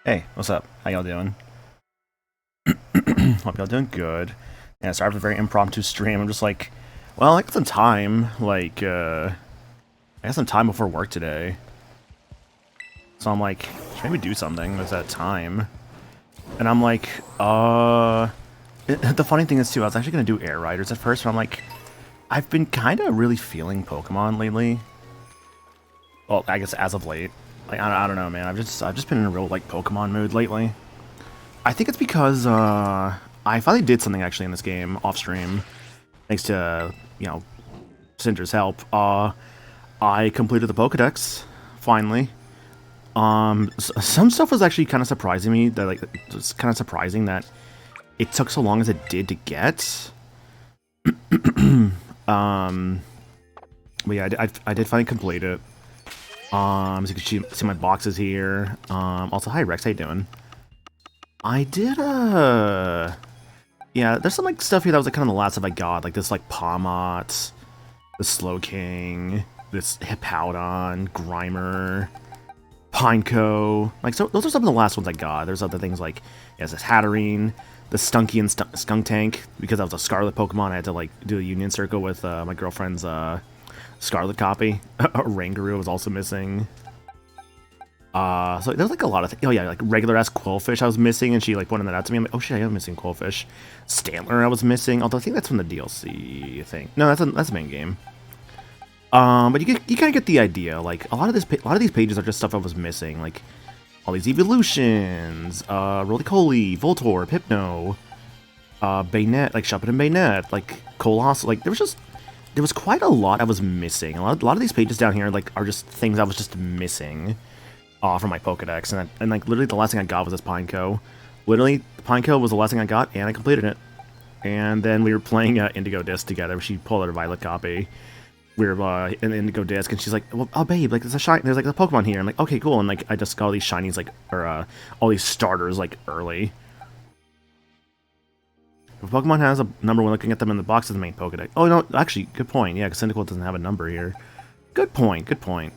Hey, what's up? How y'all doing? Hope y'all doing good. Yeah, sorry for a very impromptu stream. I'm just like, well, I got some time. I got some time before work today. So I'm like, should maybe do something with that time. And I'm like, the funny thing is too, I was actually gonna do Air Riders at first, but I'm like, I've been kind of really feeling Pokemon lately. Well, I guess as of late. Like, I don't know, man. I've just been in a real, like, Pokemon mood lately. I think it's because, I finally did something actually in this game off stream, thanks to, Cinder's help. I completed the Pokedex, finally. Some stuff was actually kind of surprising me, that, like, it's kind of surprising that it took so long as it did to get. But yeah, I did finally complete it. As you can see my boxes here. Also, hi Rex, how you doing? I did, yeah, there's some, like, stuff here that was, like, kind of the last stuff I got. Like, this, like, Palmot, the Slowking, this Hippowdon, Grimer, Pineco. Like, so those are some of the last ones I got. There's other things like, yeah, this Hatterene, the Stunky and Skuntank. Because I was a Scarlet Pokemon, I had to, like, do a Union Circle with, my girlfriend's, Scarlet copy. Rangaroo was also missing. So there's like a lot of oh yeah, like regular ass Quillfish I was missing, and she like pointed that out to me. I'm like, oh shit, I am missing Quillfish. Stantler I was missing, although I think that's from the DLC thing. No, that's the main game. But you kind of get the idea. Like a lot of these pages are just stuff I was missing, like all these evolutions, Roly-Poly, Voltorb, Hypno, Bayonet, like Shuppet and Bayonet, like Colossal. Like there was quite a lot I was missing. A lot of these pages down here like are just things I was just missing. From my Pokedex, and like literally the last thing I got was this Pineco. Literally, Pineco was the last thing I got, and I completed it. And then we were playing Indigo Disc together. She pulled out a Violet copy. We were in Indigo Disc, and she's like, "Well, oh babe, like there's like a Pokemon here." I'm like, "Okay, cool." And like I just got all these shinies like, or all these starters like early. If Pokemon has a number when looking at them in the box of the main Pokedex. Oh no, actually, good point. Yeah, because Cyndaquil doesn't have a number here. Good point. Good point.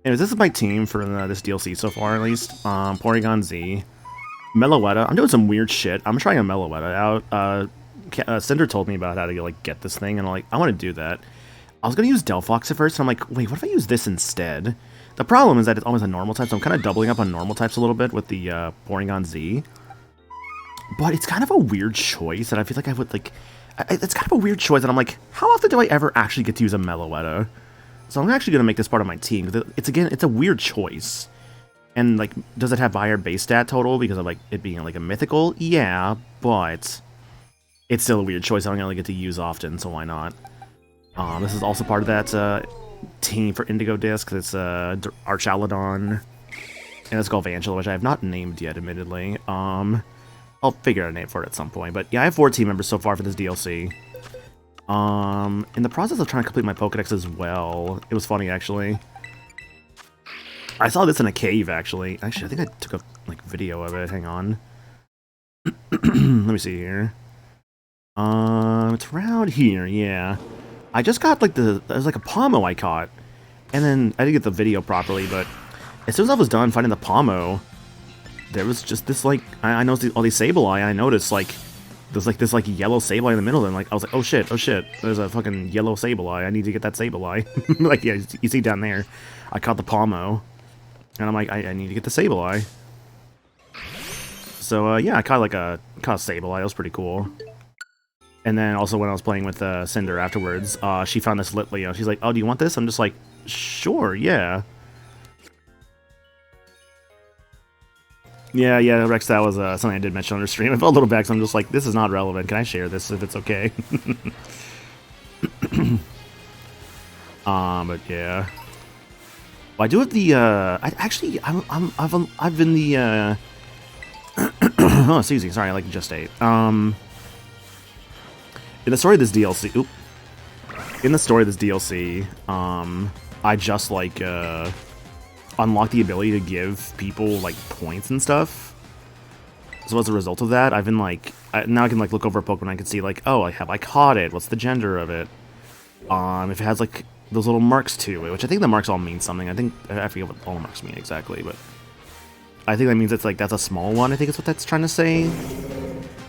Anyways, this is my team for this DLC so far, at least. Porygon Z. Meloetta. I'm doing some weird shit. I'm trying a Meloetta out. Cinder told me about how to like get this thing, and I'm like, I want to do that. I was going to use Delphox at first, and I'm like, wait, what if I use this instead? The problem is that it's always a normal type, so I'm kind of doubling up on normal types a little bit with the Porygon Z. But it's kind of a weird choice, and I feel like I would, like... It's kind of a weird choice, and I'm like, how often do I ever actually get to use a Meloetta? So I'm actually going to make this part of my team. It's a weird choice. And, like, does it have higher base stat total because of, like, it being, like, a mythical? Yeah, but it's still a weird choice I don't really get to use often, so why not? This is also part of that team for Indigo Disc. It's Archaludon and it's Galvantula, which I have not named yet, admittedly. I'll figure out a name for it at some point. But, yeah, I have 4 team members so far for this DLC. In the process of trying to complete my Pokedex as well, it was funny, actually. I saw this in a cave, actually. Actually, I think I took a, like, video of it. Hang on. Let me see here. It's around here, yeah. I just got, like, there's, like, a Pomo I caught. And then, I didn't get the video properly, but as soon as I was done finding the Pomo, there was just this, like, I noticed all these Sableye, and I noticed, like, there's like this like yellow Sableye in the middle, and like I was like, oh shit, there's a fucking yellow Sableye. I need to get that Sableye. Like yeah, you see down there, I caught the Pomo, and I'm like, I need to get the Sableye. So yeah, I caught a Sableye. It was pretty cool. And then also when I was playing with Cinder afterwards, she found this Litleo. She's like, oh, do you want this? I'm just like, sure, yeah. Yeah, Rex, that was something I did mention on her stream. I felt a little bad, so I'm just like, this is not relevant. Can I share this if it's okay? But yeah. Well, I do have the, I've been the, oh, excuse me, sorry, I like just ate. In the story of this DLC, I just, like, unlock the ability to give people like points and stuff. So as a result of that, I've been like now I can like look over a Pokemon. I can see like, oh, have I caught it? What's the gender of it? If it has like those little marks to it, which I think the marks all mean something. I forget what all the marks mean exactly, but I think that means it's like, that's a small one, I think is what that's trying to say.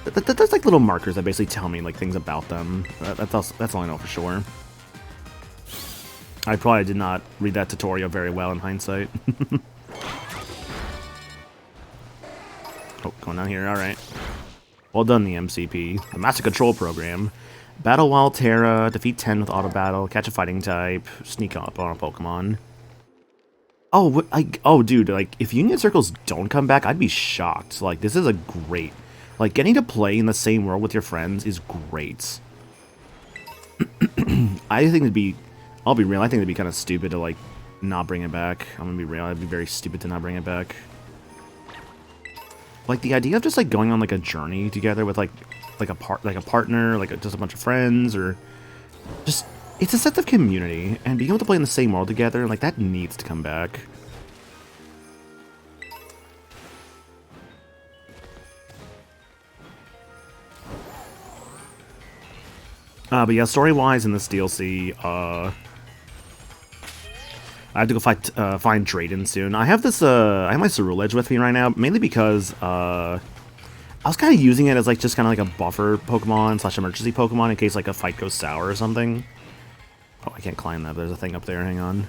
There's like little markers that basically tell me like things about them. That's all I know for sure. I probably did not read that tutorial very well in hindsight. Oh, going down here, alright. Well done, the MCP. The Master Control Program. Battle Wild Terra, defeat 10 with auto battle, catch a fighting type, sneak up on a Pokemon. Oh, oh, dude, like, if Union Circles don't come back, I'd be shocked. Like, this is a great... Like, getting to play in the same world with your friends is great. I think it'd be... I'll be real, I think it'd be kind of stupid to, like, not bring it back. I'm gonna be real, I'd be very stupid to not bring it back. Like, the idea of just, like, going on, like, a journey together with, like a partner, like, just a bunch of friends, or... Just... It's a sense of community, and being able to play in the same world together, like, that needs to come back. But yeah, story-wise in this DLC, I have to go find Drayden soon. I have this, I have my Ceruledge with me right now, mainly because, I was kind of using it as, like, just kind of like a buffer Pokemon / emergency Pokemon in case, like, a fight goes sour or something. Oh, I can't climb that. There's a thing up there. Hang on.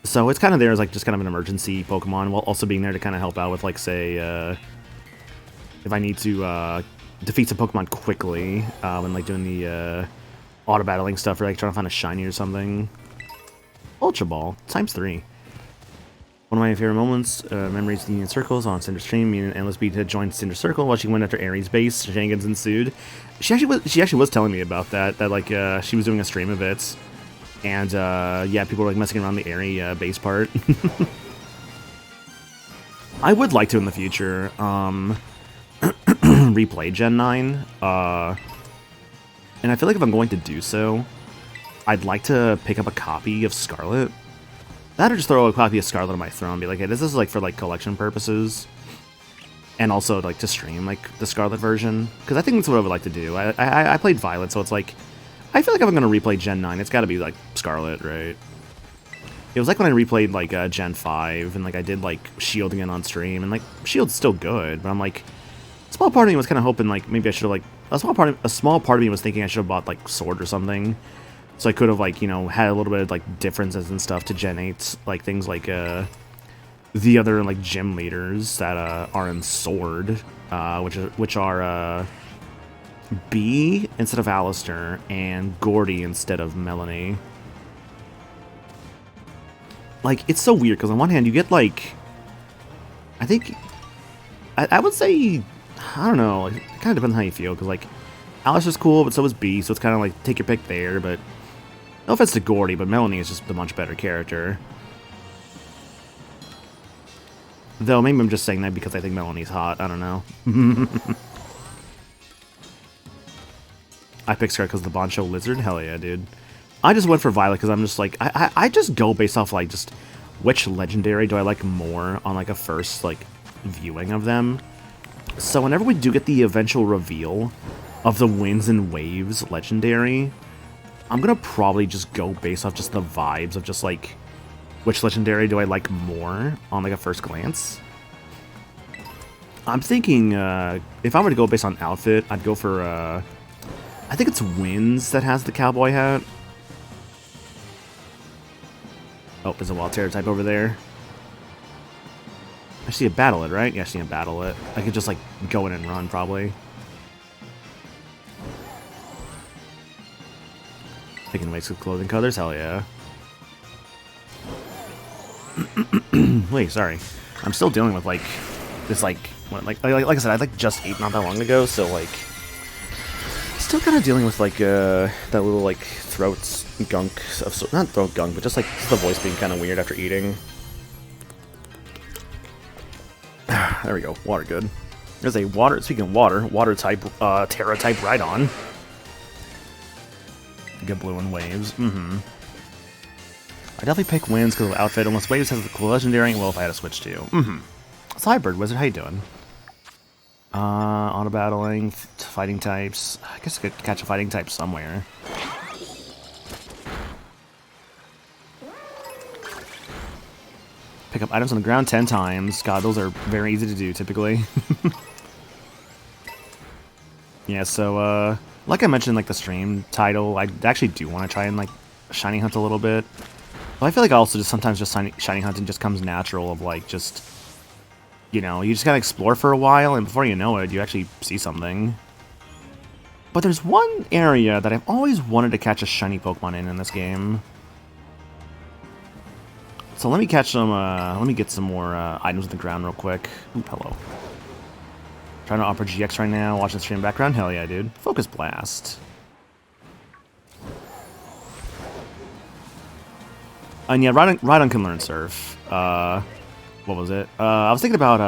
So it's kind of there as, like, just kind of an emergency Pokemon, while also being there to kind of help out with, like, say, if I need to, defeat some Pokemon quickly, when, like, doing the, auto-battling stuff, or, like, trying to find a shiny or something. Ultra Ball. ×3. One of my favorite moments, memories of the Union Circles on Cinder Stream. Me and Endless Beat had joined Cinder Circle while she went after Aries base. Shenanigans ensued. She actually was telling me about that, like, she was doing a stream of it. And, yeah, people were, like, messing around the Aerie, base part. I would like to in the future, replay Gen 9. And I feel like if I'm going to do so, I'd like to pick up a copy of Scarlet. That or just throw a copy of Scarlet on my throne and be like, hey, this is, like, for, like, collection purposes. And also, like, to stream, like, the Scarlet version. Because I think that's what I would like to do. I played Violet, so it's like... I feel like if I'm going to replay Gen 9, it's got to be, like, Scarlet, right? It was like when I replayed, like, Gen 5, and, like, I did, like, Shield again on stream, and, like, Shield's still good, but I'm, like... A small part of me was kind of hoping, like, maybe I should have, like... A small part of me was thinking I should have bought, like, Sword or something. So I could have, like, you know, had a little bit of, like, differences and stuff to Gen 8. Like, things like, the other, like, gym leaders that, are in Sword. Which are, Bee instead of Alistair, and Gordy instead of Melanie. Like, it's so weird, because on one hand, you get, like... I think... I would say... I don't know, like, it kind of depends on how you feel, because, like, Alistair's cool, but so is Bee, so it's kind of like, take your pick there, but... No offense to Gordy, but Melanie is just a much better character. Though, maybe I'm just saying that because I think Melanie's hot, I don't know. I picked Scarlet because of the Boncho Lizard? Hell yeah, dude. I just went for Violet because I'm just like... I just go based off, like, just... Which legendary do I like more on, like, a first, like, viewing of them? So whenever we do get the eventual reveal of the Winds and Waves legendary... I'm gonna probably just go based off just the vibes of just, like, which legendary do I like more on, like, a first glance. I'm thinking, if I were to go based on outfit, I'd go for, I think it's Winds that has the cowboy hat. Oh, there's a Wild Terror type over there. I see a Battle-It, right? Yeah, I see a Battle-It. I could just, like, go in and run, probably. Picking weights with clothing colors? Hell yeah. Wait, sorry. I'm still dealing with, like, this, like I said, I, like, just ate not that long ago, so, like... Still kind of dealing with, like, that little, like, throat gunk of... Not throat gunk, but just, like, the voice being kind of weird after eating. There we go. Water good. There's a water... Speaking of water type, Terra type Rhydon. Get blue and waves. I definitely pick Winds because of the outfit, unless Waves has the legendary, well, if I had to switch to. So hi, Bird Wizard, how you doing? Auto battling, fighting types. I guess I could catch a fighting type somewhere. Pick up items on the ground 10 times. God, those are very easy to do, typically. Yeah, so, like I mentioned in, like, the stream title, I actually do want to try and, like, shiny hunt a little bit. But I feel like also just sometimes just shiny hunting just comes natural of, like, just, you know, you just gotta explore for a while, and before you know it, you actually see something. But there's one area that I've always wanted to catch a shiny Pokemon in this game. So let me catch some, let me get some more items on the ground real quick. Ooh, hello. Trying to offer GX right now, watching the stream background. Hell yeah, dude. Focus Blast. And yeah, Rhydon can learn Surf. What was it? I was thinking about,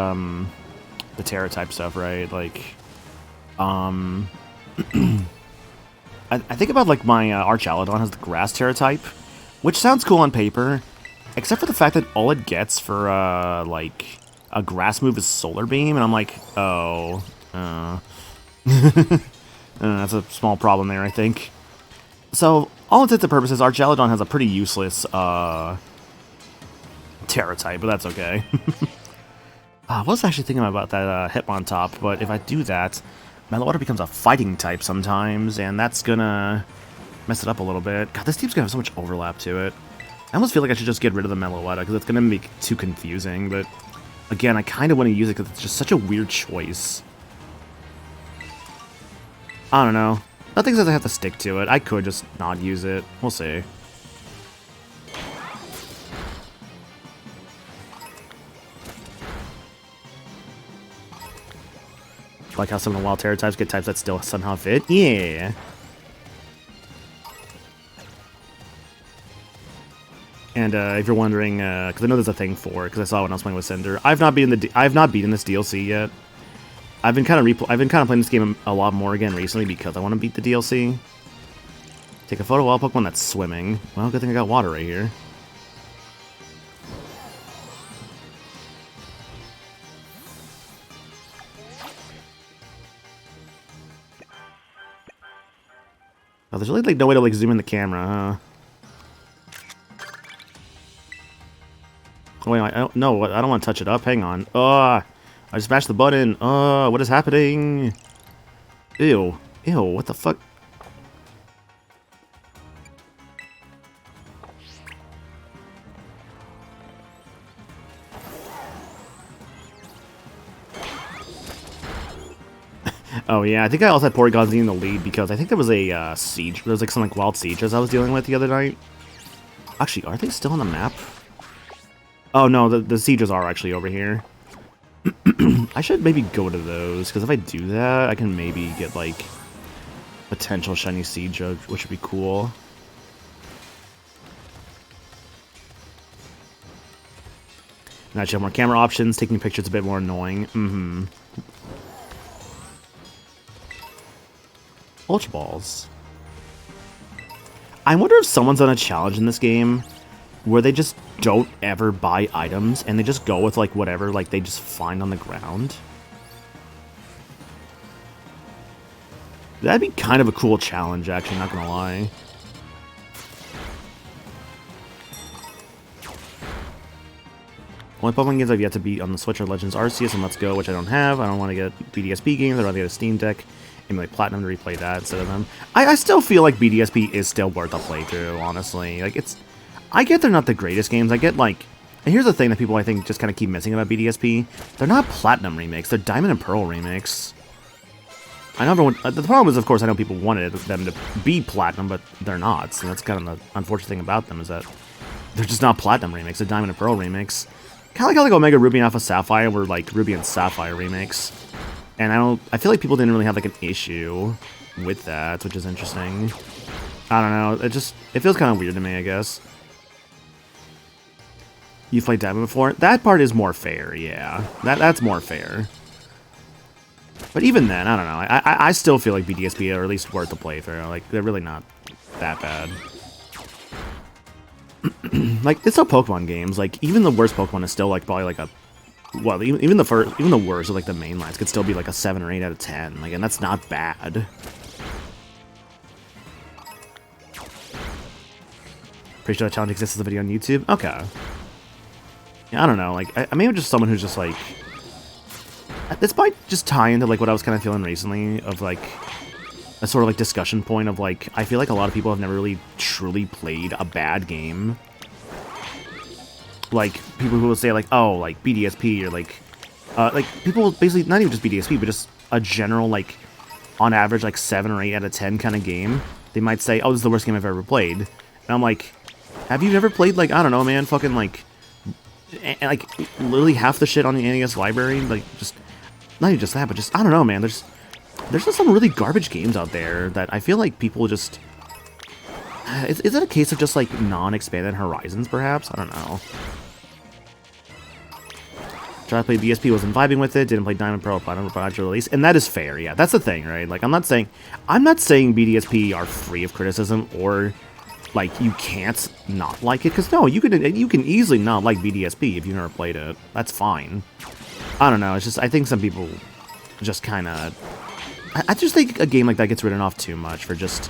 the Terra type stuff, right? Like, I think about, like, my Archaludon has the Grass Terra type, which sounds cool on paper, except for the fact that all it gets for, like, a grass move is Solar Beam, and I'm like, oh, that's a small problem there, I think. So, all intents and purposes, Archaludon has a pretty useless, Terra type, but that's okay. I was actually thinking about that, Hitmontop, but if I do that, Meloetta becomes a fighting type sometimes, and that's gonna mess it up a little bit. God, this team's gonna have so much overlap to it. I almost feel like I should just get rid of the Meloetta, because it's gonna make it too confusing, but again, I kind of want to use it because it's just such a weird choice. I don't know. Nothing says I have to stick to it. I could just not use it. We'll see. Like how some of the wild Terra types get types that still somehow fit. Yeah. And if you're wondering, because I know there's a thing for it, because I saw when I was playing with Cinder, I've not beaten this DLC yet. I've been kind of playing this game a lot more again recently because I want to beat the DLC. Take a photo of all Pokemon that's swimming. Well, good thing I got water right here. Oh, there's really like no way to like zoom in the camera, huh? Oh, wait, I don't want to touch it up. Hang on. I just mashed the button. What is happening? Ew. Ew, what the fuck? Oh yeah, I think I also had Porygon in the lead because I think there was a siege. There was like some like wild sieges I was dealing with the other night. Actually, are they still on the map? Oh no, the sieges are actually over here. I should maybe go to those, because if I do that, I can maybe get, like, potential shiny siege, which would be cool. And actually have more camera options, taking pictures a bit more annoying. Ultra Balls. I wonder if someone's on a challenge in this game where they just don't ever buy items and they just go with like whatever like they just find on the ground. That'd be kind of a cool challenge, actually, not gonna lie. Only Pokemon games I've yet to beat on the Switch are Legends Arceus and Let's Go, which I don't have. I don't want to get BDSP games. I'd rather get a Steam Deck, emulate Platinum to replay that instead of them. I still feel like BDSP is still worth a playthrough, honestly. Like, I get they're not the greatest games. I get, like... And here's the thing that people, I think, just kind of keep missing about BDSP. They're not Platinum remakes. They're Diamond and Pearl remakes. I know everyone... the problem is, of course, I know people wanted them to be Platinum, but they're not. And that's kind of the unfortunate thing about them, is that they're just not Platinum remakes. They're Diamond and Pearl remakes. Kind of like how, like, Omega Ruby and Alpha Sapphire were, like, Ruby and Sapphire remakes. And I feel like people didn't really have, like, an issue with that, which is interesting. I don't know. It feels kind of weird to me, I guess. You've played Diamond before? That part is more fair, yeah. That's more fair. But even then, I don't know. I still feel like BDSP are at least worth the playthrough. Like, they're really not that bad. Like, it's still Pokemon games. Like, even the worst Pokemon is still, like, probably, like, a... Well, even the worst of, like, the main lines could still be, like, a 7 or 8 out of 10. Like, and that's not bad. Pretty sure that challenge exists as a video on YouTube? Okay. I don't know, like, I maybe I'm just someone who's just, like... This might just tie into, like, what I was kind of feeling recently, of, like, a sort of, like, discussion point of, like, I feel like a lot of people have never really truly played a bad game. Like, people who will say, like, oh, like, BDSP, or, like, people basically, not even just BDSP, but just a general, like, on average, like, 7 or 8 out of 10 kind of game. They might say, oh, this is the worst game I've ever played. And I'm like, have you ever played, like, I don't know, man, fucking, like, literally half the shit on the NES library? Like, just, not even just that, but just, I don't know, man, there's just some really garbage games out there that I feel like people just... Is it a case of just, like, non-expanded horizons, perhaps? I don't know. Tried to play BSP, wasn't vibing with it, didn't play Diamond Pearl Platinum prior to release, and that is fair, yeah, that's the thing, right? Like, I'm not saying BDSP are free of criticism, or, like, you can't not like it, because no, you can easily not like BDSP if you've never played it. That's fine. I don't know, it's just, I think some people just kind of... I just think a game like that gets written off too much for just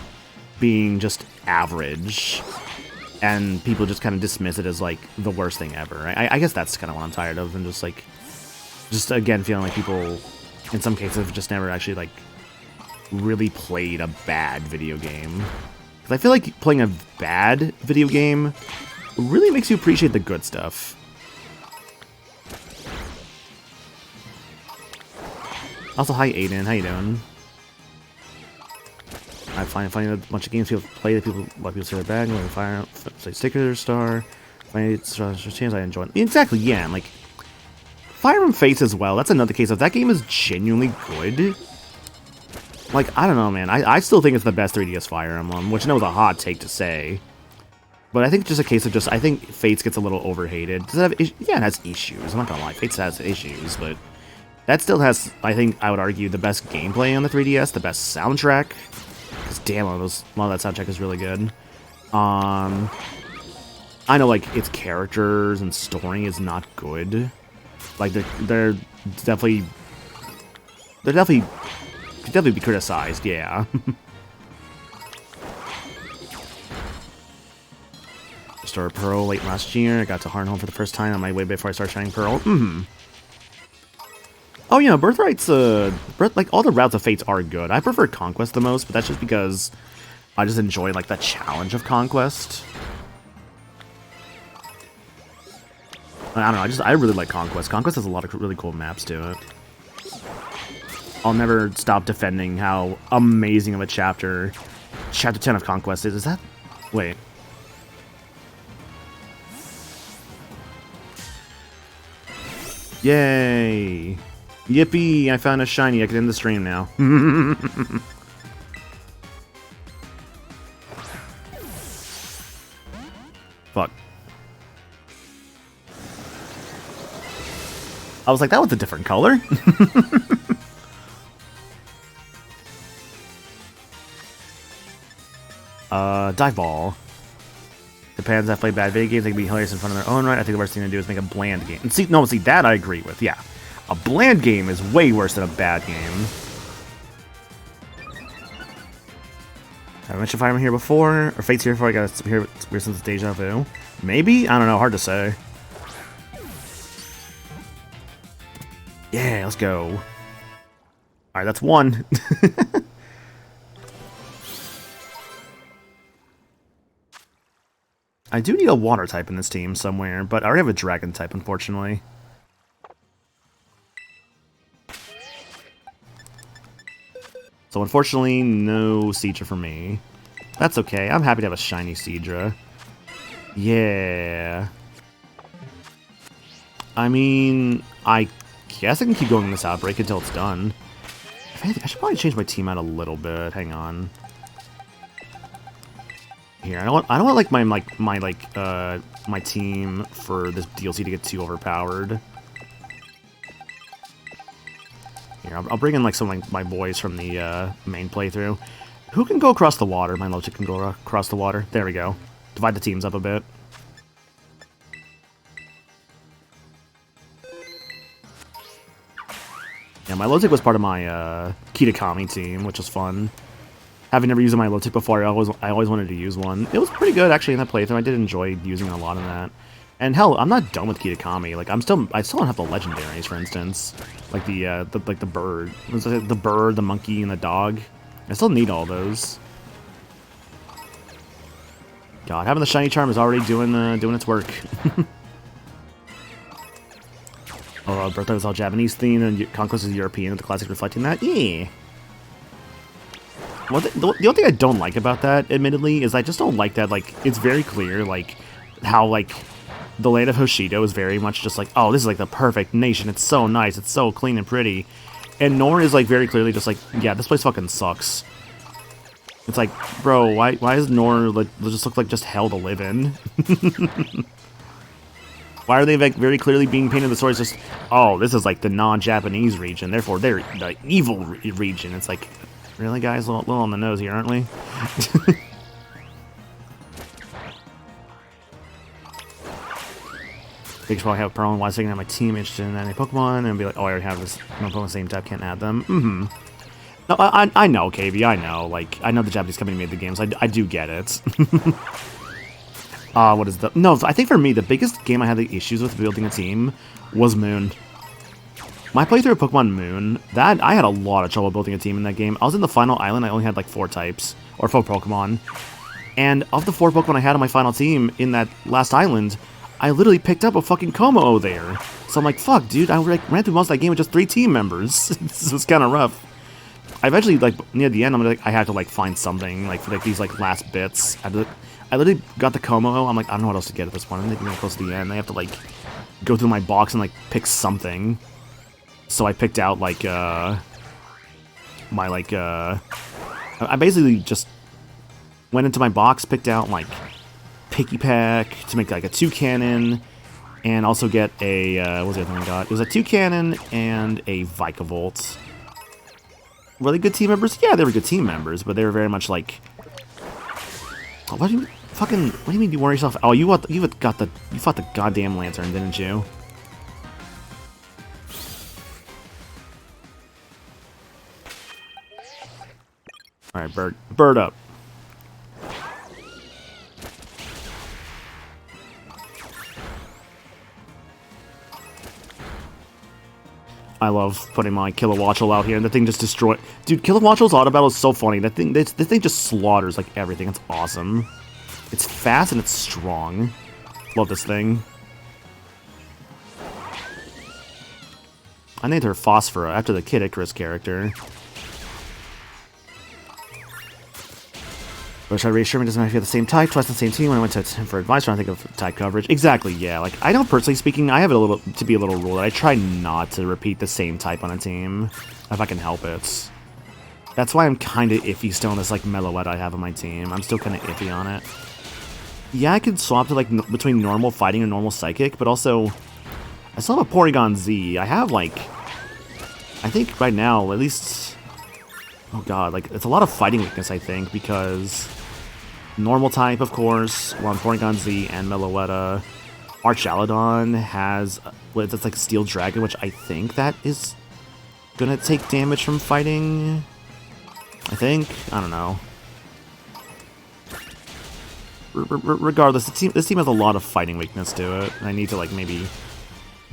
being just average, and people just kind of dismiss it as, like, the worst thing ever. I guess that's kind of what I'm tired of, and just, like, again, feeling like people, in some cases, have just never actually, like, really played a bad video game. Because I feel like playing a bad video game really makes you appreciate the good stuff. Also, hi, Aiden. How you doing? I find a bunch of games people play that a lot of people say they're bad. Like Fire, say Sticker Star, chance I enjoy. Exactly, yeah. And like Fire Emblem Fates as well. That's another case of that game is genuinely good. Like, I don't know, man. I still think it's the best 3DS Fire Emblem, which I know is a hot take to say. But I think it's just a case of I think Fates gets a little overhated. Does it have yeah, it has issues. I'm not gonna lie, Fates has issues, but that still has, I think, I would argue, the best gameplay on the 3DS, the best soundtrack. Because damn, a lot of that soundtrack is really good. I know, like, its characters and story is not good. Like, they're definitely could definitely be criticized, yeah. Started Pearl late last year. I got to Heart Home for the first time on my way before I started Shining Pearl. Oh, yeah, Birthright's, like, all the Routes of Fates are good. I prefer Conquest the most, but that's just because I just enjoy, like, the challenge of Conquest. I don't know, I really like Conquest. Conquest has a lot of really cool maps to it. I'll never stop defending how amazing of a Chapter 10 of Conquest is. Is that... Wait. Yay! Yippee! I found a shiny. I can end the stream now. Fuck. I was like, that was a different color. Dive Ball. Depends. I play bad video games. They can be hilarious in front of their own right. I think the worst thing to do is make a bland game. And see, that I agree with. Yeah. A bland game is way worse than a bad game. Have I mentioned Fire Emblem here before? Or Fate's here before? I got here since it's Deja Vu. Maybe? I don't know. Hard to say. Yeah, let's go. Alright, that's one. I do need a water type in this team somewhere, but I already have a dragon type, unfortunately. So unfortunately, no Seadra for me. That's okay. I'm happy to have a shiny Seadra. Yeah. I mean, I guess I can keep going in this outbreak until it's done. If anything, I should probably change my team out a little bit. Hang on. Here, I don't want like my team for this DLC to get too overpowered. Here, I'll bring in like some of my boys from the main playthrough. Who can go across the water? My Logic can go across the water. There we go. Divide the teams up a bit. Yeah, my Logic was part of my Kitakami team, which was fun. Having never used my Logic before, I always wanted to use one. It was pretty good actually in that playthrough. I did enjoy using it a lot in that. And hell, I'm not done with Kitakami. Like, I still don't have the legendaries, for instance. Like the bird. Was it the bird, the monkey, and the dog? I still need all those. God, having the shiny charm is already doing its work. Oh, Birthday was all Japanese themed, and Conquest is European, with the classic reflecting that. Yeah. Well, the only thing I don't like about that, admittedly, is I just don't like that. Like, it's very clear, like, how like the land of Hoshido is very much just like, oh, this is like the perfect nation. It's so nice. It's so clean and pretty. And Norn is like very clearly just like, yeah, this place fucking sucks. It's like, bro, why does Norn just look like just hell to live in? Why are they like very clearly being painted the story as just, oh, this is like the non-Japanese region, therefore they're the evil region. It's like, really, guys, a little on the nose here, aren't we? They could probably have a problem. Why is I have my team interested in any Pokemon and be like, oh, I already have this Pokemon same type, can't add them. Mm-hmm. No, I know, KB, I know. Like, I know the Japanese company made the games. I do get it. What is the... No, I think for me, the biggest game I had the issues with building a team was Moon. My playthrough of Pokemon Moon, I had a lot of trouble building a team in that game. I was in the final island, I only had like 4 types, or 4 Pokemon. And of the 4 Pokemon I had on my final team in that last island, I literally picked up a fucking Como there. So I'm like, fuck, dude, I like, ran through most of that game with just 3 team members. This was kind of rough. I eventually, like, near the end, I had to, like, find something, like, for, like, these, like, last bits. I literally got the Como. I'm like, I don't know what else to get at this point. I'm getting close to the end. I have to, like, go through my box and, like, pick something. So I picked out, like, I basically just went into my box, picked out, like, Pikipek to make, like, a Toucannon, and also get a, what was the other thing I got? It was a Toucannon and a Vikavolt. Were they good team members? Yeah, they were good team members, but they were very much like... Oh, what do you mean you wore yourself... Oh, you fought the goddamn Lantern, didn't you? Alright, bird up. I love putting my Kilowattrel out here, and the thing just destroyed... Dude, Kilowattrel's auto battle is so funny. That thing, this thing just slaughters, like, everything. It's awesome. It's fast and it's strong. Love this thing. I named her Phosphora after the Kid Icarus character. Wish I reassured me doesn't have to be the same type, twice the same team when I went to for advice trying to think of type coverage. Exactly, yeah. Like, I know personally speaking, I have it a little rule that I try not to repeat the same type on a team if I can help it. That's why I'm kind of iffy still on this like Meloetta I have on my team. I'm still kind of iffy on it. Yeah, I could swap to like between normal fighting and normal psychic, but also I still have a Porygon Z. I have like, I think right now at least, oh god, like it's a lot of fighting weakness I think because normal type, of course, we're on Porygon Z and Meloetta. Archaludon has, it's like Steel Dragon, which I think that is gonna take damage from fighting. I think. I don't know. Regardless, this team has a lot of fighting weakness to it. And I need to, like, maybe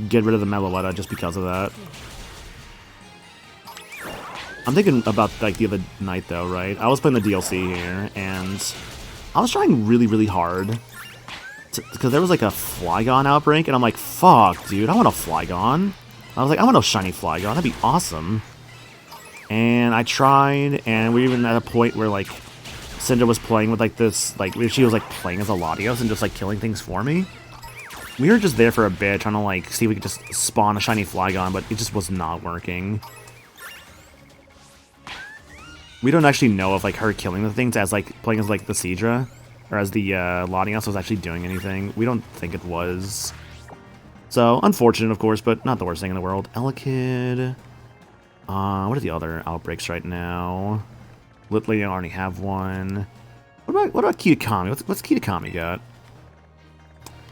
get rid of the Meloetta just because of that. I'm thinking about, like, the other night, though, right? I was playing the DLC here, and I was trying really, really hard. Because there was, like, a Flygon outbreak, and I'm like, fuck, dude, I want a Flygon. I was like, I want a shiny Flygon. That'd be awesome. And I tried, and we were even at a point where, like, Cinder was playing with, like, this, like, she was, like, playing as a Latios and just, like, killing things for me. We were just there for a bit, trying to, like, see if we could just spawn a shiny Flygon, but it just was not working. We don't actually know if, like, her killing the things as, like, playing as, like, the Seadra, or as the, Latios was actually doing anything. We don't think it was. So, unfortunate, of course, but not the worst thing in the world. Elekid. What are the other outbreaks right now? Litley, I already have one. What about Kitakami? What's Kitakami got?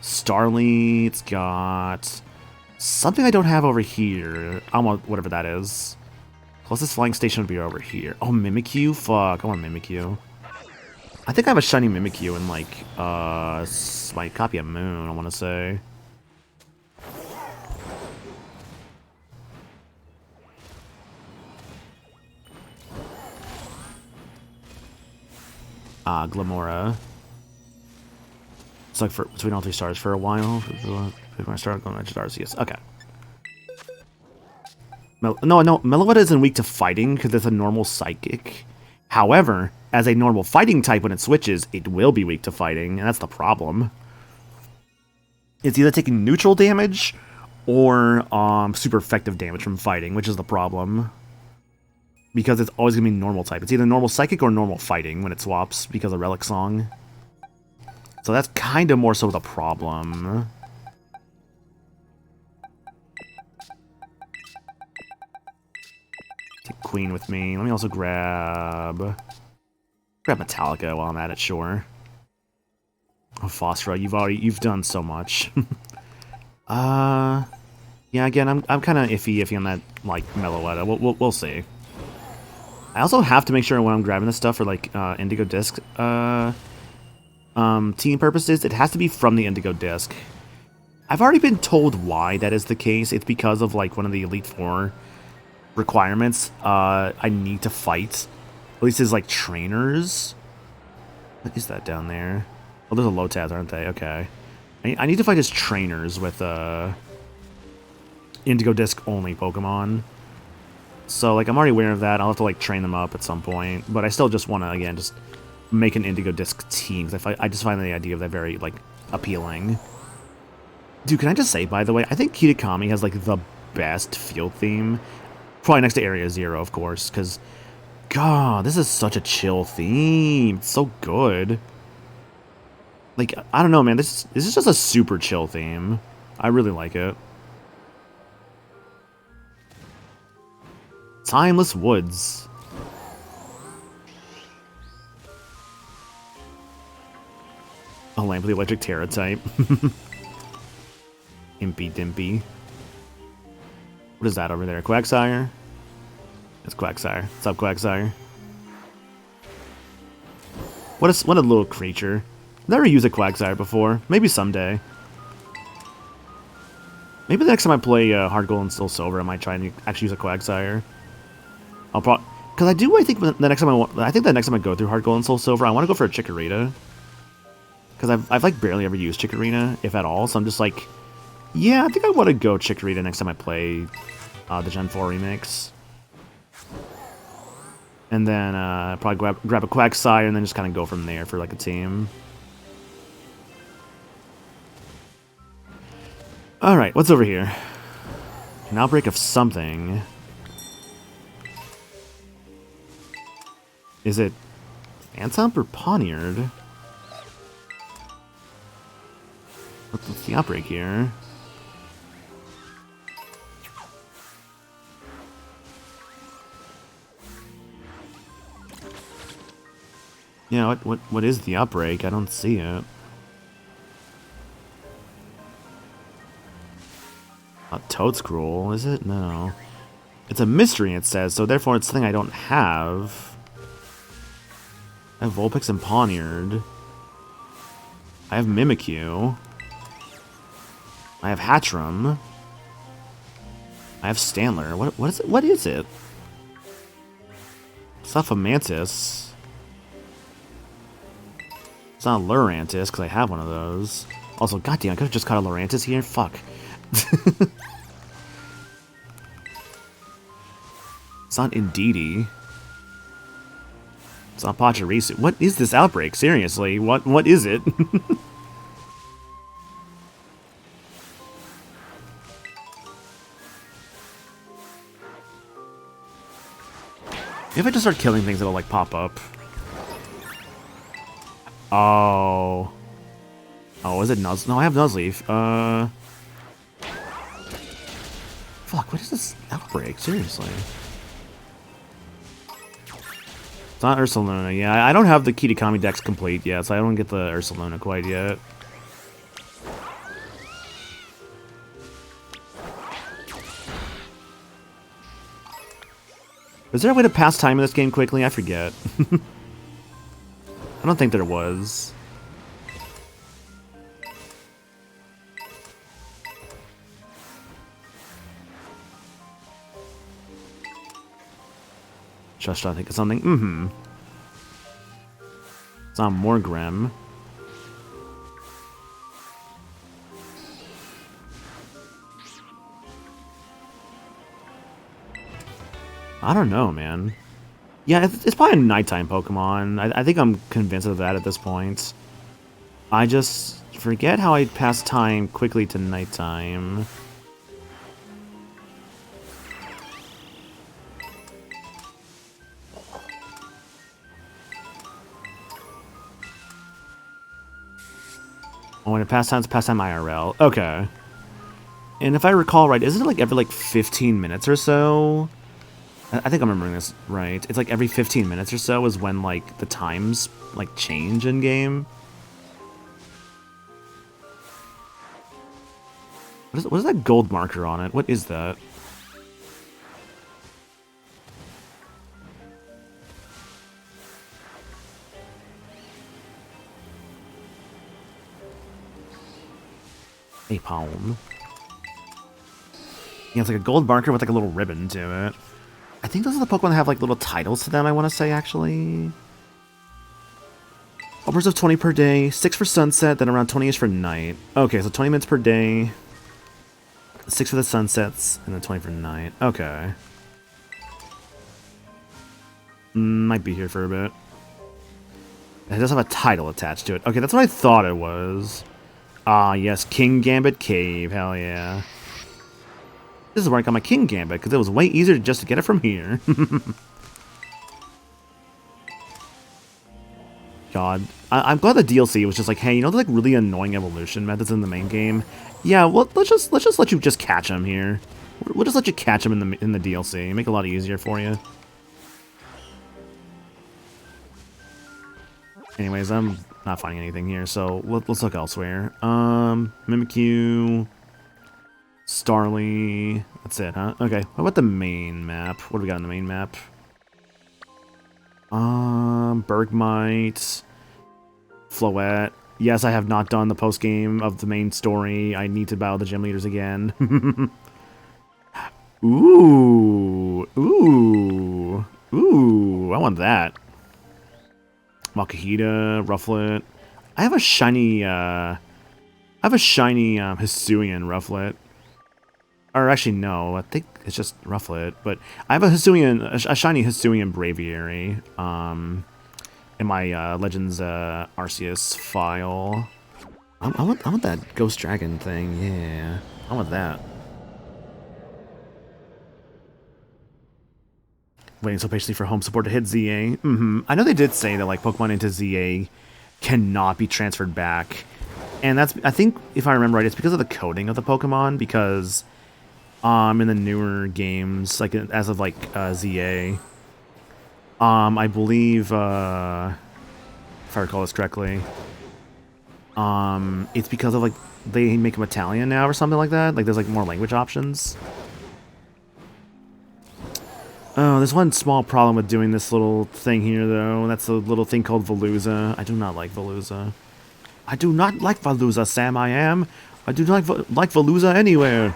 Starly, it's got something I don't have over here. I want whatever that is. Closest flying station would be over here. Oh, Mimikyu? Fuck, I want Mimikyu. I think I have a shiny Mimikyu in, like, my copy of Moon, I want to say. Glamora. It's like for between all 3 stars for a while. When I started going to Arceus. Okay. No, Meloetta isn't weak to fighting because it's a normal psychic. However, as a normal fighting type when it switches, it will be weak to fighting, and that's the problem. It's either taking neutral damage or super effective damage from fighting, which is the problem. Because it's always going to be normal type. It's either normal psychic or normal fighting when it swaps because of Relic Song. So that's kind of more so the problem. Take Queen with me. Let me also grab Metallica while I'm at it, sure. Oh, Phosphora, you've done so much. Yeah, again, I'm kind of iffy on that, like, Meloetta. We'll see. I also have to make sure when I'm grabbing this stuff for, like, Indigo Disc, team purposes, it has to be from the Indigo Disc. I've already been told why that is the case. It's because of, like, one of the Elite Four requirements. I need to fight, at least as, like, trainers. What is that down there? Oh, there's a Lotad, aren't they? Okay. I need to fight as trainers with, Indigo Disc only Pokemon. So, like, I'm already aware of that. I'll have to, like, train them up at some point. But I still just want to, again, just make an Indigo Disc team. Because I just find the idea of that very, like, appealing. Dude, can I just say, by the way, I think Kitakami has, like, the best field theme. Probably next to Area Zero, of course. Because, God, this is such a chill theme. It's so good. Like, I don't know, man. This is just a super chill theme. I really like it. Timeless Woods. A Lamp of the Electric Terra type. Impy Dimpy. What is that over there? Quagsire? It's Quagsire. What's up, Quagsire? What a little creature. Never used a Quagsire before. Maybe someday. Maybe the next time I play Hard Gold and Soul Silver, I might try and actually use a Quagsire. I'll probably, because I think the next time I go through Hard Gold and Soul Silver, I want to go for a Chikorita. Because I've like barely ever used Chikorita, if at all. So I'm just like, yeah, I think I want to go Chikorita next time I play the Gen 4 remix. And then probably grab a Quagsire and then just kind of go from there for like a team. All right, what's over here? An outbreak of something. Is it Phantomp or Pawniard? What's the outbreak here? Yeah, what is the outbreak? I don't see it. Toadscruel, is it? No. It's a mystery, it says, so therefore it's something I don't have. I have Vulpix and Pawniard. I have Mimikyu. I have Hatchram. I have Stantler. What is it? What is it? It's not Fomantis. It's not Lurantis, because I have one of those. Also, goddamn, I could have just caught a Lurantis here. Fuck. It's not Indeedee. It's not Pachirisu. What is this outbreak? Seriously, what is it? If I just start killing things, it'll like pop up. Oh. Oh, is it Nuzleaf? No, I have Nuzleaf. Fuck, what is this outbreak? Seriously. It's not Ursaluna. Yeah, I don't have the Kitakami Dex complete yet, so I don't get the Ursaluna quite yet. Is there a way to pass time in this game quickly? I forget. I don't think there was. Just trying to think of something. Mm-hmm. It's on Morgrem. I don't know, man. Yeah, it's probably a nighttime Pokemon. I think I'm convinced of that at this point. I just forget how I pass time quickly to nighttime. Oh, when it pass time IRL. Okay. And if I recall right, isn't it like every like 15 minutes or so? I think I'm remembering this right. It's like every 15 minutes or so is when like the times like change in game. What is that gold marker on it? What is that? A palm. Yeah, it's like a gold marker with like a little ribbon to it. I think those are the Pokemon that have like little titles to them, I want to say, actually. Upwards of 20 per day, 6 for sunset, then around 20-ish for night. Okay, so 20 minutes per day, 6 for the sunsets, and then 20 for night. Okay. Might be here for a bit. It does have a title attached to it. Okay, that's what I thought it was. Ah, yes, Kingambit Cave, hell yeah. This is where I got my Kingambit, because it was way easier just to get it from here. God. I'm glad the DLC was just like, hey, you know the like really annoying evolution methods in the main game? Yeah, well, let's just let you just catch them here. We'll just let you catch them in the DLC. Make it a lot easier for you. Anyways, I'm not finding anything here, so let's look elsewhere. Mimikyu, Starly. That's it, huh? Okay. What about the main map? What do we got on the main map? Bergmite, Floette. Yes, I have not done the post game of the main story. I need to battle the gym leaders again. Ooh, I want that. Makuhita, Rufflet. I have a shiny, Hisuian Rufflet. Or actually, no, I think it's just Rufflet. But I have a shiny Hisuian Braviary, in my Legends Arceus file. I want that Ghost Dragon thing. Yeah, I want that. Waiting so patiently for home support to hit ZA. I know they did say that like Pokemon into ZA cannot be transferred back, and that's, I think if I remember right, it's because of the coding of the Pokemon. Because in the newer games, like as of like ZA, I believe if I recall this correctly, it's because of like they make them Italian now or something like that. Like there's like more language options. Oh, there's one small problem with doing this little thing here, though. And that's a little thing called Veluza. I do not like Veluza. I do not like Veluza, Sam, I am. I do not like Veluza anywhere.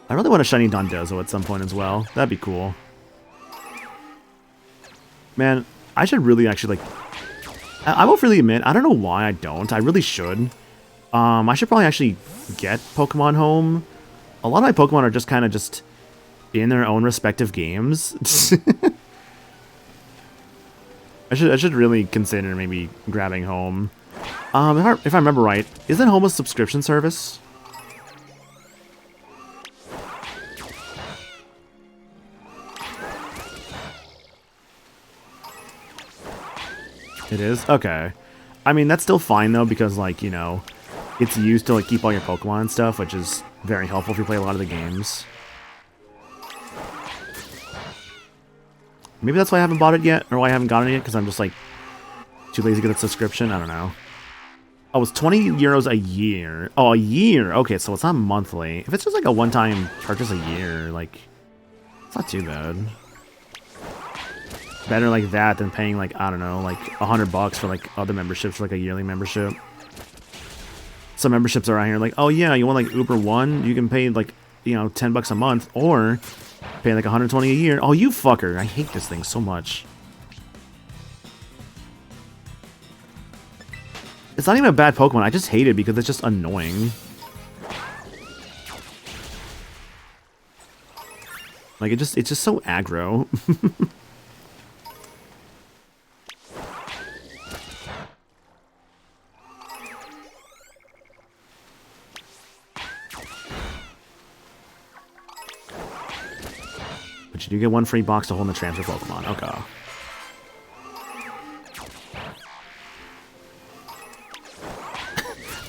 I really want a shiny Dondozo at some point as well. That'd be cool. Man, I should really actually, like... I will freely admit, I don't know why I don't. I really should. I should probably actually get Pokemon Home. A lot of my Pokemon are just kind of just in their own respective games. I should really consider maybe grabbing Home. If I remember right, isn't Home a subscription service? It is? Okay. I mean, that's still fine, though, because, like, you know, it's used to, like, keep all your Pokemon and stuff, which is very helpful if you play a lot of the games. Maybe that's why I haven't bought it yet, or why I haven't gotten it yet, because I'm just, like, too lazy to get a subscription. I don't know. Oh, it's 20 euros a year. Oh, a year. Okay, so it's not monthly. If it's just, like, a one-time purchase a year, like, it's not too bad. Better like that than paying, like, I don't know, like, $100 for, like, other memberships, for, like, a yearly membership. Some memberships are out here like, oh yeah, you want like Uber One? You can pay like, you know, $10 a month, or pay like 120 a year. Oh, you fucker! I hate this thing so much. It's not even a bad Pokemon. I just hate it because it's just annoying. Like it's just so aggro. But you do get one free box to hold in the transfer Pokemon. Okay.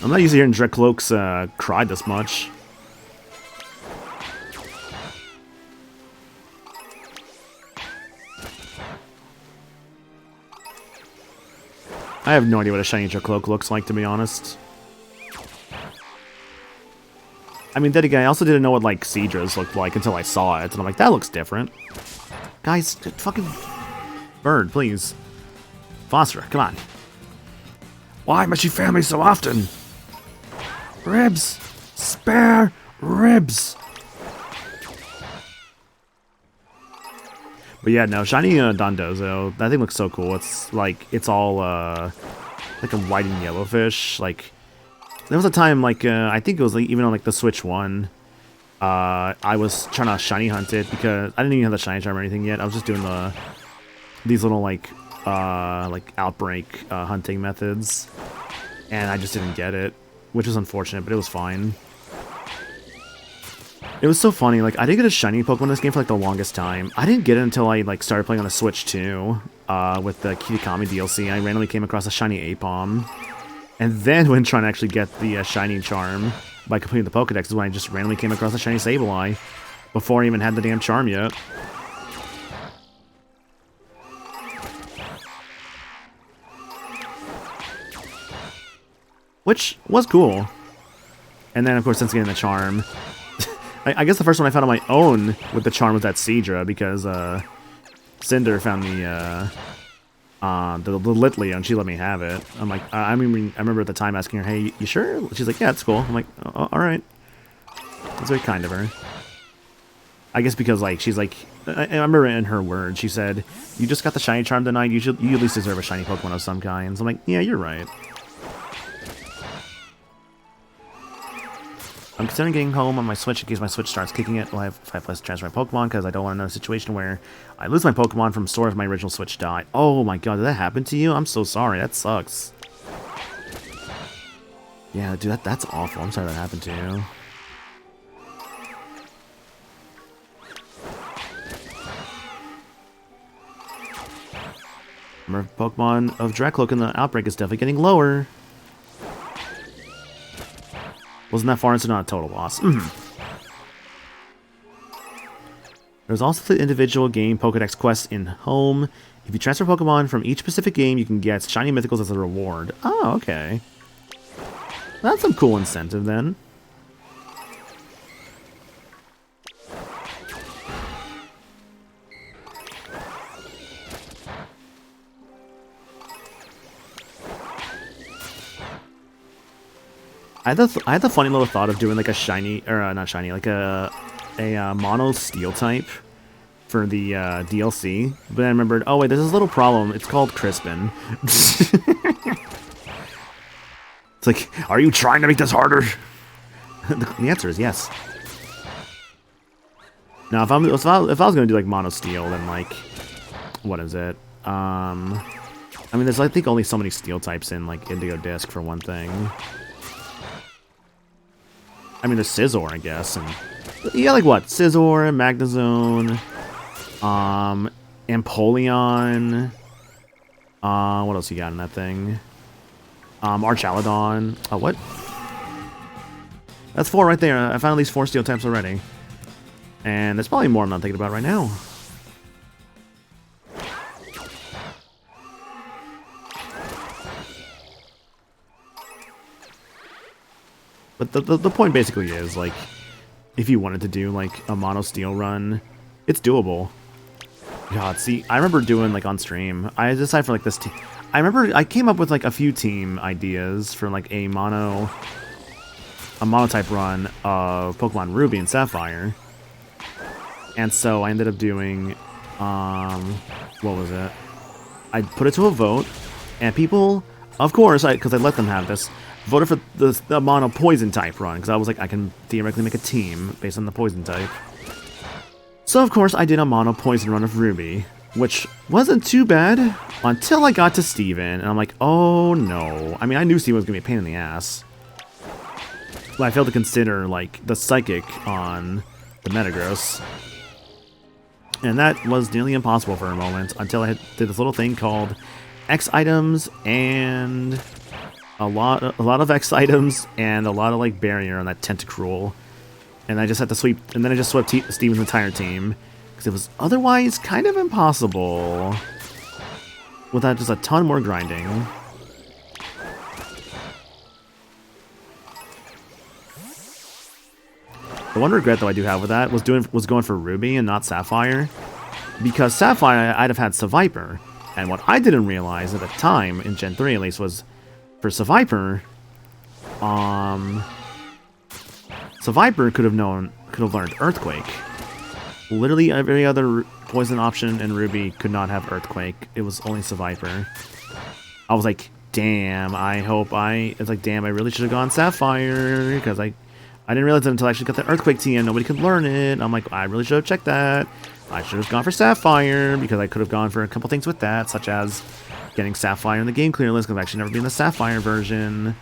I'm not used to hearing Drecloaks cry this much. I have no idea what a shiny Drecloak looks like, to be honest. I mean, then again, I also didn't know what, like, Seadras looked like until I saw it, and I'm like, that looks different. Guys, fucking bird, please. Phosphor, come on. Why must you fail me so often? Ribs! Spare ribs! But yeah, no, shiny Dondozo, that thing looks so cool. It's like, it's all, like a white and yellow fish. Like, there was a time, like, I think it was like, even on, like, the Switch 1, I was trying to shiny hunt it because I didn't even have the shiny charm or anything yet. I was just doing these little, like outbreak hunting methods, and I just didn't get it, which was unfortunate, but it was fine. It was so funny, like, I didn't get a shiny Pokemon in this game for, like, the longest time. I didn't get it until I, like, started playing on the Switch 2, with the Kitakami DLC. I randomly came across a shiny Aipom. And then when trying to actually get the shiny charm by completing the Pokedex is when I just randomly came across a shiny Sableye before I even had the damn charm yet. Which was cool. And then, of course, since getting the charm, I guess the first one I found on my own with the charm was that Seadra, because Cinder found the Litleo, and she let me have it. I'm like, I remember at the time asking her, hey, you sure? She's like, yeah, it's cool. I'm like, oh, alright. That's very kind of her. I guess because, like, she's like, I remember in her words, she said, you just got the shiny charm tonight, you at least deserve a shiny Pokemon of some kind. So I'm like, yeah, you're right. I'm considering getting home on my Switch in case my Switch starts kicking it. Well, I have 5 plus to transfer my Pokemon because I don't want another situation where I lose my Pokemon from store if my original Switch died. Oh my god, did that happen to you? I'm so sorry. That sucks. Yeah, dude, that's awful. I'm sorry that happened to you. Number of Pokemon of Drecloak in the outbreak is definitely getting lower. Wasn't that far into not a total loss. There's also the individual game Pokedex quests in Home. If you transfer Pokemon from each specific game, you can get shiny mythicals as a reward. Oh, okay. That's some cool incentive then. I had the funny little thought of doing like a shiny, or not shiny, like a mono steel type for the DLC, but then I remembered, oh wait, there's this little problem. It's called Crispin. It's like, are you trying to make this harder? The answer is yes. Now, if I was gonna do like mono steel, then like, what is it? I mean, there's I think only so many steel types in like Indigo Disc for one thing. I mean, there's Scizor, I guess, and yeah, like what? Scizor, Magnezone, Empoleon. What else you got in that thing? Archaludon. Oh, what? That's 4 right there. I found at least 4 steel types already, and there's probably more I'm not thinking about right now. But the point basically is, like, if you wanted to do, like, a mono steel run, it's doable. God, see, I remember doing, like, on stream, I decided for, like, this team. I remember I came up with, like, a few team ideas for, like, a mono type run of Pokemon Ruby and Sapphire. And so I ended up doing, what was it? I put it to a vote, and people, of course, because I let them have this, voted for the mono poison type run, because I was like, I can theoretically make a team based on the poison type. So of course I did a mono poison run of Ruby, which wasn't too bad until I got to Steven, and I'm like, oh no. I mean, I knew Steven was going to be a pain in the ass. But I failed to consider, like, the Psychic on the Metagross. And that was nearly impossible for a moment until I did this little thing called X items and a lot of X items and a lot of, like, barrier on that Tentacruel. And I just had to sweep, and then I just swept Steven's entire team, because it was otherwise kind of impossible without just a ton more grinding. The one regret, though, I do have with that was going for Ruby and not Sapphire, because Sapphire I'd have had Seviper, and what I didn't realize at the time, in Gen 3 at least, was for Seviper, Seviper could have learned Earthquake. Literally every other poison option in Ruby could not have Earthquake. It was only Seviper. I was like, damn, it's like, damn, I really should have gone Sapphire, because I didn't realize it until I actually got the Earthquake TM, nobody could learn it. I'm like, I really should have checked that. I should have gone for Sapphire, because I could have gone for a couple things with that, such as getting Sapphire in the game clear list, because I've actually never been in the Sapphire version.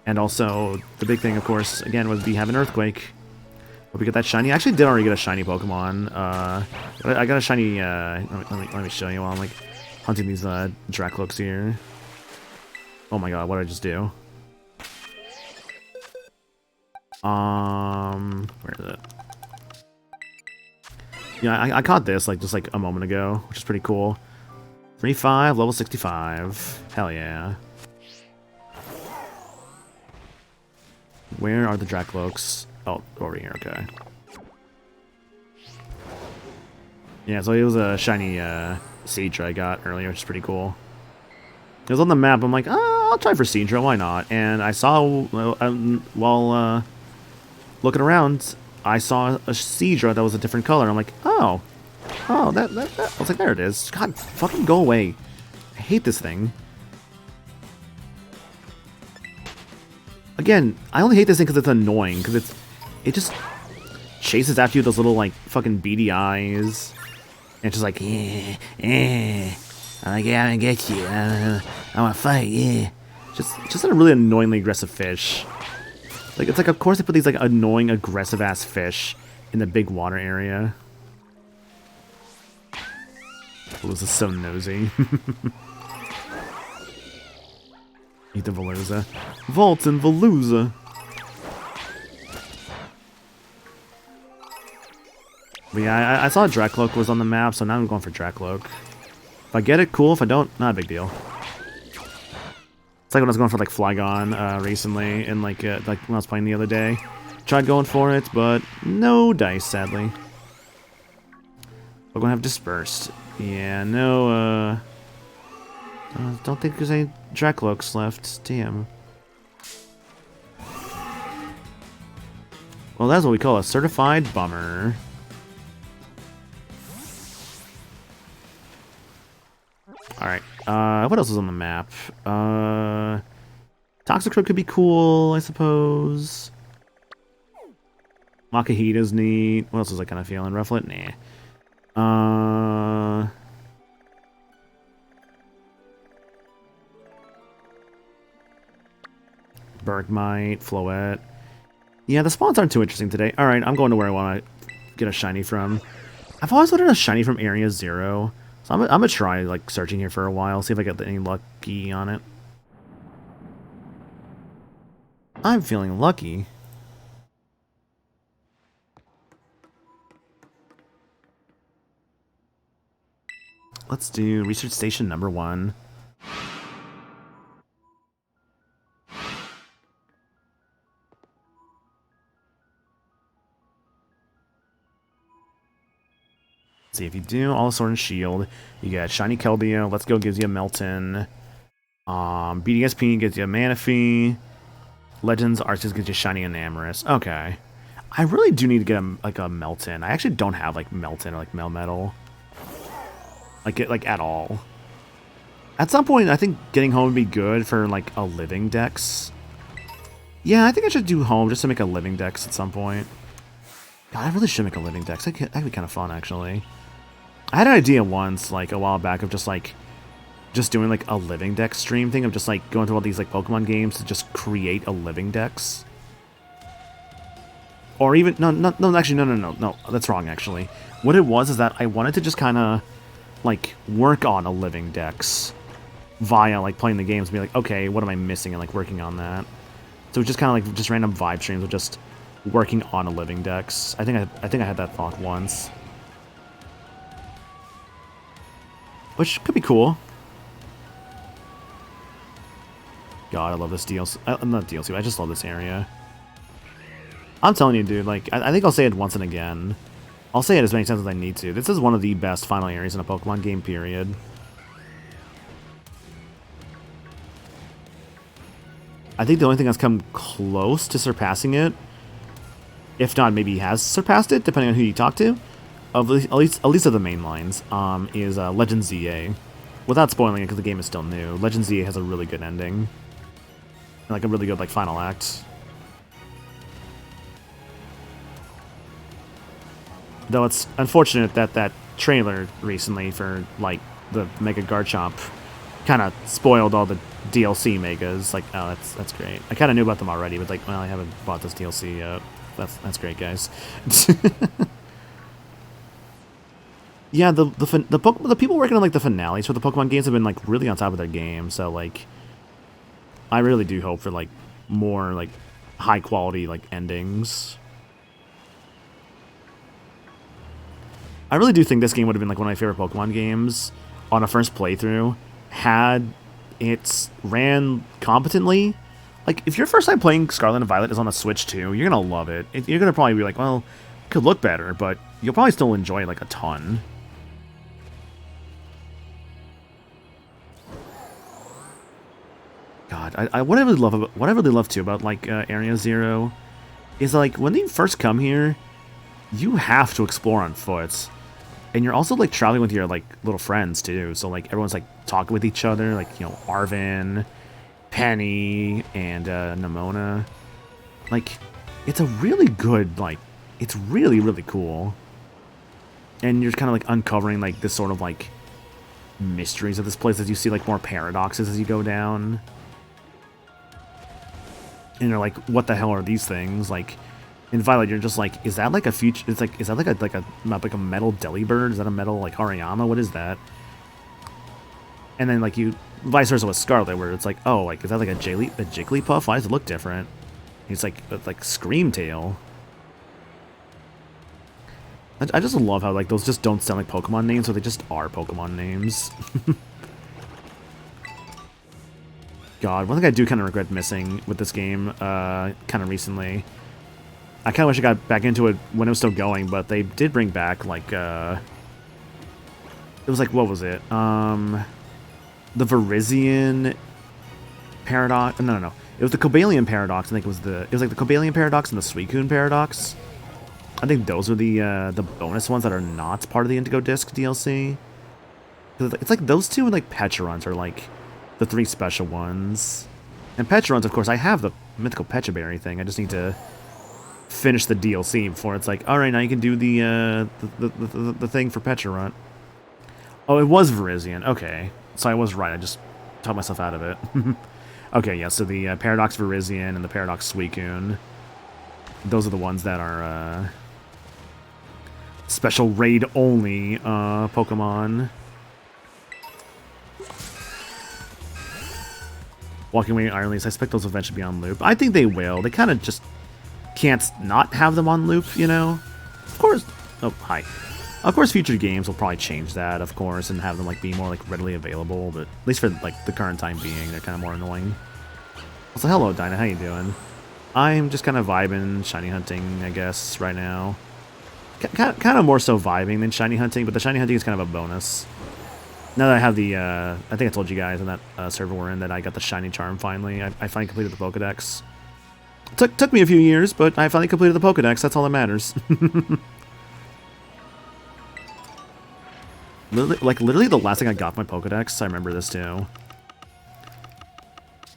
And also, the big thing, of course, again, would be having Earthquake. Hope we get that shiny. I actually did already get a shiny Pokemon. I got a shiny, let me show you while I'm, like, hunting these, Dracloaks here. Oh my god, what did I just do? Where is it? Yeah, I caught this, like, just, like, a moment ago, which is pretty cool. 3-5, level 65. Hell yeah. Where are the Dracloaks? Oh, over here, okay. Yeah, so it was a shiny Seadra I got earlier, which is pretty cool. It was on the map, I'm like, oh, I'll try for Seadra, why not? And I saw, while looking around, I saw a Seadra that was a different color. I'm like, oh, that, I was like, there it is. God, fucking go away. I hate this thing. Again, I only hate this thing because it's annoying, because it just chases after you with those little, like, fucking beady eyes. And it's just like, I'm like, yeah, I'm gonna get you. I wanna fight, yeah. Just a really annoyingly aggressive fish. Like, it's like, of course they put these, like, annoying, aggressive-ass fish in the big water area. Oh, this is so nosy. Eat the Veluza. Vault and Veluza. But yeah, I saw Dracloak was on the map, so now I'm going for Dracloak. If I get it, cool. If I don't, not a big deal. It's like when I was going for, like, Flygon recently, and, like when I was playing the other day. Tried going for it, but no dice, sadly. We're gonna have Dispersed. Yeah, no, don't think there's any Dracloaks left. Damn. Well, that's what we call a certified bummer. Alright, what else is on the map? Toxicroak could be cool, I suppose. Makahita's neat. What else was I kind of feeling? Rufflet? Nah. Bergmite, Floette. Yeah, the spawns aren't too interesting today. Alright, I'm going to where I want to get a shiny from. I've always wanted a shiny from Area 0. So I'm gonna try, like, searching here for a while, see if I get any lucky on it. I'm feeling lucky. Let's do Research Station number 1. See, if you do all Sword and Shield, you get Shiny Keldeo, Let's Go gives you a Melton, BDSP gives you a Manaphy, Legends Arceus gives you Shiny Enamorus. Okay. I really do need to get a Melton. I actually don't have like Melton or like Melmetal. Like at all. At some point, I think getting home would be good for like a living dex. Yeah, I think I should do home just to make a living dex at some point. God, I really should make a living dex. That'd be kind of fun, actually. I had an idea once, like a while back, of just doing like a living dex stream thing of just like going through all these like Pokemon games to just create a living dex. Or even no, actually no, that's wrong actually. What it was is that I wanted to just kind of like work on a living dex via like playing the games and be like, okay, what am I missing, and like working on that. So just kind of like just random vibe streams of just working on a living dex. I think I had that thought once, which could be cool. God, I love this DLC. I'm not DLC, I just love this area. I'm telling you, dude, like, I think I'll say it once and again. I'll say it as many times as I need to. This is one of the best final areas in a Pokemon game, period. I think the only thing that's come close to surpassing it, if not maybe has surpassed it, depending on who you talk to, at least of the main lines, is Legend ZA. Without spoiling it, because the game is still new, Legend ZA has a really good ending. And, like, a really good, like, final act. Though it's unfortunate that that trailer recently for, like, the Mega Garchomp kind of spoiled all the DLC Megas. Like, oh, that's great. I kind of knew about them already, but, like, well, I haven't bought this DLC yet. That's great, guys. Yeah, the people working on, like, the finales for the Pokemon games have been, like, really on top of their game, so, like, I really do hope for, like, more, like, high-quality, like, endings. I really do think this game would have been like one of my favorite Pokemon games on a first playthrough had it ran competently. Like, if your first time playing Scarlet and Violet is on a Switch too, you're gonna love it. You're gonna probably be like, well, it could look better, but you'll probably still enjoy it like a ton. God, what I really love too about like Area Zero is like when you first come here, you have to explore on foot. And you're also, like, traveling with your, like, little friends, too. So, like, everyone's, like, talking with each other. Like, you know, Arven, Penny, and Nemona. Like, it's a really good, like, it's really, really cool. And you're kind of, like, uncovering, like, this sort of, like, mysteries of this place as you see, like, more paradoxes as you go down. And you're like, what the hell are these things? Like, in Violet, you're just like, is that like a future? It's like, is that like a metal Delibird? Is that a metal like Hariyama? What is that? And then like you, vice versa with Scarlet, where it's like, oh, like is that like a Jigglypuff? Why does it look different? It's like Screamtail. I just love how like those just don't sound like Pokemon names, so they just are Pokemon names. God, one thing I do kind of regret missing with this game, kind of recently. I kind of wish I got back into it when it was still going, but they did bring back, like, it was like, what was it? The Virizion Paradox? No. It was the Cobalion Paradox. I think it was like the Cobalion Paradox and the Suicune Paradox. I think those are the bonus ones that are not part of the Indigo Disc DLC. It's like those two and, like, Pecharunt are, like, the three special ones. And Pecharunt, of course, I have the Mythical Pechaberry thing. I just need to finish the DLC before it's like, all right, now you can do the thing for Pecharunt. Oh, it was Virizion. Okay, so I was right. I just talked myself out of it. Okay, yeah. So the Paradox Virizion and the Paradox Suicune, those are the ones that are special raid only Pokemon. Walking Away Ironleaves, I expect those will eventually be on loop. I think they will. They kind of just can't not have them on loop, you know? Of course... Oh, hi. Of course, future games will probably change that, of course, and have them, like, be more, like, readily available, but at least for, like, the current time being, they're kind of more annoying. Also, hello, Dinah, how you doing? I'm just kind of vibing, shiny hunting, I guess, right now. kind of more so vibing than shiny hunting, but the shiny hunting is kind of a bonus. Now that I have the, I think I told you guys in that server we're in that I got the shiny charm finally. I finally completed the Pokedex. Took me a few years, but I finally completed the Pokedex. That's all that matters. literally the last thing I got from my Pokedex, I remember this too.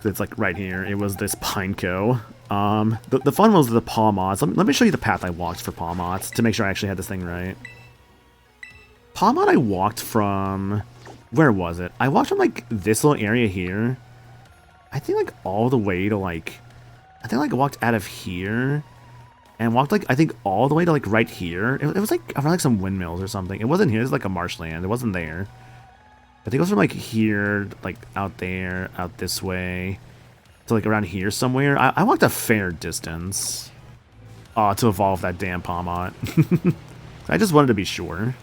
It's like right here. It was this Pineco. The fun one was the Pawmots. Let me show you the path I walked for Pawmots to make sure I actually had this thing right. Pawmot I walked from... Where was it? I walked from, like, this little area here. I think, like, all the way to, like... I think, like, I walked out of here. And walked, like, I think all the way to, like, right here. It was, like, around, like, some windmills or something. It wasn't here. It was, like, a marshland. It wasn't there. I think it was from, like, here, like, out there, out this way. To, like, around here somewhere. I walked a fair distance. To evolve that damn Pawmot. I just wanted to be sure.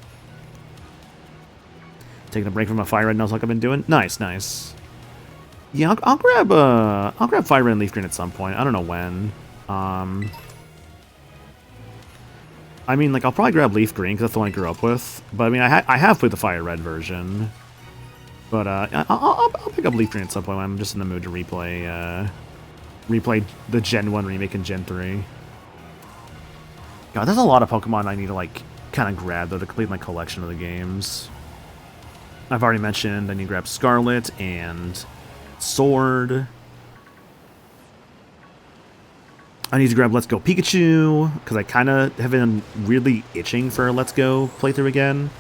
Taking a break from a Fire Red Nuzlocke like I've been doing. Nice, nice. Yeah, I'll grab Fire Red and Leaf Green at some point. I don't know when. I mean, like, I'll probably grab Leaf Green because that's the one I grew up with. But I mean, I have played the Fire Red version. But I'll pick up Leaf Green at some point when I'm just in the mood to replay the Gen 1 remake and Gen 3. God, there's a lot of Pokemon I need to, like, kind of grab though to complete my collection of the games. I've already mentioned I need to grab Scarlet and Sword. I need to grab Let's Go Pikachu, because I kind of have been really itching for a Let's Go playthrough again.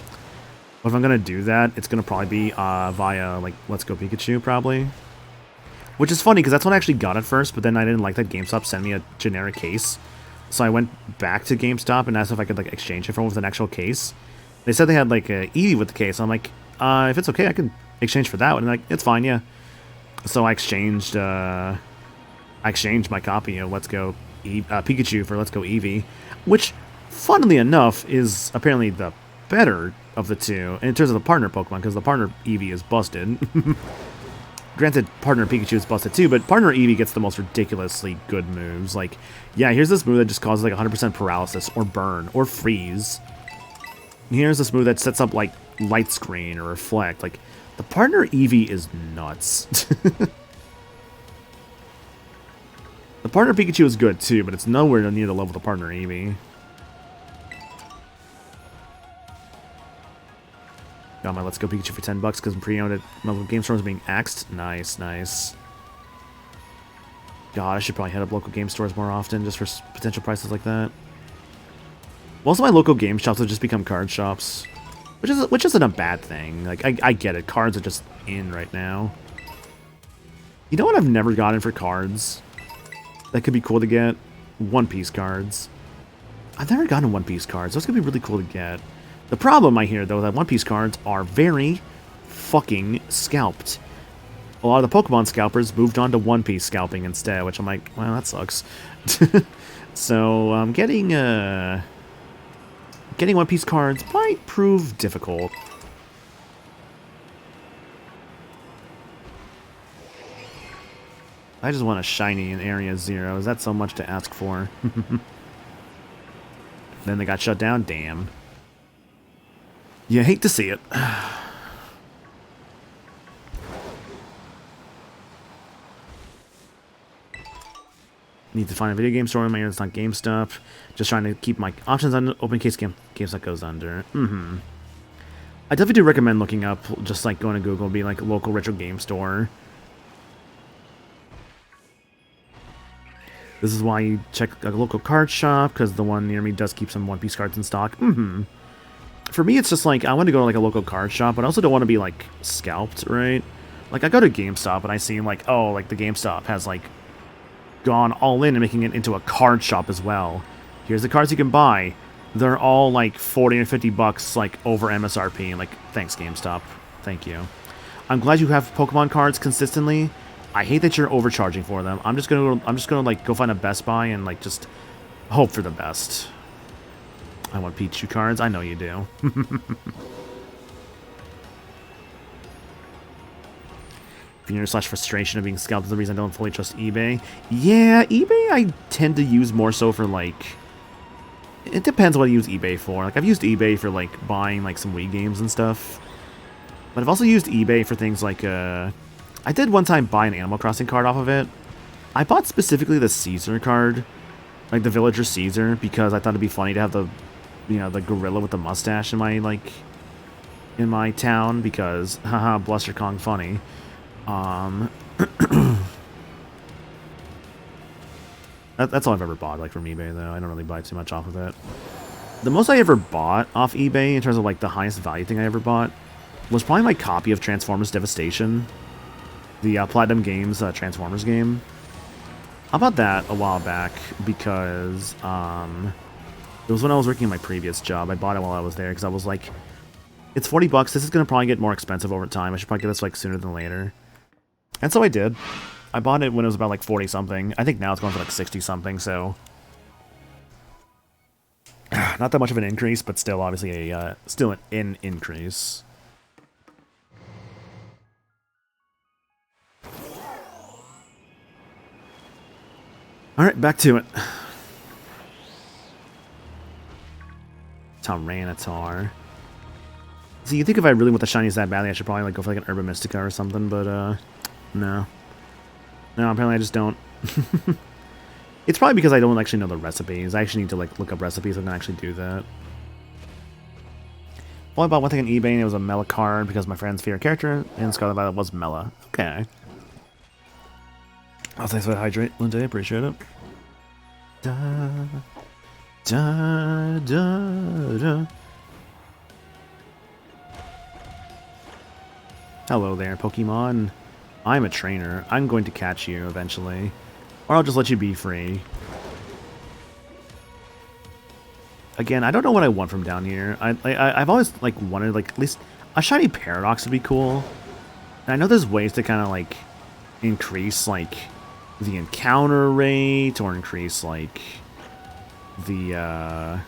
But if I'm going to do that, it's going to probably be via, like, Let's Go Pikachu, probably. Which is funny, because that's when I actually got it first, but then I didn't like that GameStop sent me a generic case. So I went back to GameStop and asked if I could, like, exchange it for one with an actual case. They said they had, like, a Eevee with the case. I'm like, if it's okay, I can exchange for that one. And like, it's fine, yeah. So I exchanged my copy of Let's Go Pikachu for Let's Go Eevee, which, funnily enough, is apparently the better of the two in terms of the partner Pokemon, because the partner Eevee is busted. Granted, partner Pikachu is busted too, but partner Eevee gets the most ridiculously good moves. Like, yeah, here's this move that just causes like 100% paralysis, or burn, or freeze. And here's this move that sets up like light screen or reflect. Like, the partner Eevee is nuts. The partner Pikachu is good too, but it's nowhere near the level of the partner Eevee. Got my Let's Go Pikachu for 10 bucks because I'm pre-owned at local game stores being axed. Nice, nice. God, I should probably head up local game stores more often just for potential prices like that. Most of my local game shops have just become card shops, which isn't a bad thing. Like, I get it. Cards are just in right now. You know what I've never gotten for cards that could be cool to get? One Piece cards. I've never gotten One Piece cards. Those could be really cool to get. The problem I hear, though, that One Piece cards are very fucking scalped. A lot of the Pokemon scalpers moved on to One Piece scalping instead, which I'm like, well, that sucks. So, getting One Piece cards might prove difficult. I just want a shiny in Area 0. Is that so much to ask for? Then they got shut down? Damn. You hate to see it. Need to find a video game store in my area that's not GameStop. Just trying to keep my options on open in case GameStop goes under. I definitely do recommend looking up, just like going to Google, being like local retro game store. This is why you check a local card shop, because the one near me does keep some One Piece cards in stock. For me, it's just like, I want to go to like a local card shop, but I also don't want to be like scalped, right? Like, I go to GameStop and I see like, oh, like the GameStop has like gone all in and making it into a card shop as well. Here's the cards you can buy. They're all like 40 or 50 bucks, like over MSRP. And like, thanks GameStop, thank you. I'm glad you have Pokemon cards consistently. I hate that you're overcharging for them. I'm just gonna like go find a Best Buy and like just hope for the best. I want Pichu cards. I know you do. Fear/frustration of being scalped is the reason I don't fully trust eBay. Yeah, eBay I tend to use more so for like it depends what I use eBay for. Like, I've used eBay for, like, buying, like, some Wii games and stuff. But I've also used eBay for things like, I did one time buy an Animal Crossing card off of it. I bought specifically the Caesar card, like the Villager Caesar, because I thought it'd be funny to have the, you know, the gorilla with the mustache in my, like, in my town, because, haha, Bluster Kong funny. That's all I've ever bought, like, from eBay, though. I don't really buy too much off of it. The most I ever bought off eBay, in terms of, like, the highest value thing I ever bought, was probably my copy of Transformers Devastation. The Platinum Games Transformers game. I bought that a while back because, it was when I was working in my previous job. I bought it while I was there, because I was like, it's 40 bucks, this is going to probably get more expensive over time. I should probably get this, like, sooner than later. And so I did. I bought it when it was about, like, 40-something. I think now it's going for, like, 60-something, so... not that much of an increase, but still, obviously, a still an increase. Alright, back to it. Tyranitar. See, you think if I really want the shinies that badly, I should probably, like, go for, like, an Herba Mystica or something, but, no. No, apparently I just don't. It's probably because I don't actually know the recipes. I actually need to, like, look up recipes so I can actually do that. Well, I bought one thing on eBay, and it was a Mela card, because my friend's favorite character in Scarlet Violet was Mela. Okay. Oh, thanks for the hydrate, Lindsay. Appreciate it. Da, da, da, da. Hello there, Pokemon. I'm a trainer. I'm going to catch you eventually. Or I'll just let you be free. Again, I don't know what I want from down here. I've always, like, wanted, like, at least a shiny Paradox would be cool. And I know there's ways to kind of, like, increase, like, the encounter rate, or increase, like, the,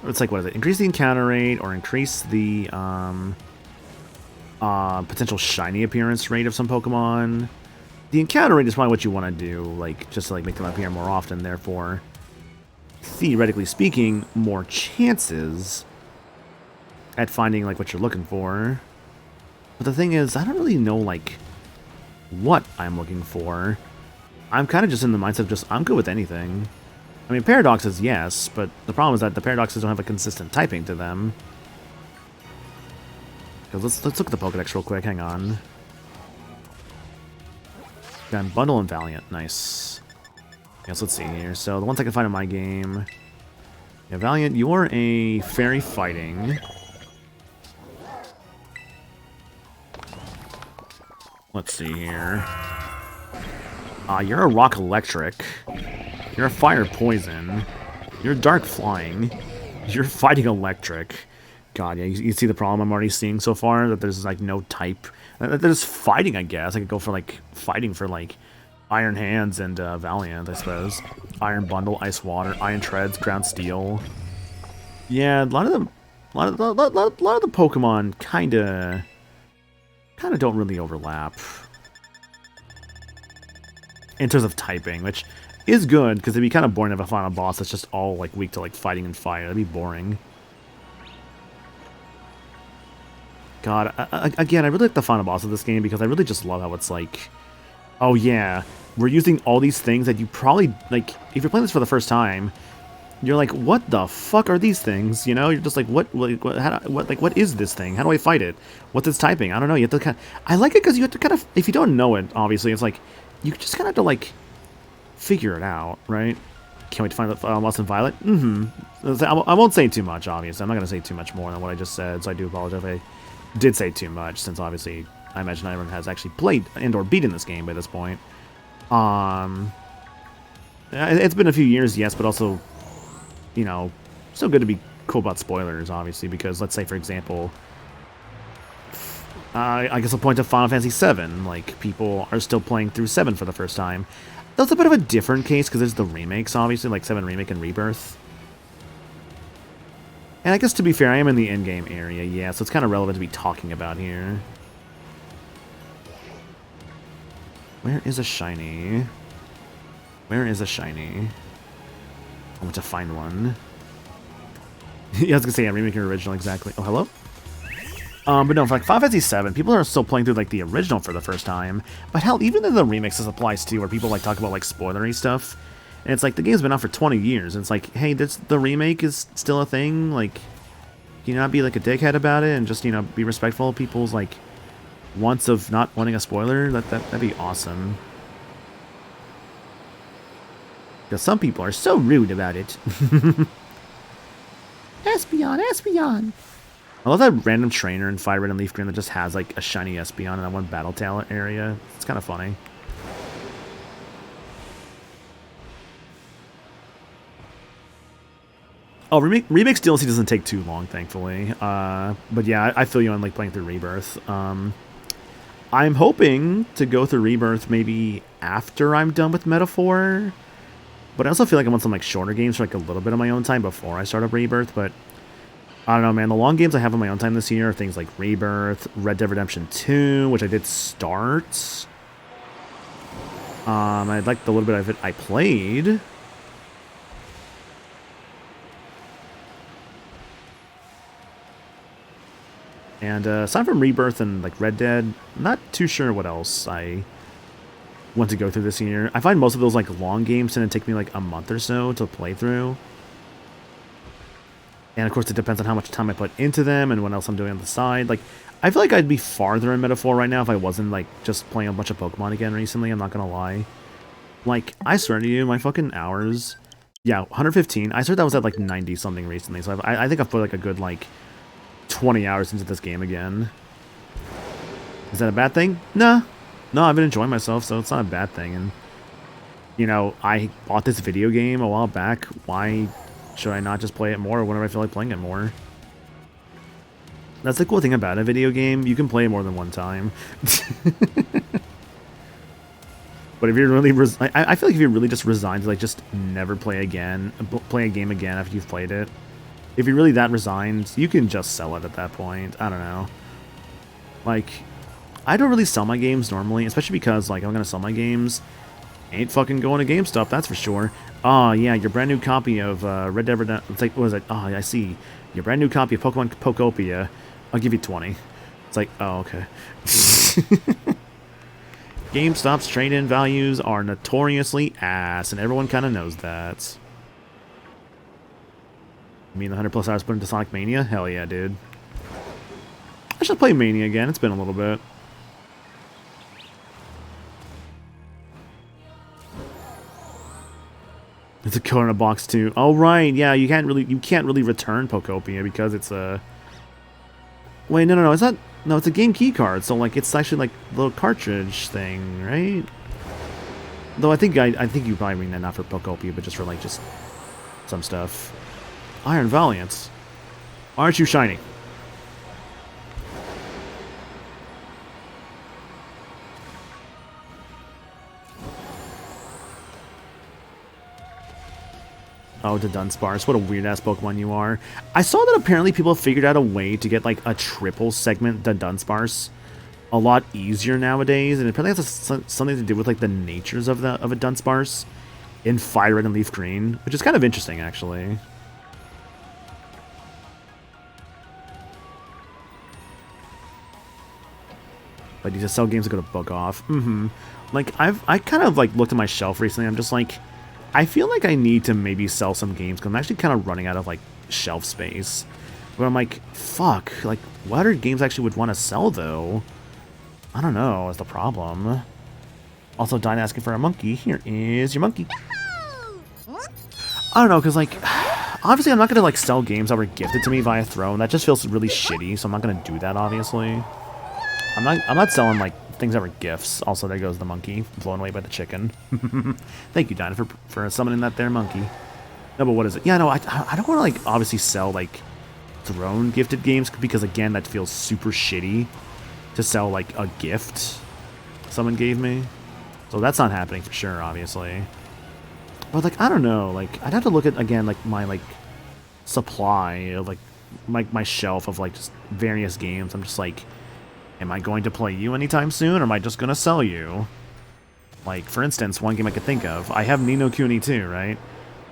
it's like, what is it? Increase the encounter rate, or increase the, potential shiny appearance rate of some Pokemon. The encounter rate is probably what you want to do, like, just to, like, make them appear more often, therefore, theoretically speaking, more chances at finding, like, what you're looking for. But the thing is, I don't really know, like, what I'm looking for. I'm kind of just in the mindset of just, I'm good with anything. I mean, Paradoxes, yes, but the problem is that the Paradoxes don't have a consistent typing to them. Because let's look at the Pokedex real quick, hang on. Got Bundle and Valiant, nice. Yes, let's see here. So, the ones I can find in my game. Yeah, Valiant, you're a Fairy Fighting. Let's see here. You're a Rock Electric. You're a Fire Poison. You're Dark Flying. You're Fighting Electric. God, yeah, you see the problem I'm already seeing so far? That there's, like, no type. There's fighting, I guess. I could go for, like, fighting for, like, Iron Hands and Valiant, I suppose. Iron Bundle, Ice Water, Iron Treads, Ground Steel. Yeah, a lot of the Pokemon kind of don't really overlap in terms of typing, which is good because it'd be kind of boring if I found a boss that's just all, like, weak to, like, fighting and fire. That'd be boring. God, again, I really like the final boss of this game because I really just love how it's like, oh yeah, we're using all these things that you probably, like, if you're playing this for the first time, you're like, what the fuck are these things? You know, you're just like, what is this thing? How do I fight it? What's its typing? I don't know. You have to kind of, I like it because you have to kind of, if you don't know it, obviously, it's like, you just kind of have to, like, figure it out, right? Can't wait to find the Lost in Violet. I won't say too much, obviously. I'm not going to say too much more than what I just said, so I do apologize if I did say too much, since obviously I imagine everyone has actually played and or beaten this game by this point. It's been a few years, yes, but also, you know, still good to be cool about spoilers, obviously, because let's say, for example, I guess I'll point to Final Fantasy VII. Like, people are still playing through 7 for the first time. That's a bit of a different case, because there's the remakes, obviously, like 7 Remake and Rebirth. And I guess, to be fair, I am in the endgame area, yeah, so it's kind of relevant to be talking about here. Where is a shiny? Where is a shiny? I want to find one. Yeah, I was gonna say, yeah, remaking original, exactly. Oh, hello? But no, for like Final Fantasy VII, people are still playing through like the original for the first time. But hell, even in the remix, this applies too, where people like talk about like spoilery stuff. And it's like, the game's been out for 20 years, and it's like, hey, the remake is still a thing, like, can you not be like a dickhead about it, and just, you know, be respectful of people's, like, wants of not wanting a spoiler? That'd be awesome. Because some people are so rude about it. Espeon, Espeon! I love that random trainer in Fire Red and Leaf Green that just has, like, a shiny Espeon in that one battle talent area. It's kind of funny. Oh, Remix DLC doesn't take too long, thankfully. But yeah, I feel you on, like, playing through Rebirth. I'm hoping to go through Rebirth maybe after I'm done with Metaphor. But I also feel like I want some, like, shorter games for, like, a little bit of my own time before I start up Rebirth, but I don't know, man. The long games I have on my own time this year are things like Rebirth, Red Dead Redemption 2, which I did start. I liked the little bit of it I played. And aside from Rebirth and like Red Dead, I'm not too sure what else I want to go through this year. I find most of those like long games tend to take me like a month or so to play through. And of course it depends on how much time I put into them and what else I'm doing on the side. Like, I feel like I'd be farther in Metaphor right now if I wasn't like just playing a bunch of Pokemon again recently, I'm not gonna lie. Like, I swear to you, my fucking hours... Yeah, 115. I swear that was at like 90 something recently, so I think I've put like a good like 20 hours into this game again. Is that a bad thing? Nah. No, I've been enjoying myself, so it's not a bad thing. And, you know, I bought this video game a while back. Why should I not just play it more whenever I feel like playing it more? That's the cool thing about a video game. You can play it more than one time. But if you're really... I feel like if you're really just resigned to, like, just never play a game again after you've played it, if you're really that resigned, you can just sell it at that point. I don't know. Like, I don't really sell my games normally, especially because, like, I'm gonna sell my games. Ain't fucking going to GameStop, that's for sure. Oh, yeah, your brand new copy of Red Dead Redemption... It's like, what was it? Oh, I see. Your brand new copy of Pokemon Pokopia. I'll give you 20. It's like, oh, okay. GameStop's trade-in values are notoriously ass, and everyone kind of knows that. You mean the 100 plus hours put into Sonic Mania? Hell yeah, dude. I should play Mania again. It's been a little bit. It's a code in a box too. Oh right, yeah. You can't really return Pokopia because it's a. Wait, no. It's not. No, it's a game key card. So like, it's actually like the little cartridge thing, right? Though I think you probably mean that not for Pokopia, but just for like just some stuff. Iron Valiance. Aren't you shiny? Oh, the Dunsparce. What a weird-ass Pokemon you are. I saw that apparently people have figured out a way to get, like, a triple segment the Dunsparce a lot easier nowadays, and it probably has something to do with, like, the natures of a Dunsparce in Fire Red and Leaf Green, which is kind of interesting, actually. But you just sell games that go to book off. Like, I kind of, like, looked at my shelf recently, I'm just like... I feel like I need to maybe sell some games, because I'm actually kind of running out of, like, shelf space. But I'm like, fuck, like, what other games I actually would want to sell, though? I don't know, is the problem. Also, Dyna asking for a monkey. Here is your monkey. I don't know, because, like, obviously I'm not going to, like, sell games that were gifted to me via Throne. That just feels really shitty, so I'm not going to do that, obviously. I'm not selling, like, things that were gifts. Also, there goes the monkey, blown away by the chicken. Thank you, Dinah, for summoning that there monkey. No, but what is it? Yeah, no, I don't want to, like, obviously sell, like, Throne gifted games, because, again, that feels super shitty to sell, like, a gift someone gave me. So that's not happening for sure, obviously. But, like, I don't know. Like, I'd have to look at, again, like, my, like, supply of, like, my shelf of, like, just various games. I'm just like... Am I going to play you anytime soon, or am I just going to sell you? Like, for instance, one game I could think of. I have Ni no Kuni 2, right?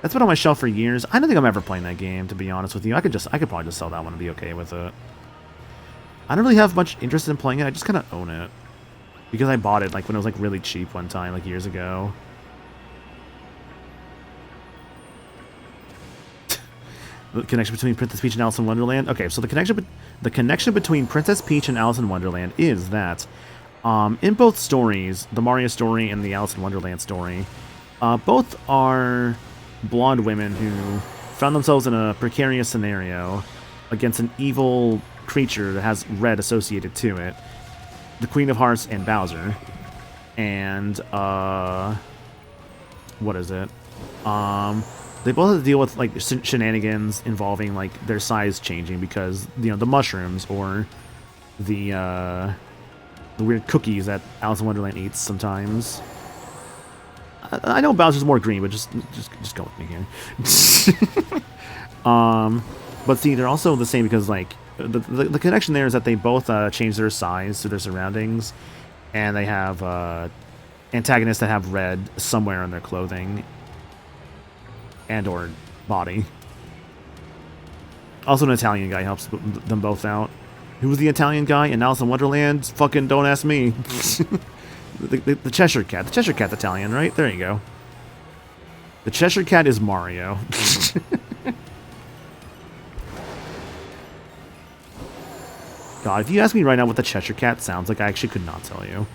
That's been on my shelf for years. I don't think I'm ever playing that game, to be honest with you. I could probably just sell that one and be okay with it. I don't really have much interest in playing it. I just kind of own it. Because I bought it like when it was like really cheap one time, like years ago. The connection between Princess Peach and Alice in Wonderland. Okay, so the connection between Princess Peach and Alice in Wonderland is that in both stories, the Mario story and the Alice in Wonderland story, both are blonde women who found themselves in a precarious scenario against an evil creature that has red associated to it, the Queen of Hearts and Bowser, and what is it? They both have to deal with like shenanigans involving like their size changing because the mushrooms or the weird cookies that Alice in Wonderland eats sometimes. I know Bowser's more green, but just go with me here. But see, they're also the same because like the connection there is that they both change their size to their surroundings, and they have antagonists that have red somewhere on their clothing and or body. Also, an Italian guy helps them both out. Who was the Italian guy in Alice in Wonderland? Fucking don't ask me. The Cheshire Cat. The Cheshire Cat's Italian, right? There you go. The Cheshire Cat is Mario. God, if you ask me right now what the Cheshire Cat sounds like, I actually could not tell you.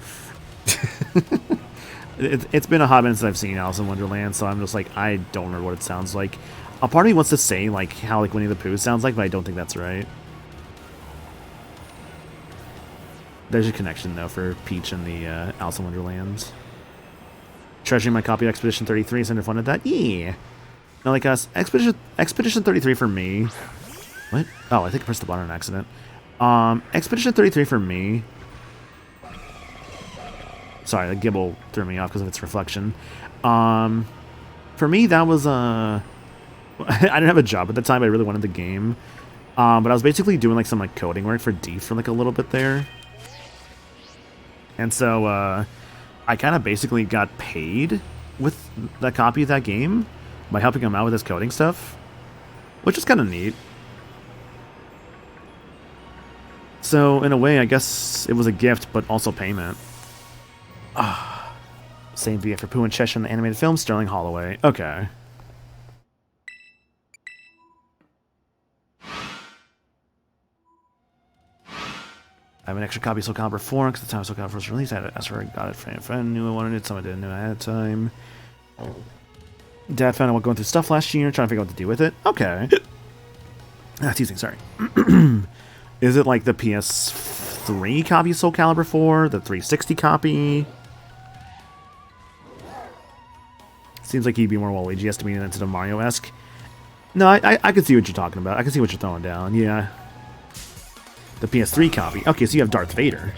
It's been a hot minute since I've seen Alice in Wonderland, so I'm just like, I don't remember what it sounds like. A part of me wants to say like how like Winnie the Pooh sounds like, but I don't think that's right. There's a connection though for Peach and the Alice in Wonderland. Treasuring my copy of Expedition 33, Center funded that. Yeah. Now like us, Expedition 33 for me. What? Oh, I think I pressed the button on accident. Expedition 33 for me. Sorry, the Gibble threw me off because of its reflection. For me, that was I didn't have a job at the time, but I really wanted the game. But I was basically doing like some like coding work for Deef for like a little bit there. And so I kind of basically got paid with that copy of that game by helping him out with his coding stuff, which is kind of neat. So in a way, I guess it was a gift, but also payment. Same VF for Pooh and Cheshire in the animated film, Sterling Holloway. Okay. I have an extra copy of Soul Calibur 4 because the time Soul Calibur was released, I asked where I got it from a friend, knew I wanted it, someone didn't know ahead of time. Dad found out going through stuff last year, trying to figure out what to do with it. Okay. Teasing, sorry. Is it like the PS3 copy of Soul Calibur 4? The 360 copy? Seems like he'd be more Waluigi to me instead of Mario-esque. No, I can see what you're talking about. I can see what you're throwing down, yeah. The PS3 copy. Okay, so you have Darth Vader.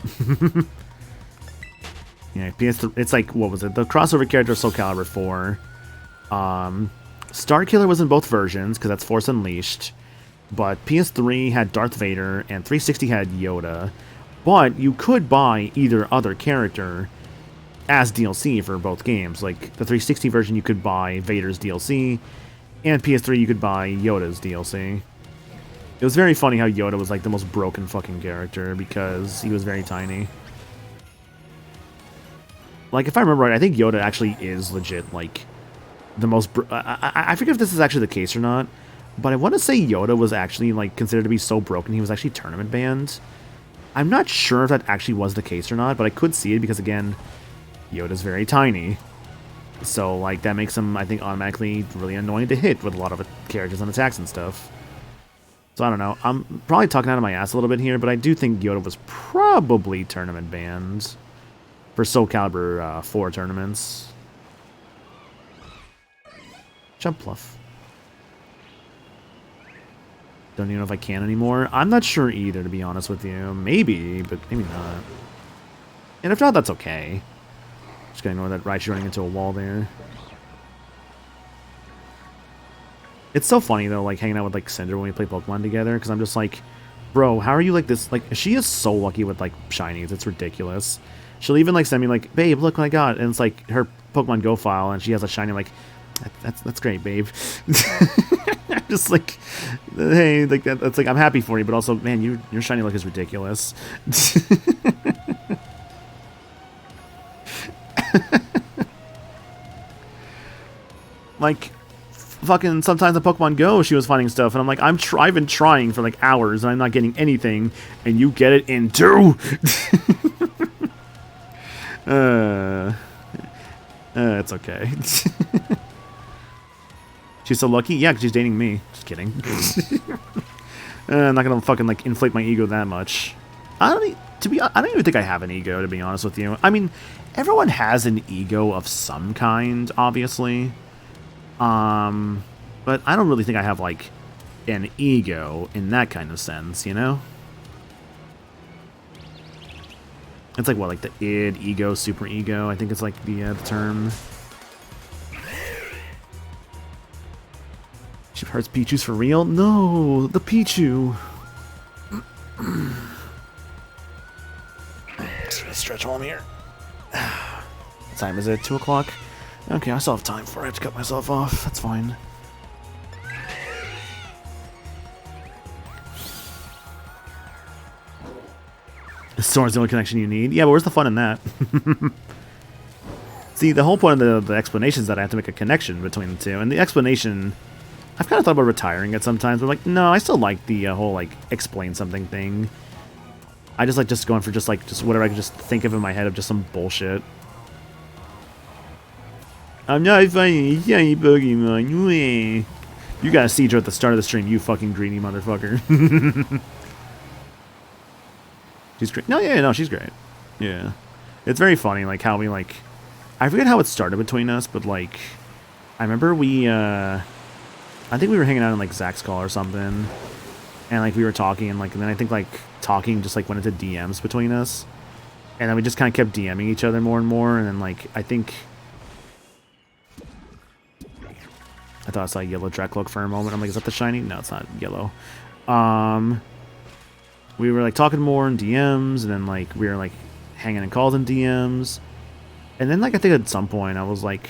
Yeah, PS3. It's like, what was it? The crossover character of Soul Calibur 4. Starkiller was in both versions, because that's Force Unleashed. But PS3 had Darth Vader, and 360 had Yoda. But you could buy either other character as DLC for both games. Like, the 360 version, you could buy Vader's DLC, and PS3, you could buy Yoda's DLC. It was very funny how Yoda was like the most broken fucking character because he was very tiny. Like, if I remember right, I think Yoda actually is legit, like, the most... I forget if this is actually the case or not, but I want to say Yoda was actually, like, considered to be so broken he was actually tournament banned. I'm not sure if that actually was the case or not, but I could see it because, again, Yoda's very tiny. So, like, that makes him, I think, automatically really annoying to hit with a lot of characters and attacks and stuff. So I don't know. I'm probably talking out of my ass a little bit here, but I do think Yoda was probably tournament banned for Soul Calibur 4 tournaments. Jump Pluff. Don't even know if I can anymore. I'm not sure either, to be honest with you. Maybe, but maybe not. And if not, that's okay. Just gonna ignore that Raichu running into a wall there. It's so funny, though, like, hanging out with, like, Cinder when we play Pokemon together, because I'm just like, bro, how are you, like, this? Like, she is so lucky with, like, shinies. It's ridiculous. She'll even, like, send me, like, babe, look what I got. And it's, like, her Pokemon Go file, and she has a shiny, like, That's great, babe. Just like, hey, like that's like I'm happy for you, but also, man, your shiny look is ridiculous. Like, fucking sometimes in Pokemon Go, she was finding stuff, and I'm like, I've been trying for like hours, and I'm not getting anything, and you get it in 2. It's okay. She's so lucky? Yeah, 'cause she's dating me. Just kidding. I'm not gonna fucking, like, inflate my ego that much. I don't even think I have an ego, to be honest with you. I mean, everyone has an ego of some kind, obviously. But I don't really think I have, like, an ego in that kind of sense, you know? It's like, what, like the id, ego, super ego, I think it's like the term. She hurts Pichu's for real? No, the Pichu. Stretch while I'm here. What time is it? 2 o'clock? Okay, I still have time before I have to cut myself off. That's fine. Sora's the only connection you need? Yeah, but where's the fun in that? See, the whole point of the explanation is that I have to make a connection between the two. And the explanation, I've kind of thought about retiring it sometimes, but like, no, I still like the whole, like, explain something thing. I just like just going for just whatever I can just think of in my head of just some bullshit. I'm not fighting a shiny Pokemon. You got a Seadra at the start of the stream, you fucking greedy motherfucker. She's great. No, yeah, no, she's great. Yeah. It's very funny, like, how we, like... I forget how it started between us, but, like... I remember we, I think we were hanging out in, like, Zach's call or something. And, like, we were talking, and, like, and then I think, like, talking just, like, went into DMs between us. And then we just kind of kept DMing each other more and more, and then, like, I think... I thought I saw a yellow Dracloak for a moment. I'm like, is that the shiny? No, it's not yellow. We were, like, talking more in DMs, and then, like, we were, like, hanging in calls in DMs. And then, like, I think at some point, I was, like,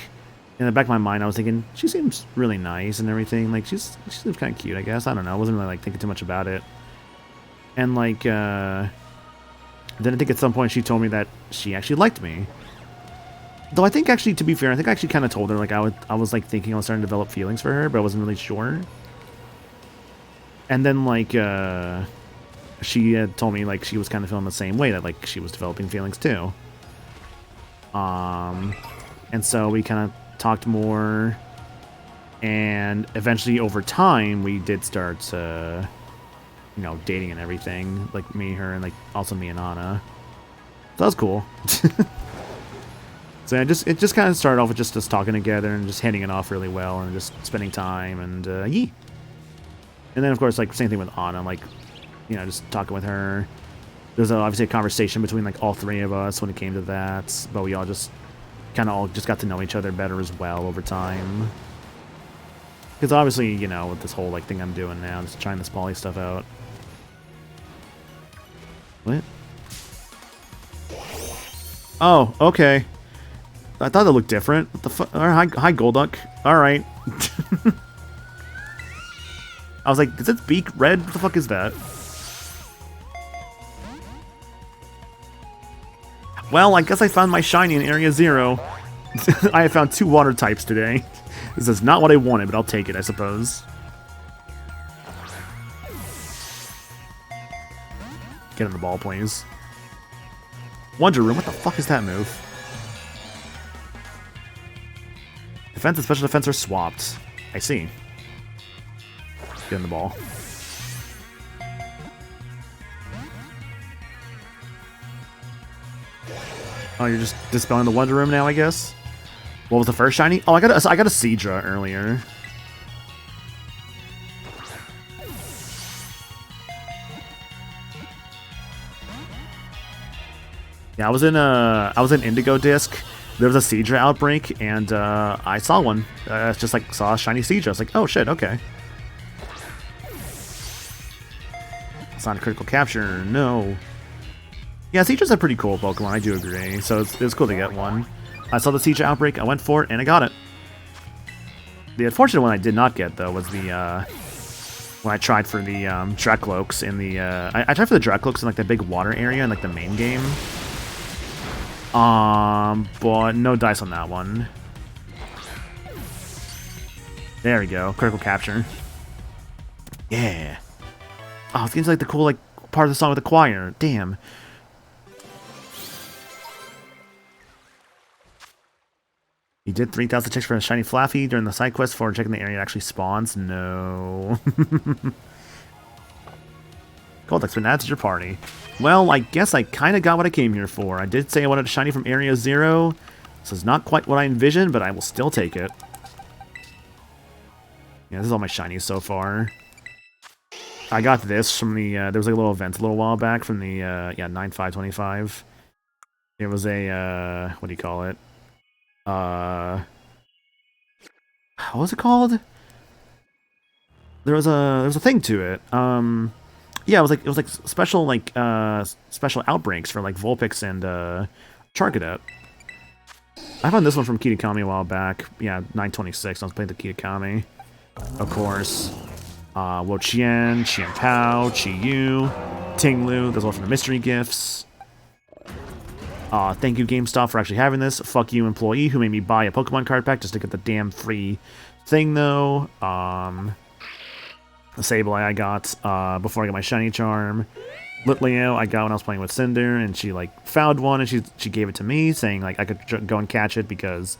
in the back of my mind, I was thinking, she seems really nice and everything. Like, she seems kind of cute, I guess. I don't know. I wasn't really, like, thinking too much about it. And, like, then I think at some point she told me that she actually liked me. Though I think, actually, to be fair, I think I actually kind of told her, like, I was, like, thinking I was starting to develop feelings for her, but I wasn't really sure. And then, like, she had told me, like, she was kind of feeling the same way, that, like, she was developing feelings, too. And so we kind of talked more, and eventually, over time, we did start, you know, dating and everything, like, me, her, and, like, also me and Anna. So that was cool. So it just kind of started off with just us talking together and just hitting it off really well and just spending time and yee. And then of course, like, same thing with Anna, like, you know, just talking with her. There's obviously a conversation between, like, all 3 of us when it came to that, but we all just kind of all just got to know each other better as well over time. Because obviously, you know, with this whole, like, thing I'm doing now, just trying this poly stuff out. What? Oh, okay. I thought it looked different. What the fuck? Hi, Golduck. Alright. I was like, is its beak red? What the fuck is that? Well, I guess I found my shiny in Area 0. I have found 2 water types today. This is not what I wanted, but I'll take it, I suppose. Get in the ball, please. Wonder Room, what the fuck is that move? Defense and special defense are swapped. I see. Get in the ball. Oh, you're just dispelling the Wonder Room now, I guess? What was the first shiny? Oh, I got a Seadra earlier. Yeah, I was in Indigo Disc. There was a Seadra outbreak, and I saw one. Just like saw a shiny Seadra. I was like, oh shit, okay. It's not a critical capture, no. Yeah, Seadra's a pretty cool Pokemon, I do agree. So it's cool to get one. I saw the Seadra outbreak, I went for it, and I got it. The unfortunate one I did not get, though, was the, when I tried for the, Drakloaks in the, I tried for the Drakloaks in, like, the big water area in, like, the main game. But no dice on that one. There we go. Critical capture. Yeah. Oh, it's getting to, like, the cool, like, part of the song with the choir. Damn. You did 3,000 checks for a shiny Flaffy during the side quest for checking the area actually spawns? No. Golduck's been added to your party. Well, I guess I kind of got what I came here for. I did say I wanted a shiny from Area 0. This is not quite what I envisioned, but I will still take it. Yeah, this is all my shinies so far. I got this from the, there was like a little event a little while back from the, yeah, 9/5/25. It was a, what do you call it? What was it called? There was a thing to it. Yeah, it was like special special outbreaks for like Vulpix and Charcadet. I found this one from Kitakami a while back. Yeah, 9/26. I was playing the Kitakami. Of course. Wo-Chien, Chien-Pao, Chi-Yu, Ting-Lu. Those are all from the mystery gifts. Thank you, GameStop, for actually having this. Fuck you, employee, who made me buy a Pokemon card pack just to get the damn free thing, though. The Sableye I got before I got my Shiny Charm. Litleo I got when I was playing with Cinder, and she, like, found one, and she gave it to me, saying, like, I could go and catch it because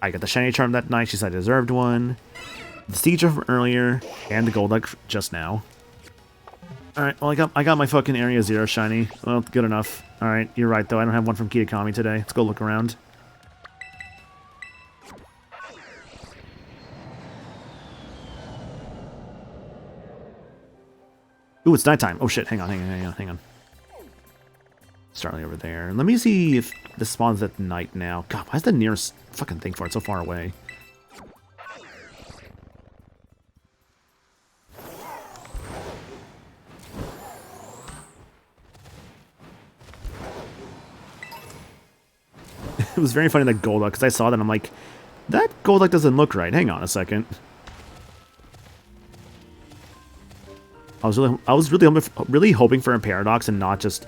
I got the Shiny Charm that night. She said I deserved one. The Siege from earlier, and the Golduck just now. Alright, well, I got my fucking Area 0 shiny. Well, good enough. Alright, you're right, though. I don't have one from Kitakami today. Let's go look around. Ooh, it's nighttime. Oh, shit. Hang on. Starting over there. Let me see if this spawns at night now. God, why is the nearest fucking thing for it so far away? It was very funny, that Golduck, because I saw that and I'm like, that Golduck doesn't look right. Hang on a second. I was really hoping for a Paradox and not just,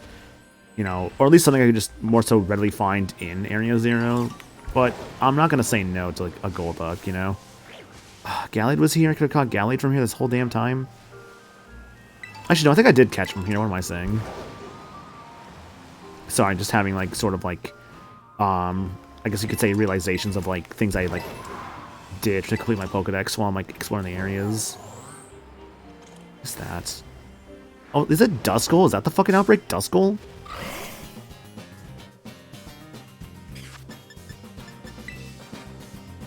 you know, or at least something I could just more so readily find in Area 0. But I'm not going to say no to, like, a Golduck, you know? Gallade was here. I could have caught Gallade from here this whole damn time. Actually, no, I think I did catch him here. What am I saying? Sorry, just having, like, sort of, like, I guess you could say realizations of, like, things I, like, did to complete my Pokedex while I'm, like, exploring the areas. What's that? Oh, is it Duskull? Is that the fucking outbreak? Duskull?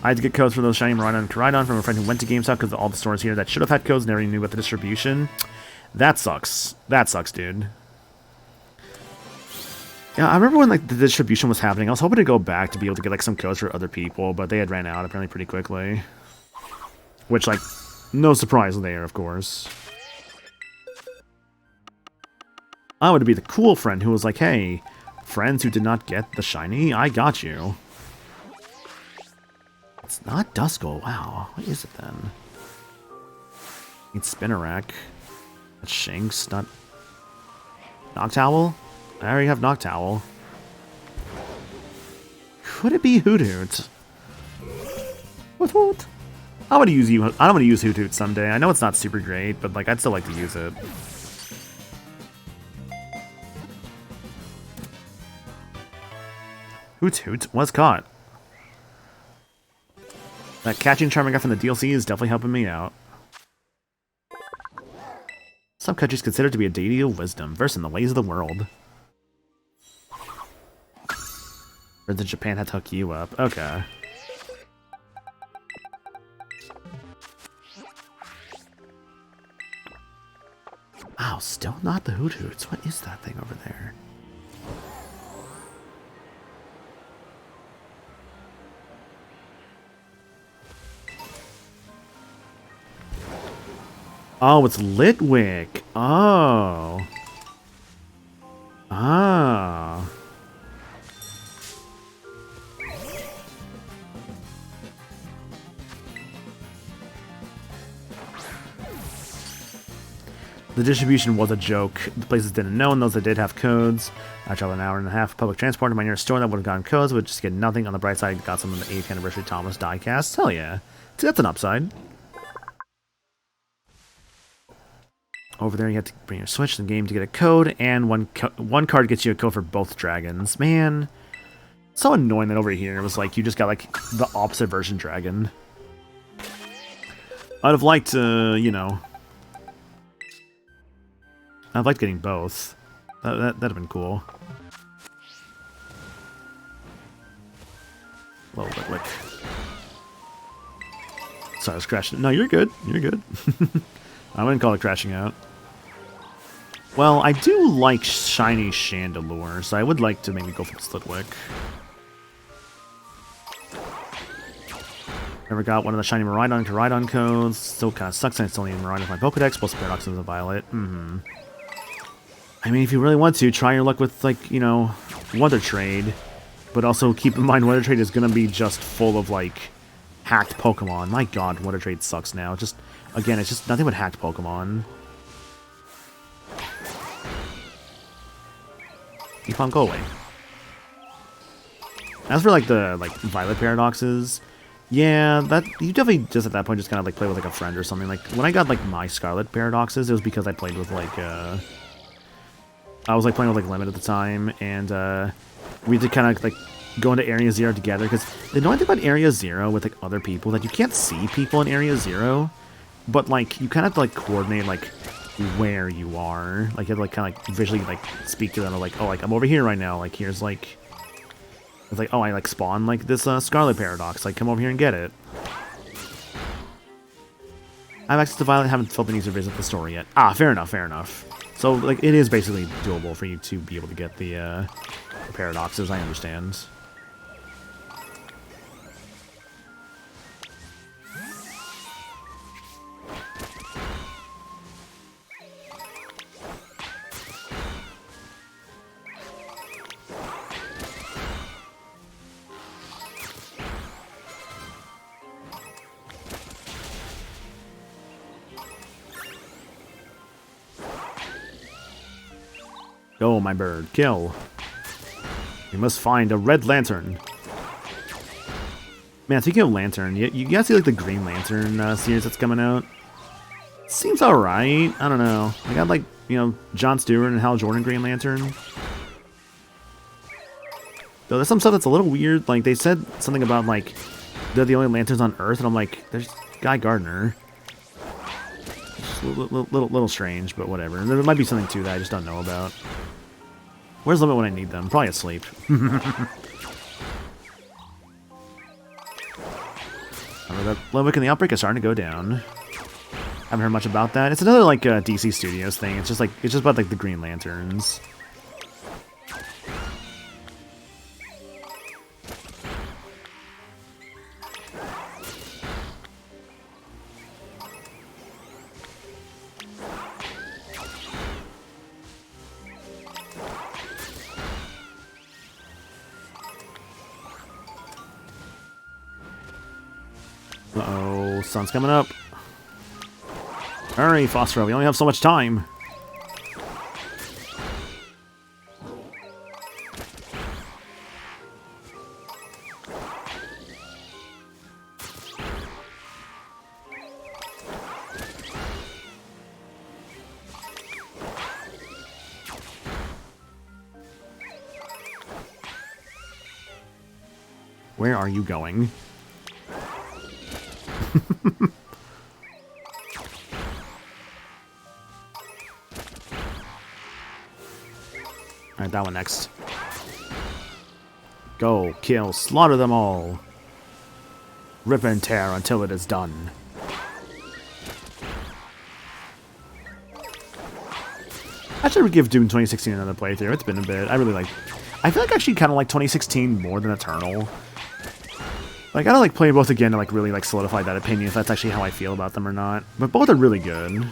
I had to get codes for those shiny Miraidon and Koraidon from a friend who went to GameStop because of all the stores here that should have had codes and never knew about the distribution. That sucks. That sucks, dude. Yeah, I remember when, like, the distribution was happening, I was hoping to go back to be able to get, like, some codes for other people, but they had ran out apparently pretty quickly. Which, like, no surprise there, of course. I would be the cool friend who was like, hey, friends who did not get the shiny, I got you. It's not Duskull. Wow. What is it then? It's Spinarak. That's Shinx, not Noctowl? I already have Noctowl. Could it be Hoothoot? What? I'm gonna use Hoothoot someday. I know it's not super great, but, like, I'd still like to use it. Hoot was caught. That catching charm I got from the DLC is definitely helping me out. Some countries considered to be a deity of wisdom, versed in the ways of the world. Or did Japan have to hook you up? Okay. Wow, still not the Hoothoots. What is that thing over there? Oh, it's Litwick. Oh. Ah. The distribution was a joke. The places didn't know, and those that did have codes. I traveled an hour and a half of public transport to my nearest store that would have gotten codes, would just get nothing. On the bright side, got some of the 8th anniversary Thomas diecast. Hell yeah. See, that's an upside. Over there, you have to bring your Switch to the game to get a code, and one card gets you a code for both dragons. Man, so annoying that over here it was like you just got like the opposite version dragon. I'd have liked to, you know, I'd liked getting both. That'd have been cool. Low lick. Sorry, I was crashing. No, you're good. You're good. I wouldn't call it crashing out. Well, I do like shiny Chandelure, so I would like to maybe go for the Slitwick. Never got one of the shiny Miraidon to Rhydon codes. Still kind of sucks. I still need Miraidon for my Pokedex, plus Paradox and the Violet. I mean, if you really want to, try your luck with, like, you know, Weather Trade. But also keep in mind, Weather Trade is going to be just full of, like, hacked Pokemon. My god, Weather Trade sucks now. Just, again, it's just nothing but hacked Pokemon. Keep on, go away. As for, like, the, like, Violet Paradoxes, yeah, that, you definitely just at that point just kind of, like, play with, like, a friend or something. Like, when I got, like, my Scarlet Paradoxes, it was because I played with, like, I was, like, playing with, like, Limit at the time, and, we had to kind of, like, go into Area Zero together, because the annoying thing about Area Zero with, like, other people, that you can't see people in Area Zero, but, like, you kind of have to, like, coordinate, like, where you are. Like, you have to, like, kind of, like, visually, like, speak to them, like, oh, like, I'm over here right now, like, here's, like, it's like, oh, I, like, spawn, like, this, Scarlet Paradox, like, come over here and get it. I have access to Violet, haven't felt the need to visit the store yet. Ah, fair enough, fair enough. So, like, it is basically doable for you to be able to get the Paradoxes, I understand. Go, my bird, kill. You must find a red lantern. Man, speaking of Lantern, you guys see like the Green Lantern series that's coming out? Seems alright. I don't know. I got like, you know, Jon Stewart and Hal Jordan Green Lantern. Though there's some stuff that's a little weird. Like, they said something about, like, they're the only lanterns on Earth, and I'm like, there's Guy Gardner. It's a little strange, but whatever. There might be something to that I just don't know about. Where's Limit when I need them? Probably asleep. Limit and the Outbreak is starting to go down. Haven't heard much about that. It's another, like, DC Studios thing. It's just, like, it's just about, like, the Green Lanterns. Uh-oh, sun's coming up. Hurry, Phosphor, we only have so much time. Where are you going? Alright, that one next. Go, kill, slaughter them all. Rip and tear until it is done. I should give Doom 2016 another playthrough. It's been a bit. I really like... I feel like I actually kind of like 2016 more than Eternal. Like, I don't like play both again to like really like solidify that opinion if that's actually how I feel about them or not. But both are really good.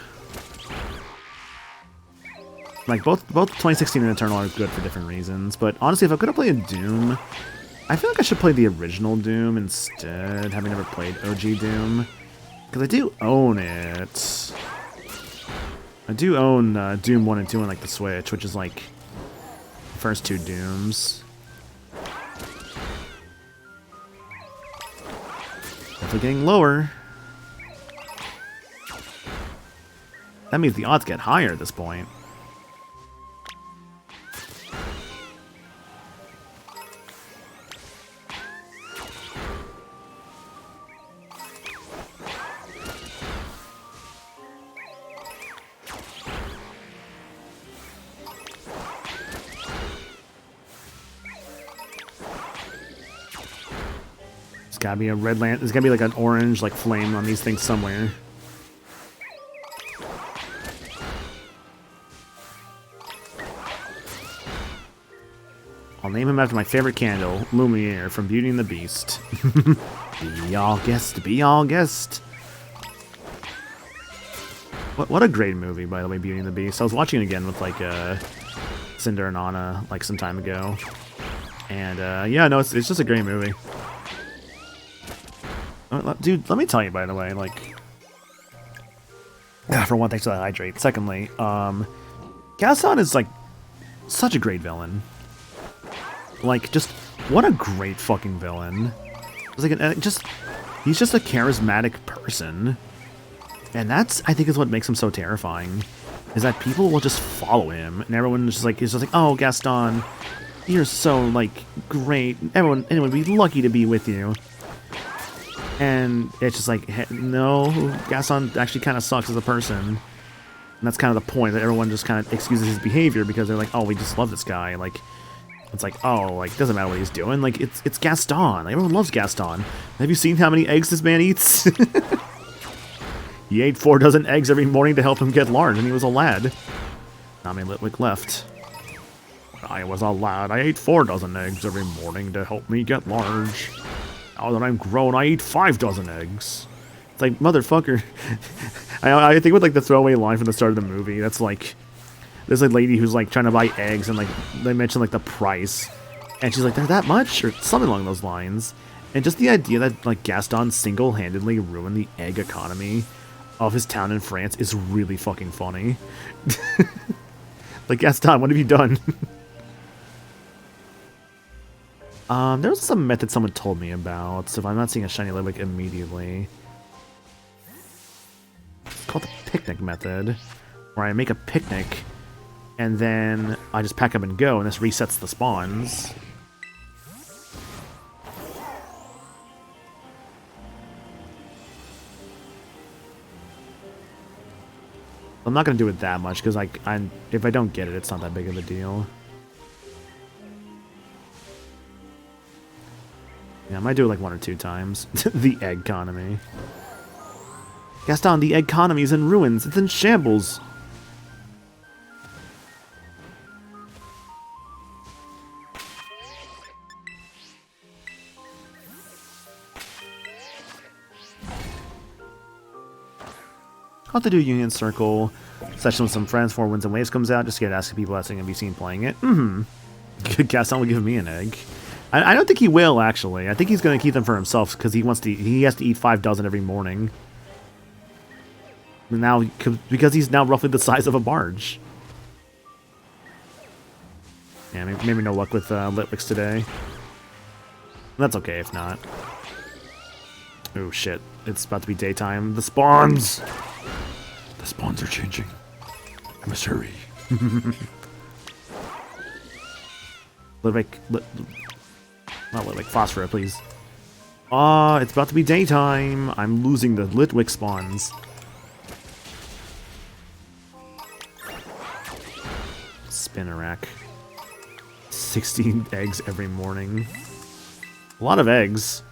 Like, both 2016 and Eternal are good for different reasons, but honestly, if I could have played Doom, I feel like I should play the original Doom instead, having never played OG Doom. Because I do own it. I do own Doom 1 and 2 on like the Switch, which is like the first two Dooms. Definitely getting lower. That means the odds get higher at this point. There's gotta be a red land. There's gotta be like an orange like flame on these things somewhere. I'll name him after my favorite candle, Lumiere from Beauty and the Beast. Be all guest, be all guest. What a great movie, by the way, Beauty and the Beast. I was watching it again with like Cinder and Anna like some time ago, and yeah, no, it's just a great movie. Dude, let me tell you, by the way, like, for one, thanks for that hydrate. Secondly, Gaston is like such a great villain. Like, just what a great fucking villain. It's like he's just a charismatic person, and that's, I think, is what makes him so terrifying. Is that people will just follow him, and everyone is just like, oh, Gaston, you're so like great. Anyone would be lucky to be with you. And it's just like, hey, no, Gaston actually kind of sucks as a person. And that's kind of the point, that everyone just kind of excuses his behavior because they're like, oh, we just love this guy. Like, it's like, oh, like, it doesn't matter what he's doing. Like, it's Gaston. Like, everyone loves Gaston. Have you seen how many eggs this man eats? He ate 4 dozen eggs every morning to help him get large, and he was a lad. Nami Litwick left. When I was a lad, I ate 4 dozen eggs every morning to help me get large. Now that I'm grown, I eat 5 dozen eggs. It's like, motherfucker. I think with like the throwaway line from the start of the movie, that's like, there's a lady who's like trying to buy eggs, and like they mention like the price, and she's like, they're that much, or something along those lines. And just the idea that like Gaston single-handedly ruined the egg economy of his town in France is really fucking funny. Like, Gaston, what have you done? There was some method someone told me about, so if I'm not seeing a shiny Litwick immediately. It's called the picnic method, where I make a picnic, and then I just pack up and go, and this resets the spawns. I'm not going to do it that much, because if I don't get it, it's not that big of a deal. Yeah, I might do it like 1 or 2 times. The egg economy. Gaston, the egg economy is in ruins. It's in shambles. I'll have to do Union Circle session with some friends before Winds and Waves comes out, just to get asking people that's going to be seen playing it. Gaston will give me an egg. I don't think he will, actually. I think he's going to keep them for himself, because he has to eat 5 dozen every morning. Now, because he's now roughly the size of a barge. Yeah, maybe no luck with Litwicks today. That's okay if not. Oh shit, it's about to be daytime. The spawns! The spawns are changing. I must hurry. Litwick, not Litwick, Phosphora, please. It's about to be daytime. I'm losing the Litwick spawns. Spinnerack. 16 eggs every morning. A lot of eggs.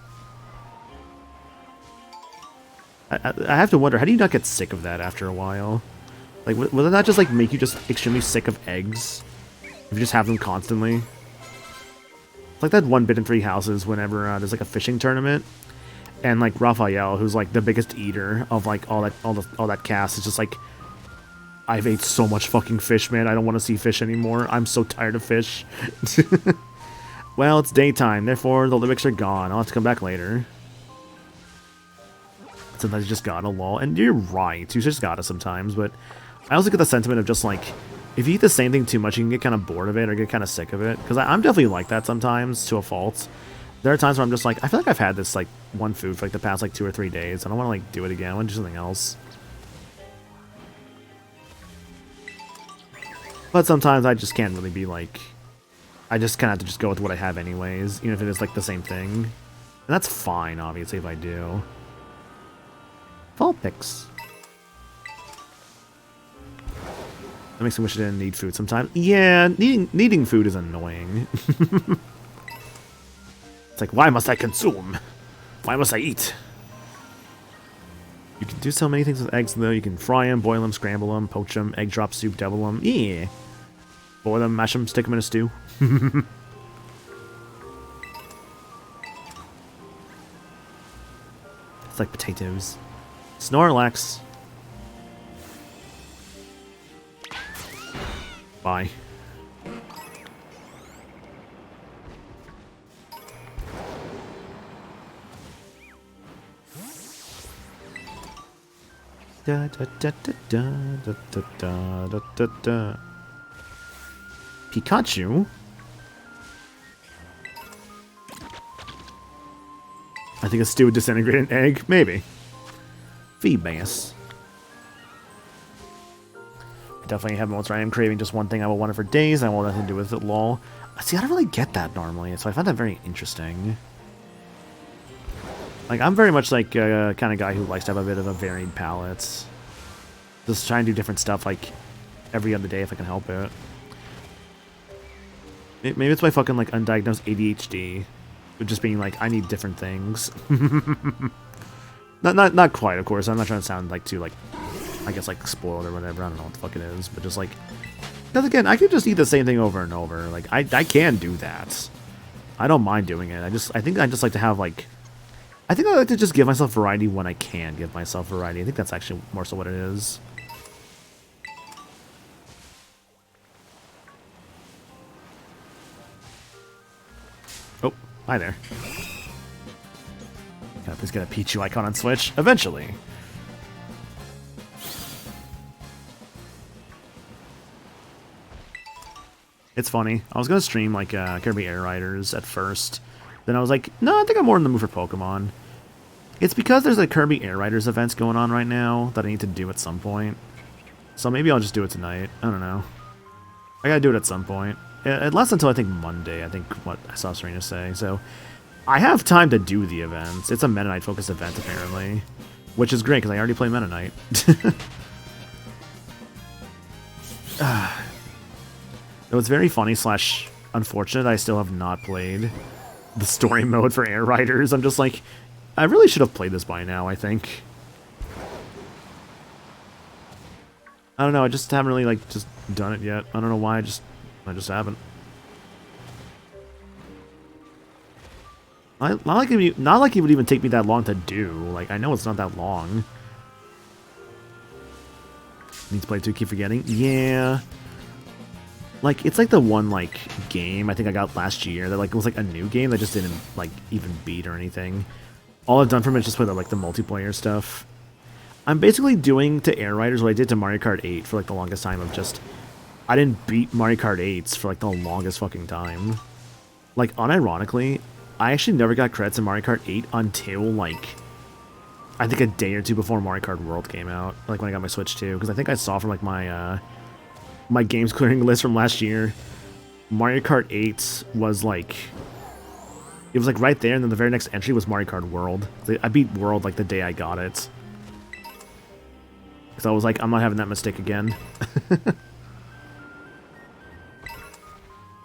I have to wonder, how do you not get sick of that after a while? Like, will it not just, like, make you just extremely sick of eggs? If you just have them constantly? It's like that one bit in Three Houses whenever there's, like, a fishing tournament. And, like, Raphael, who's, like, the biggest eater of, like, all that cast, is just like, I've ate so much fucking fish, man. I don't want to see fish anymore. I'm so tired of fish. Well, it's daytime, therefore the Litwicks are gone. I'll have to come back later. sometimes you just gotta lol. And you're right, you just gotta sometimes, but I also get the sentiment of just like, if you eat the same thing too much, you can get kind of bored of it or get kind of sick of it. Because I'm definitely like that sometimes, to a fault. There are times where I'm just like, I feel like I've had this like one food for like the past like 2 or 3 days. I don't want to like do it again. I want to do something else. But sometimes I just can't really be like, I just kind of have to just go with what I have anyways, even if it is like the same thing. And that's fine, obviously, if I do. Vulpix. That makes me wish I didn't need food sometimes. Yeah, needing food is annoying. It's like, why must I consume? Why must I eat? You can do so many things with eggs, though. You can fry them, boil them, scramble them, poach them, egg drop soup, devil them. Yeah. Boil them, mash them, stick them in a stew. It's like potatoes. Snorlax. Bye. Da da da da da da da da da da. Pikachu? I think a stew would disintegrate an egg. Maybe. Feebas. Definitely have moments where I am craving just one thing. I will want it for days. I want nothing to do with it, lol. See, I don't really get that normally, so I find that very interesting. Like, I'm very much like a kind of guy who likes to have a bit of a varied palate. Just try and do different stuff, like, every other day if I can help it. Maybe it's my fucking, like, undiagnosed ADHD. With just being like, I need different things. Not quite, of course. I'm not trying to sound, like, too, like, I guess, like, spoiled or whatever. I don't know what the fuck it is. But just, like, because, again, I can just eat the same thing over and over. Like, I can do that. I don't mind doing it. I think I just like to have, like, I think I like to just give myself variety when I can give myself variety. I think that's actually more so what it is. Oh, hi there. Gotta please get a Pichu icon on Switch. Eventually. It's funny. I was gonna stream, like, Kirby Air Riders at first. Then I was like, no, I think I'm more in the mood for Pokemon. It's because there's a Kirby Air Riders events going on right now that I need to do at some point. So maybe I'll just do it tonight. I don't know. I gotta do it at some point. It lasts until, I think, Monday, I think what I saw Serena say. So I have time to do the events. It's a Meta Knight-focused event, apparently. Which is great, because I already play Meta Knight. It was very funny / unfortunate I still have not played the story mode for Air Riders. I'm just like, I really should have played this by now, I think. I don't know, I just haven't really, like, just done it yet. I don't know why, I just haven't. Not like it would even take me that long to do. Like, I know it's not that long. Need to play 2, keep forgetting. Yeah. Like, it's like the one, like, game I think I got last year that, like, it was, like, a new game that just didn't, like, even beat or anything. All I've done from it is just play, like, the multiplayer stuff. I'm basically doing to Air Riders what I did to Mario Kart 8 for, like, the longest time of just... I didn't beat Mario Kart 8s for, like, the longest fucking time. Like, unironically, I actually never got credits in Mario Kart 8 until, like... I think a day or two before Mario Kart World came out. Like, when I got my Switch 2. Because I think I saw from, like, my games clearing list from last year, Mario Kart 8 was like, it was like right there, and then the very next entry was Mario Kart World. I beat World like the day I got it. Because I was like, I'm not having that mistake again.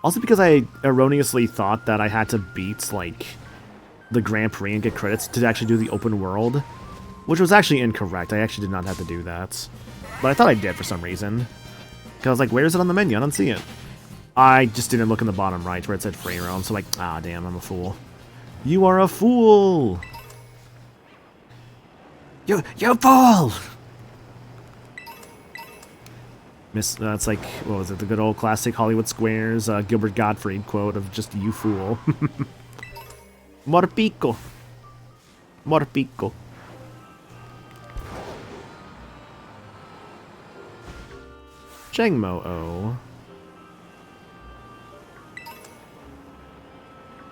Also because I erroneously thought that I had to beat, like, the Grand Prix and get credits to actually do the open world, which was actually incorrect. I actually did not have to do that. But I thought I did for some reason. Because I was like, where is it on the menu? I don't see it. I just didn't look in the bottom right where it said free roam, so like, ah, damn, I'm a fool. You are a fool! You fool! That's like, what was it, the good old classic Hollywood Squares, Gilbert Gottfried quote of just, you fool. Morpico. Morpico. Jangmo-O.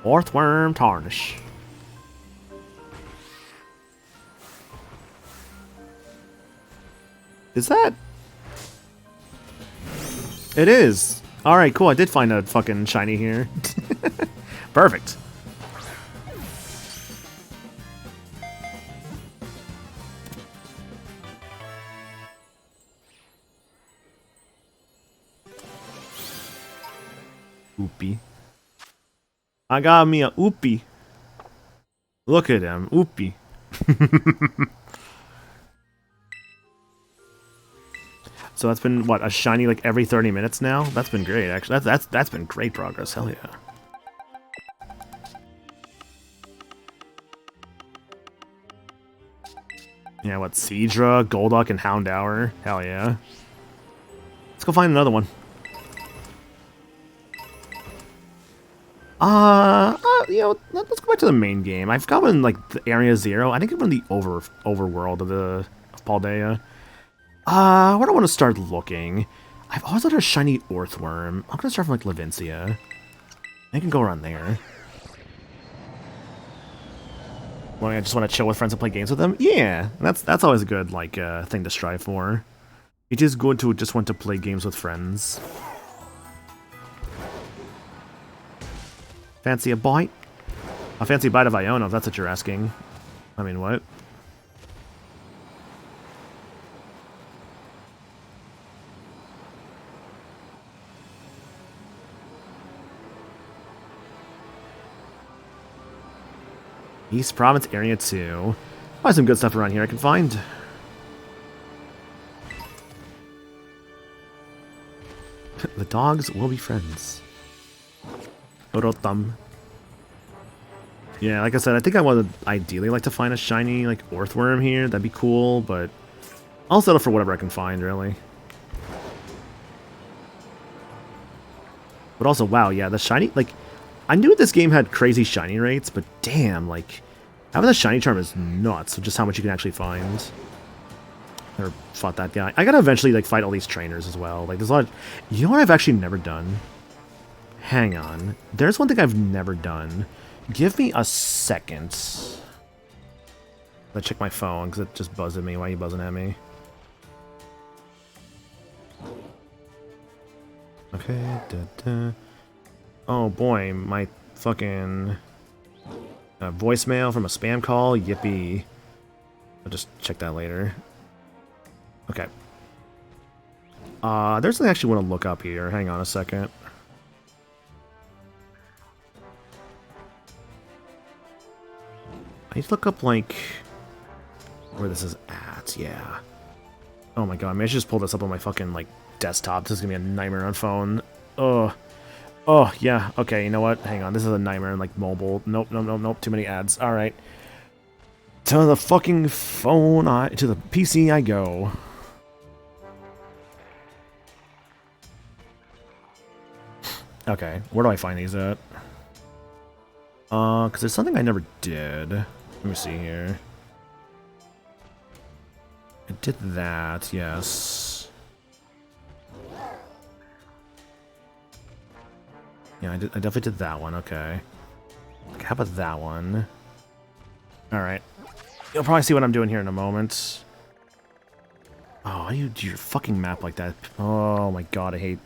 Orthworm Tarnish. Is that... It is! Alright, cool, I did find a fucking shiny here. Perfect. Oopie. I got me a Oopie. Look at him, Oopie. So that's been, what, a shiny like every 30 minutes now? That's been great, actually. That's been great progress, hell yeah. Yeah, what, Seadra, Golduck, and Houndour? Hell yeah. Let's go find another one. You know, let's go back to the main game. I've gotten like the Area 0. I think I'm in the overworld of Paldea. Where do I want to start looking? I've always had a shiny Orthworm. I'm gonna start from like Levincia. I can go around there. Well, I just want to chill with friends and play games with them. Yeah, that's always a good like thing to strive for. It is good to just want to play games with friends. Fancy a bite? A fancy bite of Iono, if that's what you're asking. I mean, what? East Province, Area 2. Probably some good stuff around here I can find. The dogs will be friends. Orotam. Yeah, like I said, I think I would ideally like to find a shiny, like, Orthworm here. That'd be cool, but I'll settle for whatever I can find, really. But also, wow, yeah, the shiny, like, I knew this game had crazy shiny rates, but damn, like, having the shiny charm is nuts with just how much you can actually find. Never fought that guy. I gotta eventually, like, fight all these trainers as well. Like, there's a lot of... You know what I've actually never done? Hang on. There's one thing I've never done. Give me a second. Let's check my phone, because it just buzzed at me. Why are you buzzing at me? Okay, da-da. Oh boy, my fucking voicemail from a spam call. Yippee. I'll just check that later. Okay. There's something I actually want to look up here. Hang on a second. I need to look up, like, where this is at. Yeah. Oh my god, I should just pull this up on my fucking, like, desktop. This is gonna be a nightmare on phone. Ugh. Oh, yeah. Okay, you know what? Hang on. This is a nightmare on, like, mobile. Nope, nope, nope, nope. Too many ads. Alright. To the fucking phone, to the PC I go. Okay, where do I find these at? Because there's something I never did. Let me see here. I did that, yes. Yeah, I definitely did that one, okay. How about that one? Alright. You'll probably see what I'm doing here in a moment. Oh, why do you do your fucking map like that? Oh my god, I hate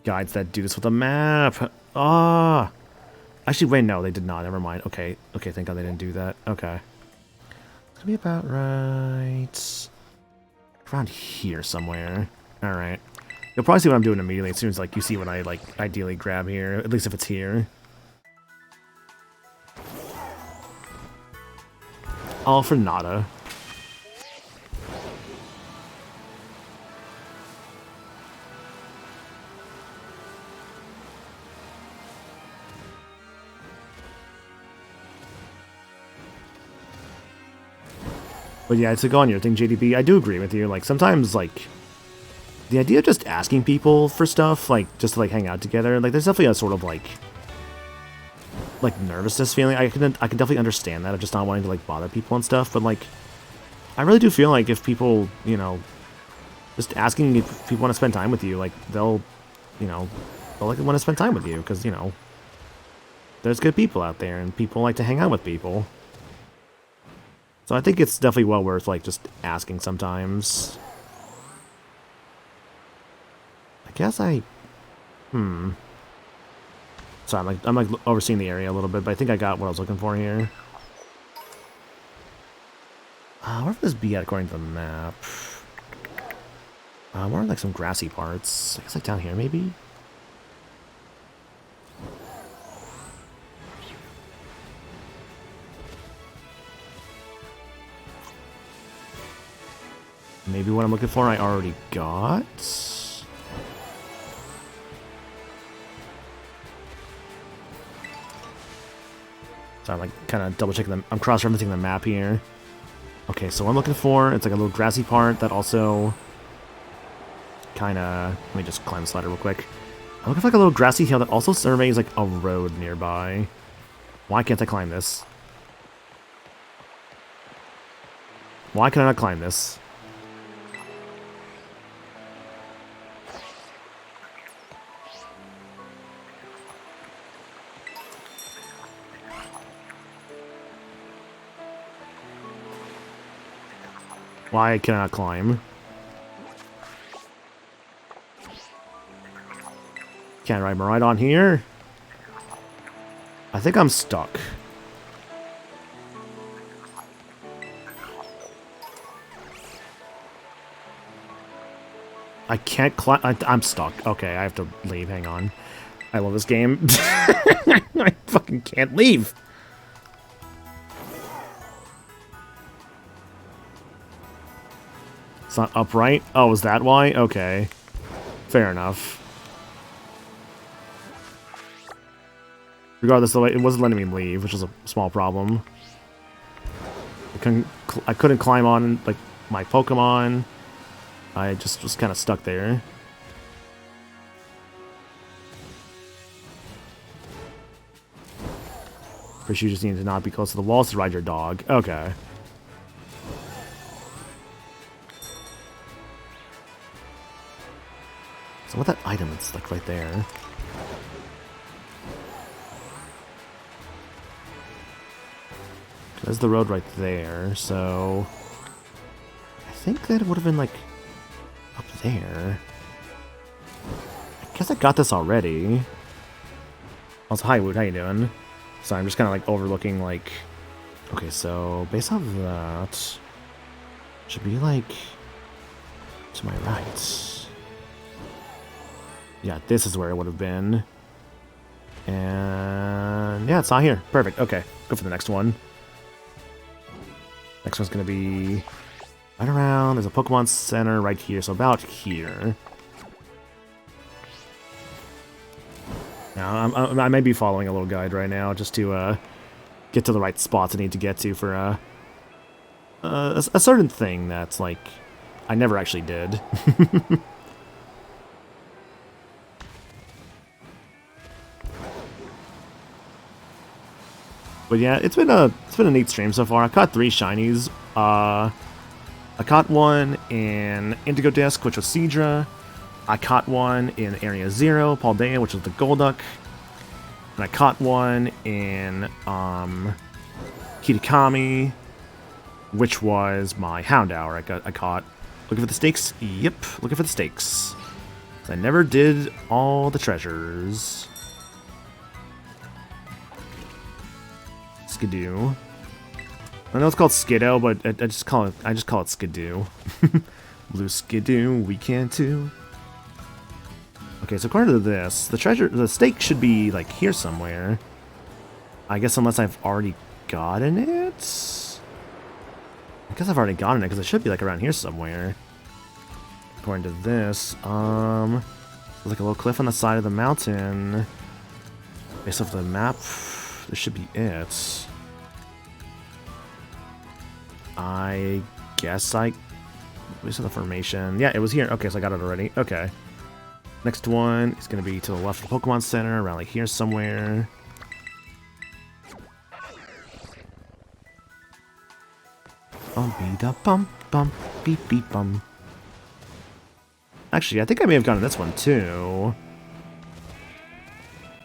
guides that do this with a map. Ah. Actually, wait, no, they did not. Never mind. Okay, okay, thank god they didn't do that. Okay. It's gonna be about right around here somewhere. Alright. You'll probably see what I'm doing immediately as soon as, like, you see what I, like, ideally grab here. At least if it's here. All for nada. But yeah, to go on your thing, JDB, I do agree with you. Like, sometimes, like, the idea of just asking people for stuff, like, just to, like, hang out together, like, there's definitely a sort of, like, nervousness feeling. I can definitely understand that of just not wanting to, like, bother people and stuff, but, like, I really do feel like if people, you know, just asking if people want to spend time with you. Like, they'll like want to spend time with you because, there's good people out there and people like to hang out with people. So I think it's definitely well worth, like, just asking sometimes. I guess Sorry, I'm like overseeing the area a little bit, but I think I got what I was looking for here. Where would this be at according to the map? More like some grassy parts. I guess like down here, maybe? Maybe what I'm looking for I already got? So I'm like kind of double checking them. I'm cross-referencing the map here. Okay, so what I'm looking for, it's like a little grassy part that also kind of... Let me just climb the ladder real quick. I'm looking for like a little grassy hill that also surveys like a road nearby. Why can't I climb this? Why can I not climb this? Why can I not climb? Can't ride right on here? I think I'm stuck. I can't climb. I'm stuck. Okay, I have to leave. Hang on. I love this game. I fucking can't leave. It's not upright? Oh, is that why? Okay. Fair enough. Regardless, though, it wasn't letting me leave, which was a small problem. I couldn't climb on, like, my Pokemon. I just was kind of stuck there. First, you just need to not be close to the walls to ride your dog. Okay. So what that item is like right there? There's the road right there, so I think that would have been like up there. I guess I got this already. Also, hi Woot, how you doing? So I'm just kind of like overlooking like, okay, so based off of that, should be like to my right. Yeah, this is where it would have been. And yeah, it's not here. Perfect. Okay, go for the next one. Next one's gonna be right around. There's a Pokemon Center right here, so about here. Now, I may be following a little guide right now just to get to the right spots I need to get to for a certain thing that's like I never actually did. But yeah, it's been a neat stream so far. I caught 3 shinies. I caught one in Indigo Disc, which was Seadra. I caught one in Area 0, Paldea, which was the Golduck. And I caught one in Kitakami, which was my Houndour. I caught. Looking for the stakes? Yep, looking for the stakes. I never did all the treasures. Skidoo. I know it's called Skiddo, but I just call it Skidoo. Blue Skidoo, we can too. Okay, so according to this, the stake should be like here somewhere. I guess unless I've already gotten it. I guess I've already gotten it because it should be like around here somewhere. According to this, there's like a little cliff on the side of the mountain. Based off the map, this should be it. I guess based on the formation. Yeah, it was here. Okay, so I got it already. Okay. Next one is going to be to the left of the Pokemon Center, around like here somewhere. Bumpy da bump bump beep beep bum. Actually, I think I may have gotten this one too.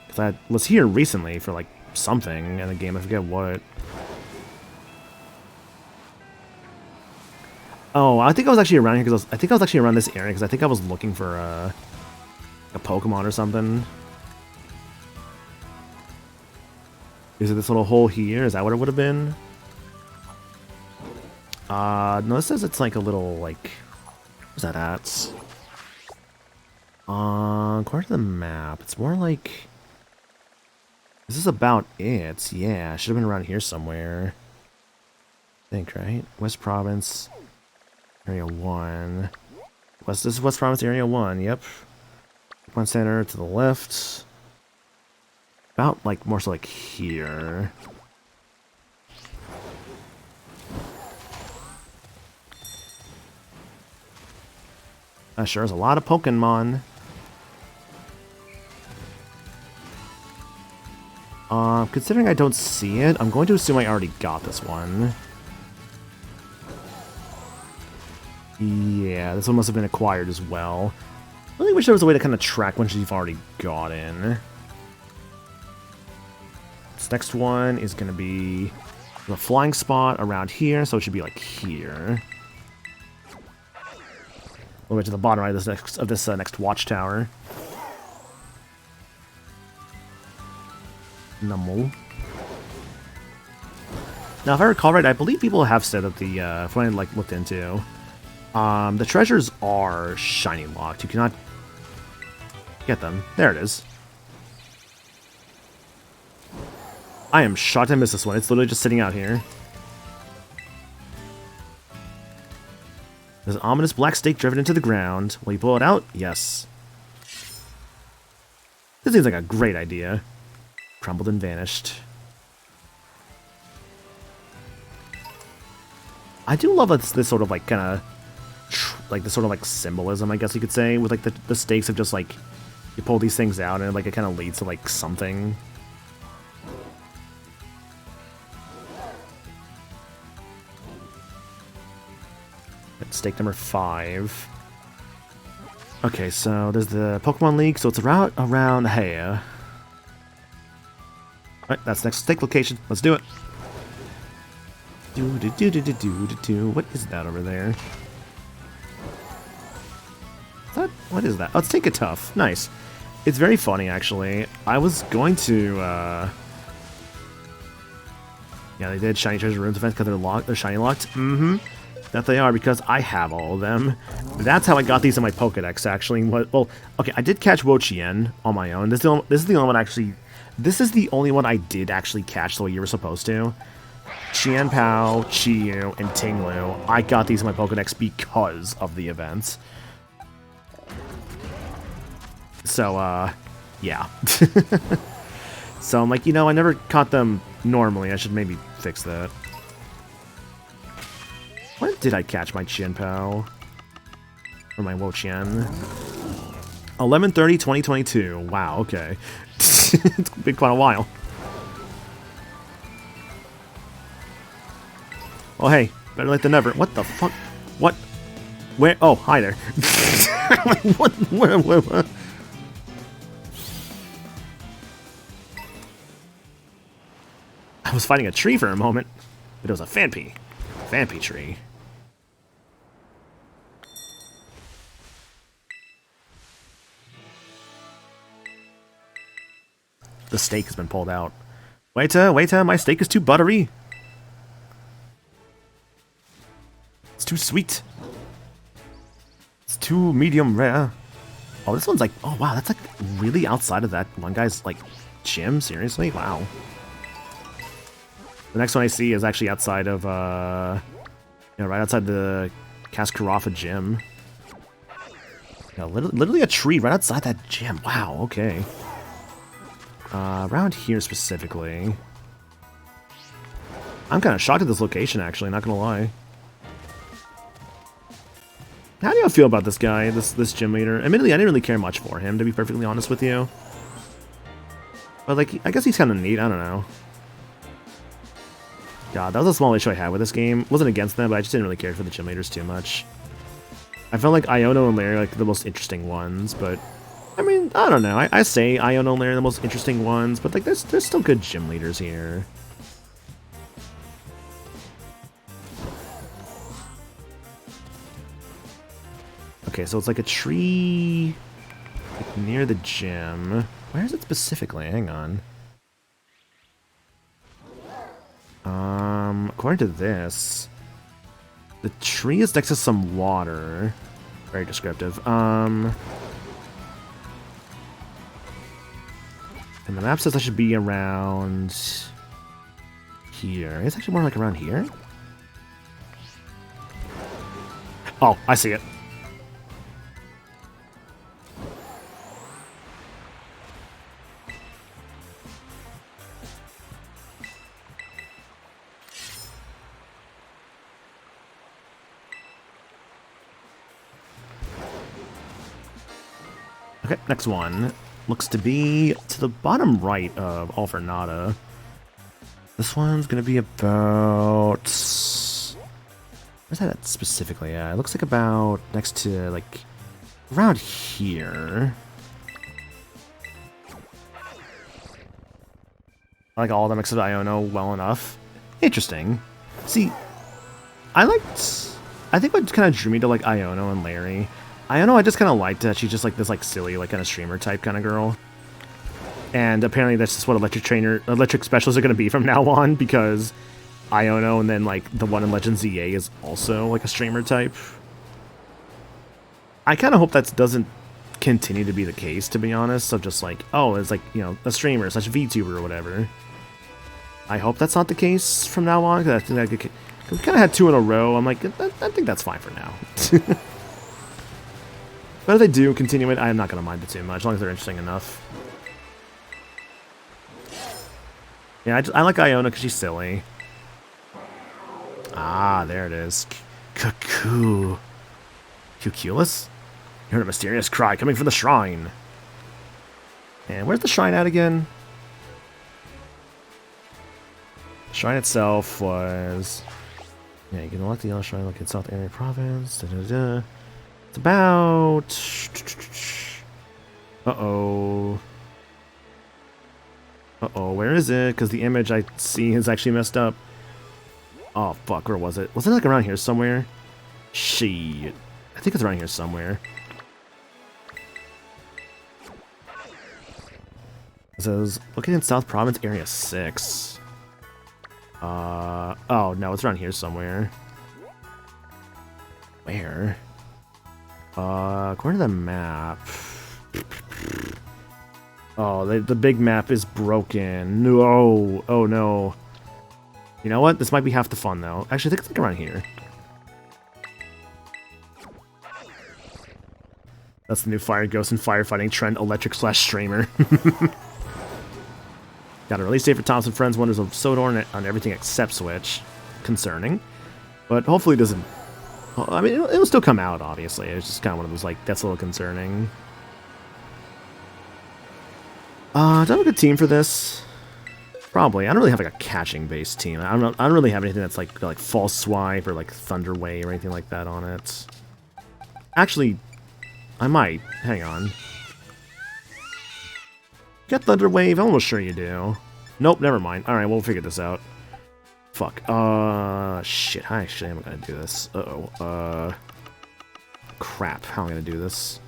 Because I was here recently for like something in the game. I forget what. Oh, I think I was actually around here because I think I was actually around this area because I think I was looking for a Pokemon or something. Is it this little hole here? Is that what it would have been? No, this says it's like a little, like... Where's that at? According to the map, it's more like... This is about it. Yeah, should have been around here somewhere. I think, right? West Province, Area 1. This is West Province, Area 1, yep. One center to the left. About, like, more so like here. Sure is a lot of Pokemon. Considering I don't see it, I'm going to assume I already got this one. Yeah, this one must have been acquired as well. I really wish there was a way to kind of track once you've already got in. This next one is going to be the flying spot around here, so it should be like here. All the way to the bottom right of this next watchtower. Numble. Now, if I recall right, I believe people have said that the from what I like looked into, the treasures are shiny locked. You cannot get them. There it is. I am shocked I missed this one. It's literally just sitting out here. There's an ominous black stake driven into the ground. Will you pull it out? Yes. This seems like a great idea. Crumbled and vanished. I do love this sort of like kind of like this sort of like symbolism, I guess you could say, with like the stakes of just like you pull these things out and like it kind of leads to like something. Stake number 5. Okay, so there's the Pokemon League, so it's around here. Alright, that's the next stake location. Let's do it. What is that over there? What is that? Oh, it's Take It Tough. Nice. It's very funny, actually. I was going to, yeah, they did Shiny Treasure Rooms events because they're locked. They're shiny locked. Mm-hmm. That they are, because I have all of them. That's how I got these in my Pokedex, actually. Well, okay, I did catch Wo-Chien on my own. This is the only one actually... This is the only one I did actually catch the way you were supposed to. Qianpao, Chi-Yu, and Ting-Lu. I got these in my Pokedex because of the events. So, yeah. So I'm like, you know, I never caught them normally. I should maybe fix that. When did I catch my Qianpao? Or my Wo-Chien? 11/30/2022. Wow, okay. It's been quite a while. Oh, hey. Better late than never. What the fuck? What? Where? Oh, hi there. What? I was fighting a tree for a moment, but it was a Phanpy. Phanpy tree. The steak has been pulled out. Waiter, my steak is too buttery. It's too sweet. It's too medium rare. Oh, this one's like, oh wow, that's like really outside of that one guy's like gym. Seriously, wow. The next one I see is actually outside of, right outside the Cascarafa gym. Yeah, literally a tree right outside that gym. Wow, okay. Around here specifically. I'm kind of shocked at this location, actually, not gonna lie. How do you feel about this guy, this gym leader? Admittedly, I didn't really care much for him, to be perfectly honest with you. But, like, I guess he's kind of neat, I don't know. God, that was a small issue I had with this game. Wasn't against them, but I just didn't really care for the gym leaders too much. I felt like Iono and Larry are like the most interesting ones, but I mean, I don't know. I say Iono and Larry are the most interesting ones, but like there's still good gym leaders here. Okay, so it's like a tree like near the gym. Where is it specifically? Hang on. According to this, the tree is next to some water. Very descriptive. And the map says I should be around here. It's actually more like around here. Oh, I see it. Okay, next one. Looks to be to the bottom right of All for Nada. This one's gonna be about... Where's that at specifically? Yeah, it looks like about next to, like, around here. I like all of them except Iono well enough. Interesting. See, I think what kind of drew me to, like, Iono and Larry... Iono, I just kind of liked that she's just, like, this, like, silly, like, kind of streamer type kind of girl. And apparently that's just what electric specials are going to be from now on, because Iono and then, like, the one in Legend ZA is also, like, a streamer type. I kind of hope that doesn't continue to be the case, to be honest, so just, like, oh, it's, like, you know, a streamer slash VTuber or whatever. I hope that's not the case from now on, because I think we kind of had two in a row. I'm like, I think that's fine for now. But if they do continue it, I'm not going to mind it too much, as long as they're interesting enough. Yeah, I like Iono because she's silly. Ah, there it is. Cuckoo. Cuculus? You heard a mysterious cry coming from the shrine. And where's the shrine at again? The shrine itself was... Yeah, you can unlock the yellow shrine located in South Area Province. Da-da-da. It's about... Uh-oh. Uh-oh, where is it? Because the image I see is actually messed up. Oh, fuck, where was it? Was it like around here somewhere? Shit. I think it's around here somewhere. It says, located in South Province, Area 6. Oh, no, it's around here somewhere. Where? According to the map... Oh, the big map is broken. No, oh no. You know what? This might be half the fun, though. Actually, I think it's like around here. That's the new Fire Ghost and firefighting trend, electric slash streamer. Got a release date for Thompson Friends Wonders of Sodor on everything except Switch. Concerning. But hopefully it doesn't... I mean, it'll still come out, obviously. It's just kind of one of those, like, that's a little concerning. Do I have a good team for this? Probably. I don't really have, like, a catching-based team. I don't really have anything that's, like False Swipe or, like, Thunder Wave or anything like that on it. Actually, I might. Hang on. Get Thunder Wave? I'm almost sure you do. Nope, never mind. Alright, we'll figure this out. Fuck. Shit. How actually am I gonna do this? Uh-oh. Crap. How am I gonna do this?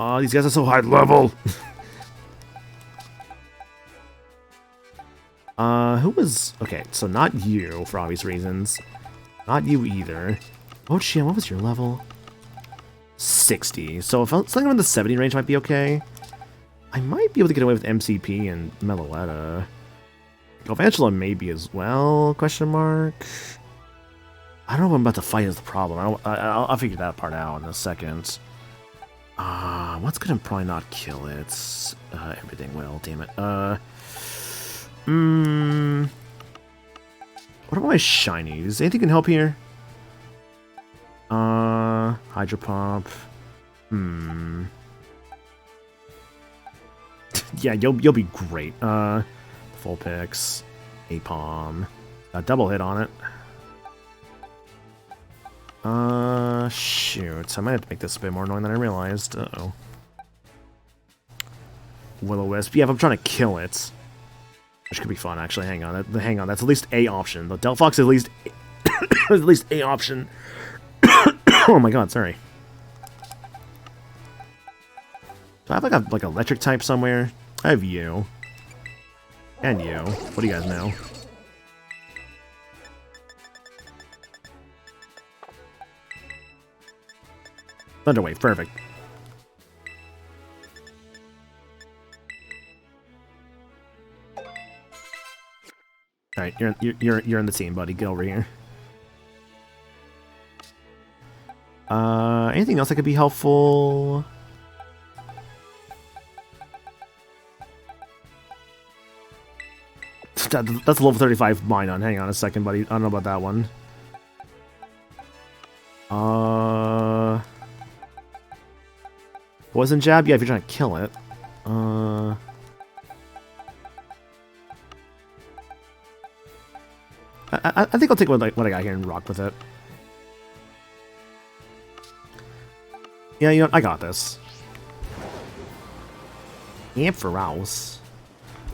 Oh, these guys are so high level! Who was... Okay, so not you, for obvious reasons. Not you either. Oh, shit, what was your level? 60. So if something in the 70 range might be okay. I might be able to get away with MCP and Meloetta. Galvantula maybe as well, question mark. I don't know what I'm about to fight is the problem. I'll figure that part out in a second. What's gonna probably not kill it? Everything will, damn it. What about my shinies? Anything can help here? Hydro Pump. Yeah, you'll be great. Full picks. Apom. A double hit on it. Shoot. I might have to make this a bit more annoying than I realized. Uh-oh. Will-O-Wisp. Yeah, if I'm trying to kill it. Which could be fun, actually. Hang on. Hang on. That's at least a option. The Delphox is at least... at least a option. Oh my god, sorry. Do I have like a electric type somewhere? I have you. And you. What do you guys know? Thunderwave, perfect. Alright, you're in the team, buddy. Get over here. Anything else that could be helpful? That's a level 35 Minun. Hang on a second, buddy. I don't know about that one. Poison Jab? Yeah, if you're trying to kill it. I think I'll take what I got here and rock with it. Yeah, you know, I got this. Ampharos.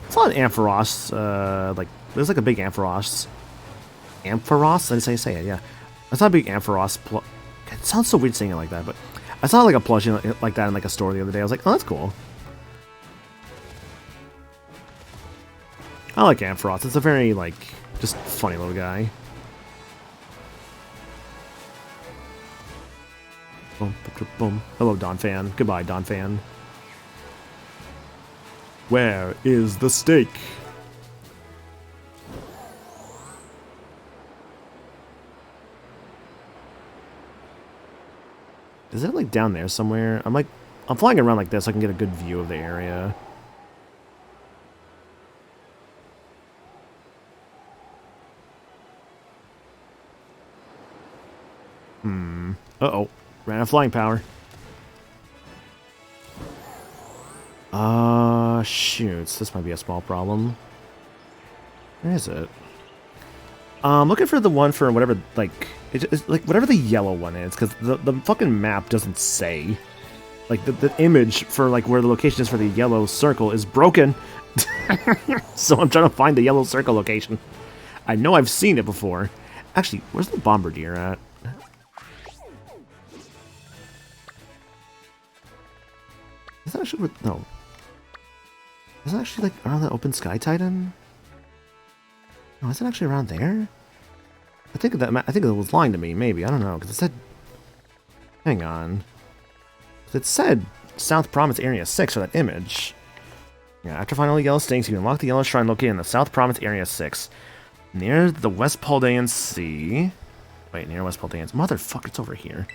It's not Ampharos, like, there's like a big Ampharos. Ampharos? That's how you say it, yeah. It's not a big Ampharos. It sounds so weird saying it like that, but I saw like a plushie like that in like a store the other day. I was like, oh, that's cool. I like Ampharos. It's a very, like, just funny little guy. Boom, boom, boom. Hello, Donphan. Goodbye, Donphan. Where is the steak? Is it like down there somewhere? I'm flying around like this so I can get a good view of the area. Uh-oh. Ran out of flying power. Shoots. This might be a small problem. Where is it? I'm looking for the one for whatever, like... It's like, whatever the yellow one is, because the fucking map doesn't say. Like, the image for, like, where the location is for the yellow circle is broken. So I'm trying to find the yellow circle location. I know I've seen it before. Actually, where's the Bombardier at? Is that actually... No. Is it actually, like, around the Open Sky Titan? No, is it actually around there? I think it was lying to me, maybe. I don't know, because it said... Hang on. It said South Province Area 6 for that image. Yeah, after finding all the yellow stinks, you can unlock the yellow shrine located in the South Province Area 6. Near the West Paldean Sea. Wait, near West Paldean... Motherfucker, it's over here.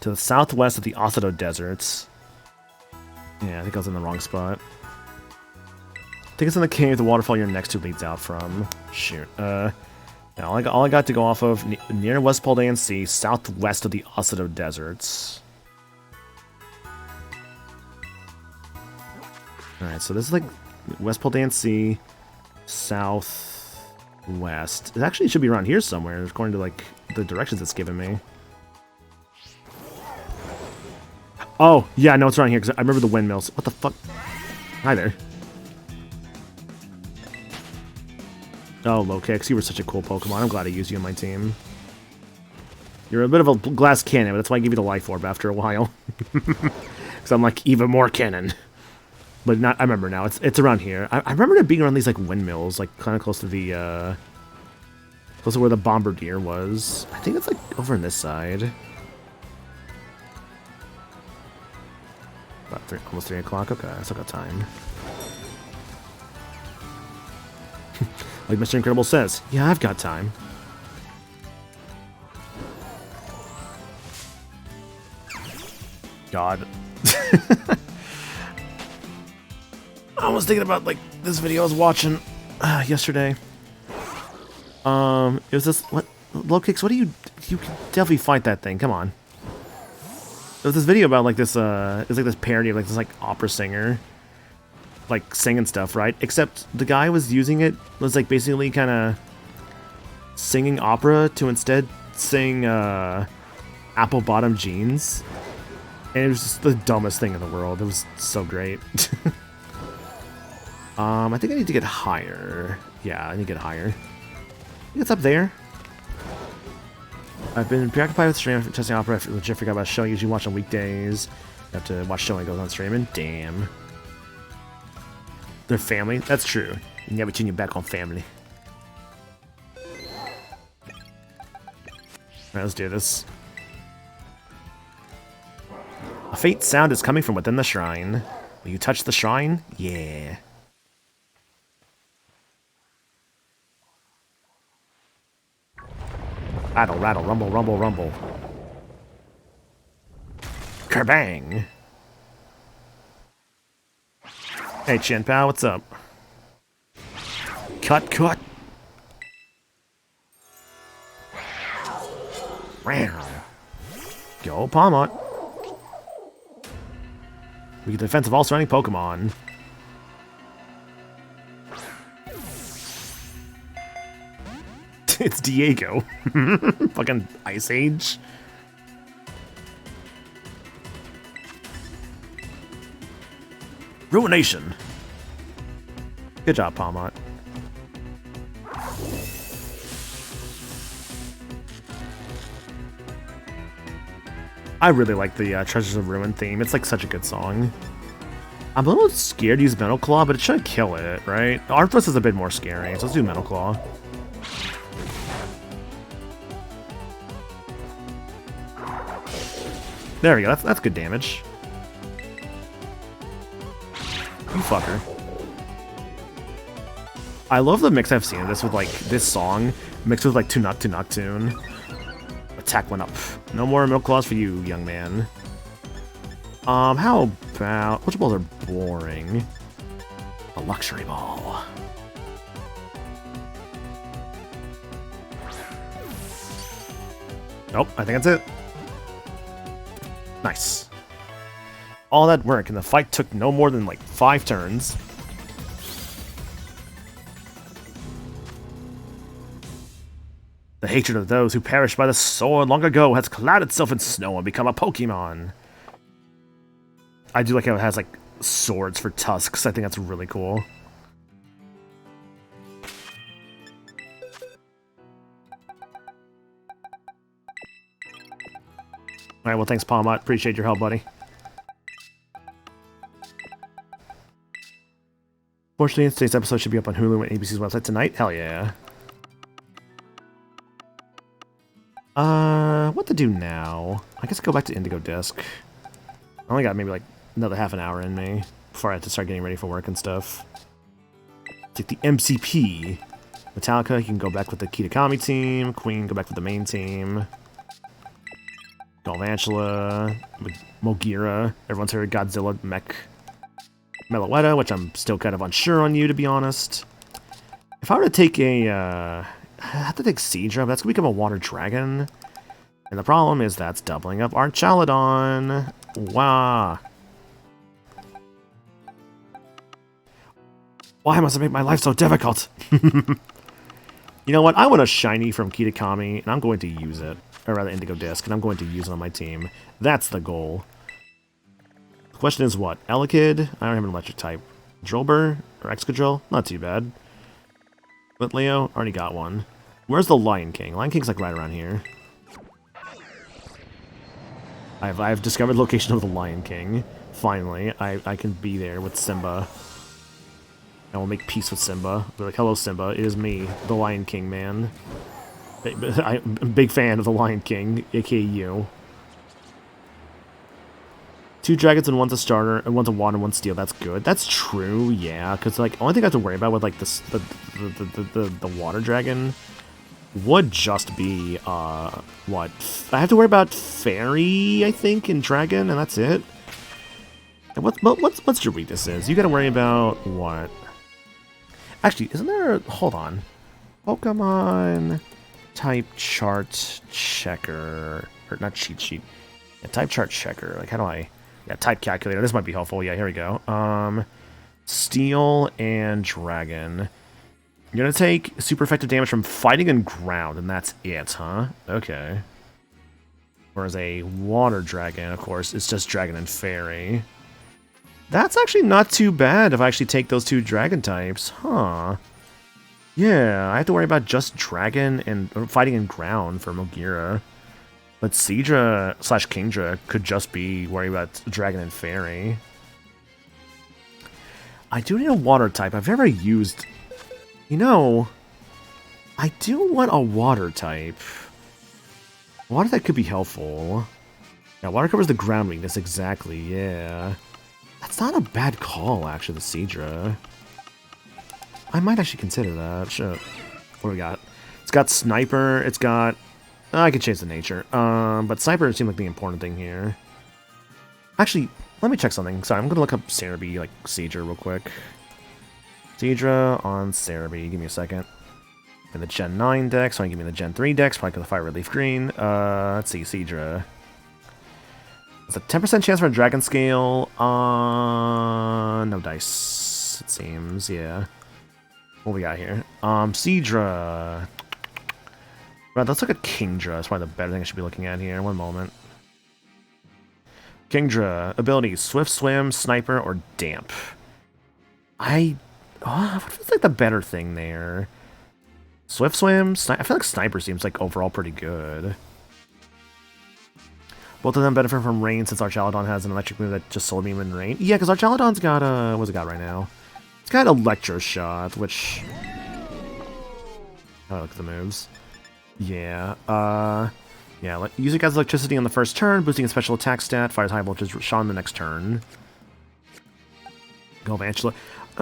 To the southwest of the Osado Deserts. Yeah, I think I was in the wrong spot. I think it's in the cave the waterfall you're next to leads out from. Shoot. Yeah, all I got to go off of, near West Paldean Sea, southwest of the Osado Deserts. Alright, so this is like West Paldean Sea, southwest. It actually should be around here somewhere, according to like the directions it's given me. Oh, yeah, no, it's around here, because I remember the windmills. What the fuck? Hi there. Oh, Lokix, you were such a cool Pokemon. I'm glad I used you on my team. You're a bit of a glass cannon, but that's why I give you the Life Orb after a while. Because I'm like, even more cannon. But not, I remember now, it's around here. I remember it being around these like windmills, like kind of close to the, close to where the Bombardier was. I think it's like over on this side. About almost 3 o'clock? Okay, I still got time. Like Mr. Incredible says, yeah, I've got time. God. I was thinking about, like, this video I was watching yesterday. It was this, what, Lokix, what do you can definitely fight that thing, come on. There was this video about, like, this, it's like this parody of, like, this, like, opera singer, like, singing stuff, right? Except the guy was using it, was, like, basically kind of, singing opera to instead sing Apple Bottom Jeans. And it was just the dumbest thing in the world. It was so great. I think I need to get higher. Yeah, I need to get higher. I think it's up there. I've been preoccupied with streaming testing opera. I legit forgot about a show I usually watch on weekdays. I have to watch show when it goes on streaming. Damn. Their family? That's true. You never turn your back on family. Alright, let's do this. A faint sound is coming from within the shrine. Will you touch the shrine? Yeah. Rattle, rattle, rumble, rumble, rumble. Kerbang! Hey, Chin Pao, what's up? Cut, cut! Go, Palmont! We get the defense of all surrounding Pokemon. It's Diego. Fucking Ice Age. Ruination. Good job, Palmont. I really like the Treasures of Ruin theme. It's like such a good song. I'm a little scared to use Metal Claw, but it should kill it, right? Arthros is a bit more scary, so let's do Metal Claw. There we go, that's good damage. You fucker. I love the mix I've seen of this with like this song mixed with like Noctune. Attack went up. No more Milk Claws for you, young man. How about... Which balls are boring? A luxury ball. Nope, I think that's it. Nice. All that work, and the fight took no more than like 5 turns. The hatred of those who perished by the sword long ago has clad itself in snow and become a Pokemon. I do like how it has like swords for tusks. I think that's really cool. Alright, well thanks Palmont. Appreciate your help, buddy. Fortunately, today's episode should be up on Hulu and ABC's website tonight. Hell yeah. What to do now? I guess go back to Indigo Disc. I only got maybe like another half an hour in me before I have to start getting ready for work and stuff. Take the MCP. Metallica, you can go back with the Kitakami team. Queen, go back with the main team. Galvantula, Mogira. Everyone's heard Godzilla, Mech. Meloetta, which I'm still kind of unsure on you, to be honest. If I were to take a, I have to take Seadra, but that's going to become a Water Dragon. And the problem is that's doubling up Archaludon. Wow. Why must I make my life so difficult? You know what? I want a shiny from Kitakami, and I'm going to use it. Or rather, Indigo Disc, and I'm going to use it on my team. That's the goal. The question is what? Elekid? I don't have an electric type. Drillbur? Or Excadrill? Not too bad. But Leo? Already got one. Where's the Lion King? Lion King's like right around here. I've discovered the location of the Lion King. Finally, I can be there with Simba. I will make peace with Simba. Be like, hello Simba, it is me, the Lion King man. I'm a big fan of the Lion King, aka you. 2 dragons and one's a starter, and one's a water and one's steel. That's good. That's true, yeah. Because like, only thing I have to worry about with like the water dragon would just be what I have to worry about fairy, I think, and dragon, and that's it. And what's your weaknesses? You got to worry about what? Actually, isn't there? Hold on, Pokemon type chart checker, or not cheat sheet? Yeah, type chart checker. Like, how do I? Yeah, type calculator. This might be helpful. Yeah, here we go. Steel and dragon. You're gonna take super effective damage from fighting and ground, and that's it, huh? Okay. Whereas a water dragon, of course, it's just dragon and fairy. That's actually not too bad if I actually take those two dragon types, huh? Yeah, I have to worry about just dragon and fighting and ground for Mogira. But Seadra / Kingdra could just be worried about dragon and fairy. I do need a water type. I've never used... You know, I do want a water type. Water type could be helpful. Yeah, water covers the ground weakness, exactly, yeah. That's not a bad call, actually, the Seadra. I might actually consider that. Shit. What do we got? It's got Sniper, it's got... I could change the nature. But Sniper seemed like the important thing here. Actually, let me check something. Sorry, I'm gonna look up Cerebi, like, Seadra real quick. Seadra on Cerebi. Give me a second. In the Gen 9 dex, so I give me the Gen 3 dex, probably because of Fire Relief Green. Let's see, Seadra. It's a 10% chance for a Dragon Scale. No dice, it seems, yeah. What we got here? Seadra. Right, let's look at Kingdra. That's probably the better thing I should be looking at here. One moment. Kingdra. Abilities. Swift Swim, Sniper, or Damp. What feels like the better thing there? Swift Swim? I feel like Sniper seems like overall pretty good. Both of them benefit from Rain since Archaludon has an electric move that just Solar Beam and Rain. Yeah, because Archaludon's got what's it got right now? It's got Electro Shot, which... Oh, look at the moves. Yeah, yeah, use it as electricity on the first turn, boosting a special attack stat, fires high voltage shot on the next turn. Galvantula.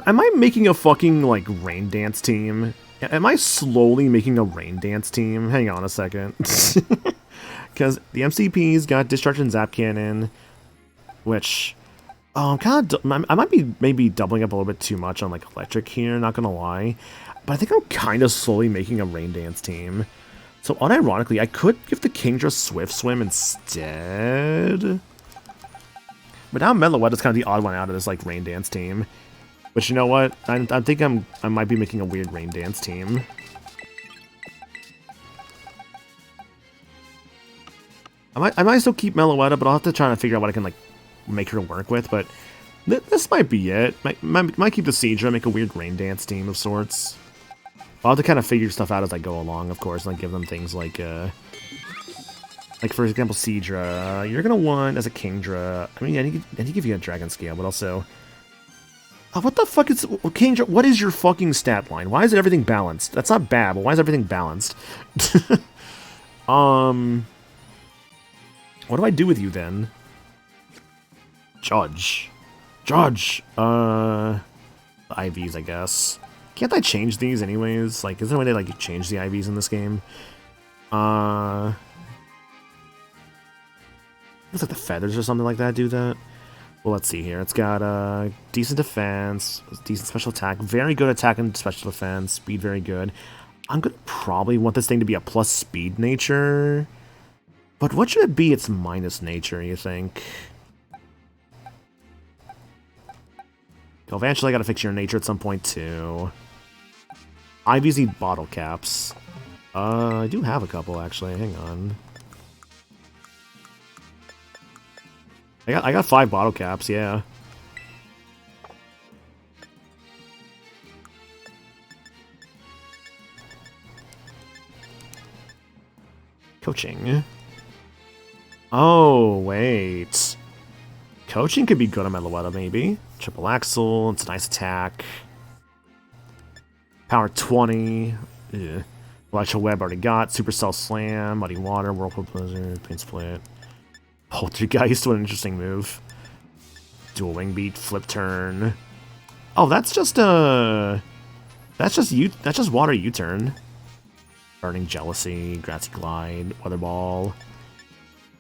Am I making a fucking, like, Rain Dance team? Am I slowly making a Rain Dance team? Hang on a second. Because the MCP's got Discharge and Zap Cannon, which... Oh, I might be maybe doubling up a little bit too much on, like, Electric here, not gonna lie. But I think I'm kind of slowly making a Rain Dance team. So, unironically, I could give the Kingdra Swift Swim instead. But now Meloetta's kind of the odd one out of this, like, Rain Dance team. But you know what? I think I might be making a weird Rain Dance team. I might still keep Meloetta, but I'll have to try to figure out what I can, like, make her work with. But this might be it. Might keep the Seadra, make a weird Rain Dance team of sorts. I'll have to kind of figure stuff out as I go along, of course, and like give them things like for example, Seadra. You're gonna want as a Kingdra. I mean, I need to give you a Dragon Scale, but also, what the fuck is Kingdra? What is your fucking stat line? Why is everything balanced? That's not bad, but why is everything balanced? What do I do with you then? Judge. IVs, I guess. Can't I change these anyways? Like, is there a way to, like, change the IVs in this game? Looks like the feathers or something like that do that. Well, let's see here. It's got, decent defense, decent special attack, very good attack and special defense, speed very good. I'm gonna probably want this thing to be a plus speed nature. But what should it be? It's minus nature, you think? Eventually I gotta fix your nature at some point, too. IVs need bottle caps. I do have a couple, actually. Hang on. I got 5 bottle caps, yeah. Coaching. Oh, wait. Coaching could be good on Meloetta, maybe. Triple Axle, it's a nice attack. Power 20. Ugh. Electro Web already got. Supercell Slam, Muddy Water, Whirlpool Blizzard, Pain Split. Poltergeist, what an interesting move. Dual Wing Beat, Flip Turn. Oh, that's just that's just Water U-Turn. Burning Jealousy, Grassy Glide, Weather Ball.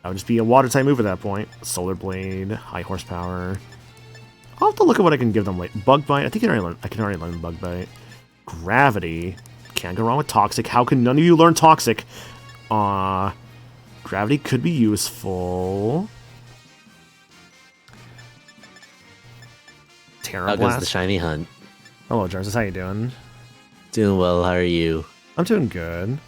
That would just be a water type move at that point. Solar Blade, high horsepower. I'll have to look at what I can give them later. Bug Bite, I can already learn Bug Bite. Gravity. Can't go wrong with Toxic. How can none of you learn Toxic? Gravity could be useful. Terra How Blast. goes the shiny hunt? Hello, Jarvis. How you doing? Doing well. How are you? I'm doing good.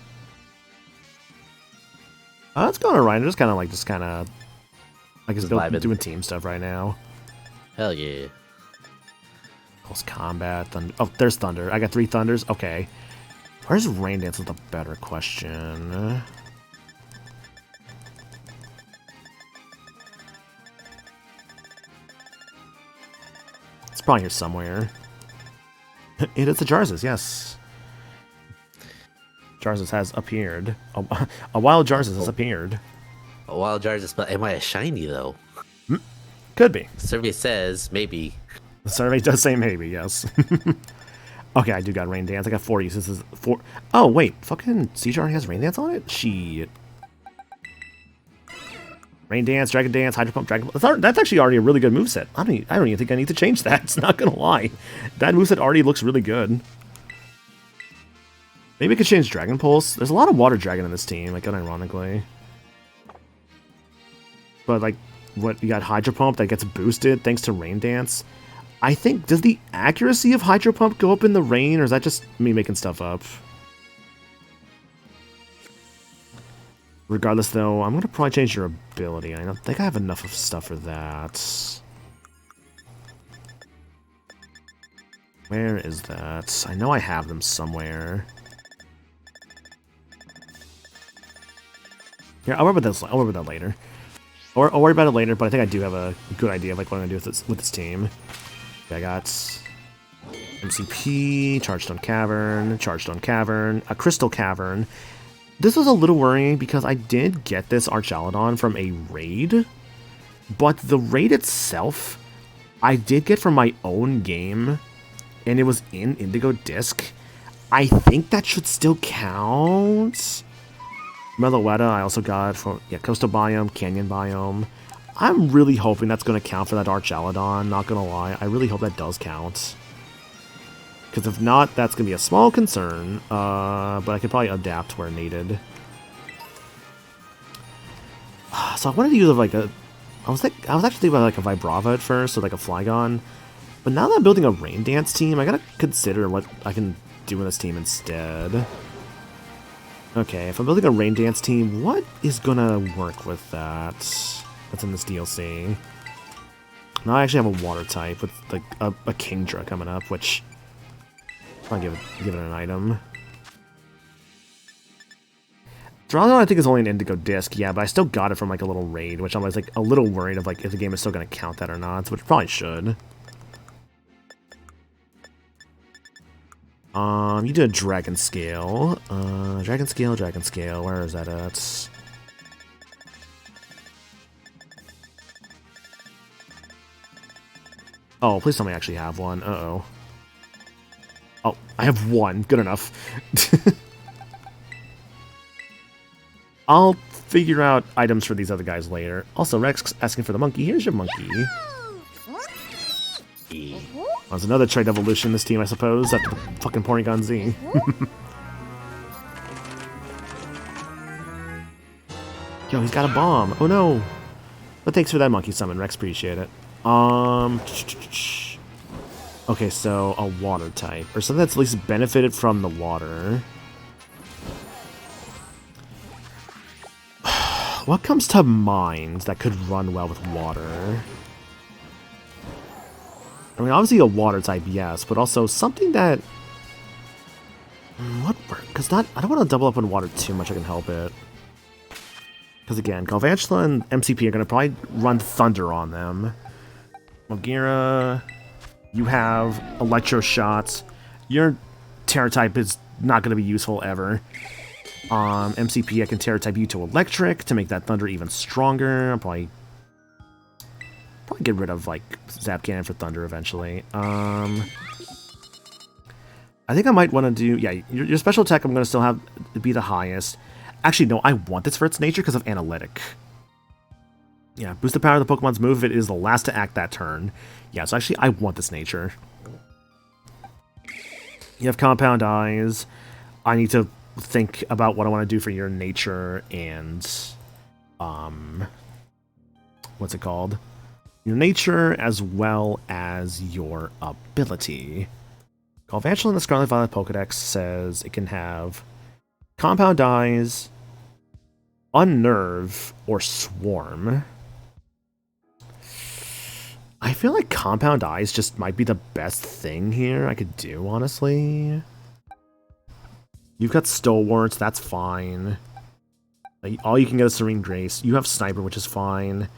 It's going alright. I'm just kind of, I guess, Just vibing. doing team stuff right now. Hell yeah. Close combat. Thunder. Oh, there's Thunder. I got 3 Thunders. Okay. Where's Rain Dance is the better question. It's probably here somewhere. It is the Jarzas, yes. Jarzas has appeared. A wild Jarzas has appeared. A wild Jarvis, but am I a shiny though? Could be. Survey says maybe. The survey does say maybe, yes. Okay, I do got Rain Dance. I got 4 uses. 4. Oh, wait. Fucking Siege already has Rain Dance on it? Shit. Rain Dance, Dragon Dance, Hydro Pump, Dragon Pump. That's actually already a really good moveset. I don't even think I need to change that. It's not gonna lie. That moveset already looks really good. Maybe I could change Dragon Pulse. There's a lot of Water Dragon in this team, like, unironically. But, like, what you got Hydro Pump that gets boosted thanks to Rain Dance. I think, does the accuracy of Hydro Pump go up in the rain, or is that just me making stuff up? Regardless, though, I'm going to probably change your ability. I don't think I have enough of stuff for that. Where is that? I know I have them somewhere. Here, I'll worry about this. I'll worry about that later. Or I'll worry about it later, but I think I do have a good idea of like what I'm going to do with this team. Okay, I got MCP, Charged on Cavern, a Crystal Cavern. This was a little worrying because I did get this Archaludon from a raid, but the raid itself, I did get from my own game, and it was in Indigo Disc. I think that should still count. Meloetta, I also got from Coastal Biome, Canyon Biome. I'm really hoping that's going to count for that Archaludon, not going to lie. I really hope that does count. Because if not, that's going to be a small concern, but I could probably adapt where needed. So I wanted to use like a... I was actually thinking about like a Vibrava at first, or like a Flygon. But now that I'm building a Rain Dance team, I gotta consider what I can do with this team instead. Okay, if I'm building a Rain Dance team, what is gonna work with that? That's in this DLC. Now I actually have a Water type with like a Kingdra coming up, which... I'll give it an item. Drowning I think is only an Indigo Disc, yeah, but I still got it from like a little raid, which I was like a little worried of like if the game is still going to count that or not, which it probably should. You did a Dragon Scale. Dragon Scale, where is that at? Oh, please tell me I actually have one. Uh-oh. Oh, I have one. Good enough. I'll figure out items for these other guys later. Also, Rex asking for the monkey. Here's your monkey. There's another trait evolution in this team, I suppose, after the fucking Porygon Z. Yo, he's got a bomb. Oh no. But thanks for that monkey summon, Rex. Appreciate it. Okay, so a water type, or something that's at least benefited from the water. What comes to mind that could run well with water? I mean, obviously a water type, yes, but also something that... What work? Because I don't want to double up on water too much, I can help it. Because again, Galvantula and MCP are going to probably run Thunder on them. Magira... You have Electro Shots. Your Terra type is not going to be useful ever. MCP, I can Terra type you to Electric to make that Thunder even stronger. I'll probably get rid of like Zap Cannon for Thunder eventually. I think I might want to do... Yeah, your special attack I'm going to still have be the highest. Actually, no, I want this for its nature because of Analytic. Yeah, boost the power of the Pokemon's move if it is the last to act that turn. Yeah, so actually, I want this nature. You have Compound Eyes. I need to think about what I want to do for your nature and... What's it called? Your nature as well as your ability. Galvantula in the Scarlet Violet Pokedex says it can have Compound Eyes, Unnerve, or Swarm. I feel like Compound Eyes just might be the best thing here I could do, honestly. You've got Stalwarts, that's fine. All you can get is Serene Grace. You have Sniper, which is fine.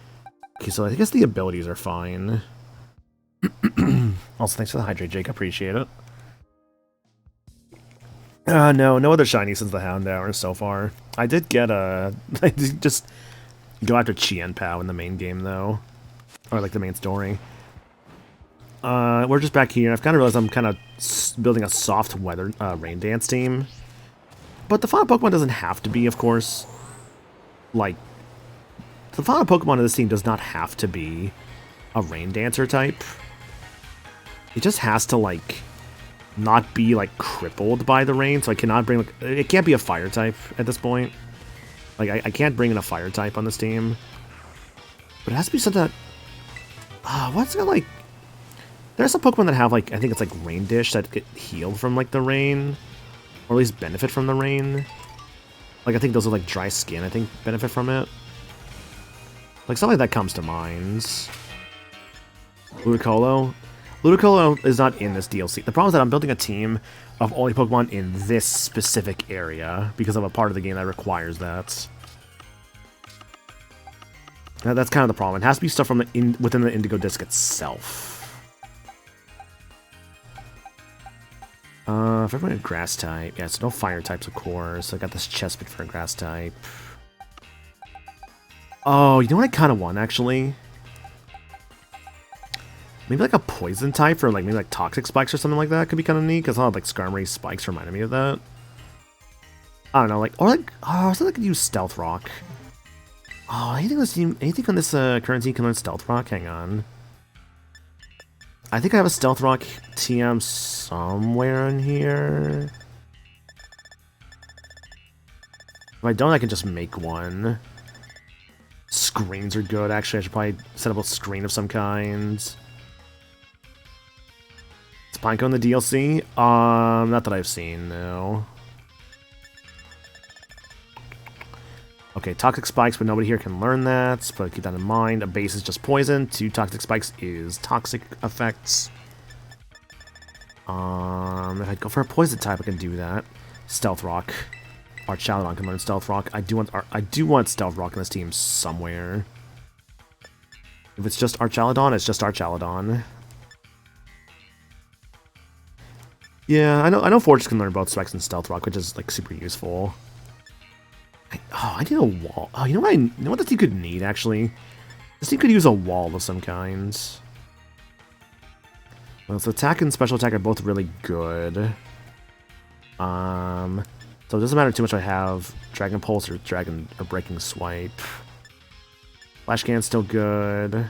Okay, so I guess the abilities are fine. Also, thanks for the hydrate, Jake. Appreciate it. No other shiny since the Houndour so far. I did get a... I did just go after Chien Pao in the main game, though. Or, like, the main story. We're just back here. I've kind of realized I'm kind of building a soft weather rain dance team. But the final Pokemon doesn't have to be, of course. Like, the final Pokemon in this team does not have to be a rain dancer type. It just has to, like, not be, like, crippled by the rain. So I cannot bring, like, it can't be a fire type at this point. Like, I can't bring in a fire type on this team. But it has to be something that... what's it like... There's some Pokemon that have, like, I think it's like Rain Dish that get healed from, like, the rain. Or at least benefit from the rain. Like, I think those are, like, dry skin, I think, benefit from it. Like, something like that comes to mind. Ludicolo? Ludicolo is not in this DLC. The problem is that I'm building a team of only Pokemon in this specific area because of a part of the game that requires that. Now, that's kind of the problem. It has to be stuff from the within the Indigo Disc itself. If everyone had grass type, yeah, so no fire types, of course. I got this Chespit for a grass type. Oh, you know what I kind of want, actually? Maybe like a poison type, or like maybe like toxic spikes or something like that could be kind of neat, because I'll have like Skarmory spikes reminded me of that. I don't know, like, or like, something I could use Stealth Rock. Oh, anything on this current team can learn Stealth Rock? Hang on. I think I have a Stealth Rock TM somewhere in here. If I don't, I can just make one. Screens are good, actually. I should probably set up a screen of some kind. Is Pineco in the DLC? Not that I've seen, no. Okay, Toxic Spikes, but nobody here can learn that, but keep that in mind. A base is just poison. 2 Toxic Spikes is toxic effects. If I go for a poison type, I can do that. Stealth Rock. Archaludon can learn Stealth Rock. I do want Stealth Rock in this team somewhere. If it's just Archaludon, it's just Archaludon. Yeah, I know Fortress can learn both Specs and Stealth Rock, which is like super useful. I need a wall. Oh, you know what this team could need, actually? This team could use a wall of some kind. Well, so attack and special attack are both really good. So it doesn't matter too much if I have Dragon Pulse or Breaking Swipe. Flash Can's still good.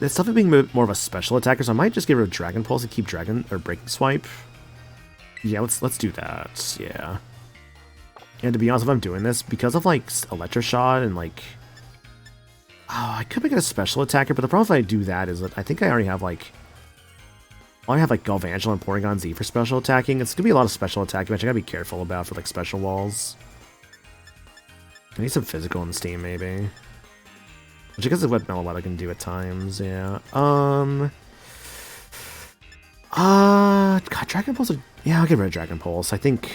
There's something being more of a special attacker, so I might just get rid of Dragon Pulse and keep Breaking Swipe. Yeah, let's do that. Yeah. And to be honest, if I'm doing this, because of, like, Electroshot and, like... Oh, I could make it a special attacker, but the problem if I do that is that I think I already have, like... Galvantula and Porygon Z for special attacking. It's gonna be a lot of special attacking, which I gotta be careful about for, like, special walls. I need some physical in this team, maybe. Which I guess is what Meloetta can do at times, yeah. God, Dragon Pulse... Yeah, I'll get rid of Dragon Pulse. I think...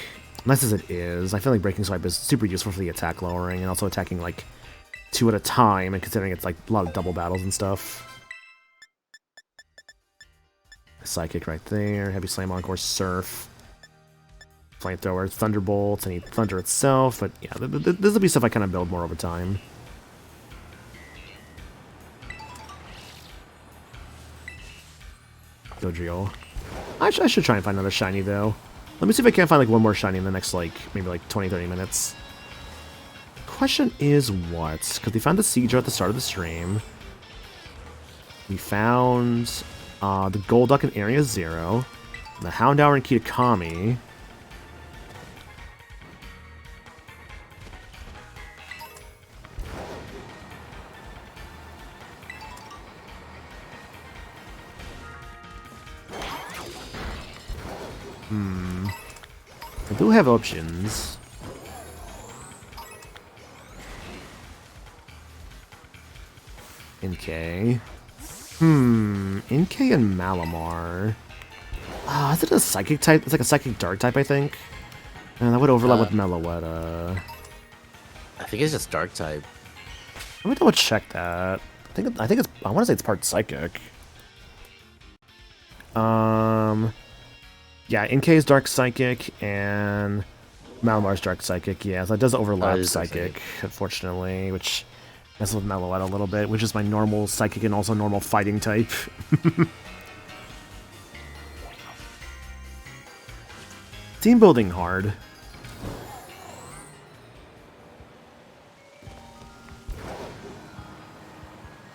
Nice as it is, I feel like Breaking Swipe is super useful for the attack lowering and also attacking like 2 at a time, and considering it's like a lot of double battles and stuff. Psychic right there, Heavy Slam, Encore, Surf, Flamethrower, Thunderbolts, I need Thunder itself, but yeah, this will be stuff I kind of build more over time. Dodrio. I should try and find another shiny though. Let me see if I can't find like one more shiny in the next like maybe like 20-30 minutes. The question is what? Because we found the Seadra at the start of the stream. We found the Golduck in Area 0. The Houndour in Kitakami. I do have options. NK. NK and Malamar. Is it a psychic type? It's like a psychic dark type, I think. And that would overlap with Meloetta. I think it's just dark type. Let me double check that. I think it's. I want to say it's part psychic. Yeah, NK is dark psychic and Malamar's dark psychic. Yeah, so it does overlap psychic, unfortunately, which messes with Meloetta a little bit, which is my normal psychic and also normal fighting type. Team building hard.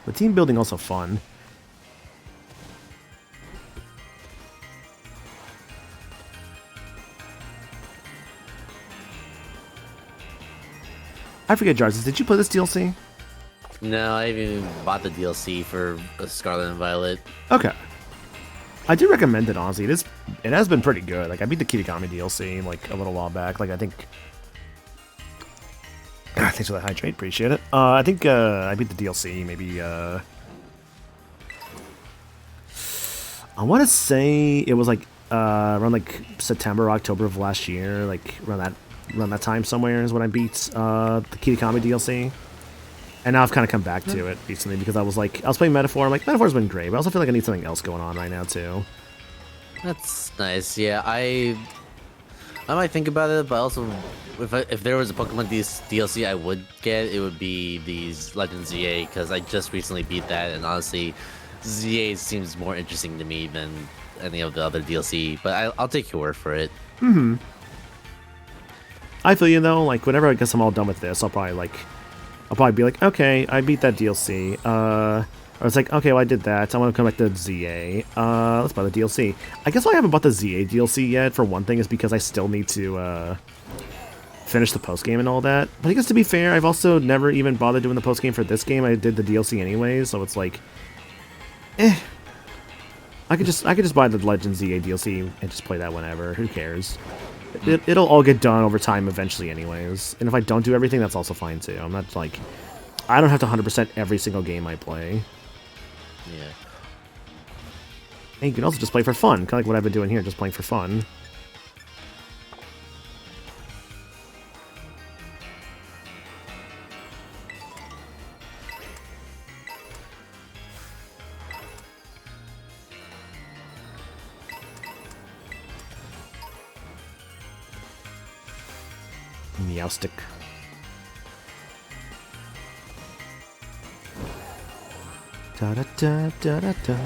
But team building also fun. I forget, Jarvis, did you play this DLC? No, I haven't even bought the DLC for Scarlet and Violet. Okay. I do recommend it, honestly. It has been pretty good. Like, I beat the Kitakami DLC, like, a little while back. Like, I think... Thanks for the hydrate, appreciate it. I think, I beat the DLC, maybe, I want to say it was, like, around, like, September, October of last year. Like, around that time somewhere is when I beat, the Kitakami DLC. And now I've kind of come back to it recently because I was playing Metaphor. I'm like, Metaphor's been great, but I also feel like I need something else going on right now, too. That's nice. Yeah, I might think about it, but also, if there was a Pokemon DLC I would get, it would be these Legend ZA, because I just recently beat that, and honestly, ZA seems more interesting to me than any of the other DLC, but I'll take your word for it. Mm-hmm. I feel you, though. Like, whenever I guess I'm all done with this, I'll probably be like, okay, I beat that DLC. Or it's like, okay, well, I did that. I want to come back to ZA. Let's buy the DLC. I guess why I haven't bought the ZA DLC yet, for one thing, is because I still need to, finish the postgame and all that. But I guess, to be fair, I've also never even bothered doing the postgame for this game. I did the DLC anyway, so it's like, I could just buy the Legend ZA DLC and just play that whenever. Who cares? It'll all get done over time eventually anyways. And if I don't do everything, that's also fine too. I'm not like... I don't have to 100% every single game I play. Yeah. And you can also just play for fun. Kind of like what I've been doing here, just playing for fun. Meowstic. Da da da da da da.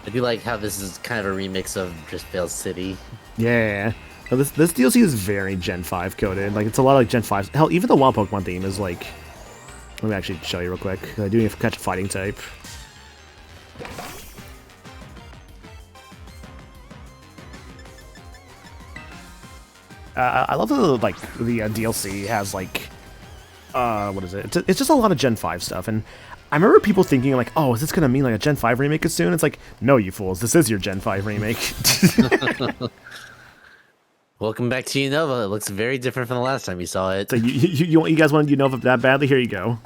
I do like how this is kind of a remix of Just Fail City. Yeah. No, this DLC is very Gen 5 coded. Like, it's a lot like Gen 5. Hell, even the Wild Pokemon theme is like... Let me actually show you real quick. I do need to catch a fighting type. I love that, like, the DLC has, like... what is it? It's just a lot of Gen 5 stuff, and... I remember people thinking, like, oh, is this going to mean, like, a Gen 5 remake is soon? It's like, no, you fools. This is your Gen 5 remake. Welcome back to Unova. It looks very different from the last time you saw it. So you guys want Unova that badly? Here you go.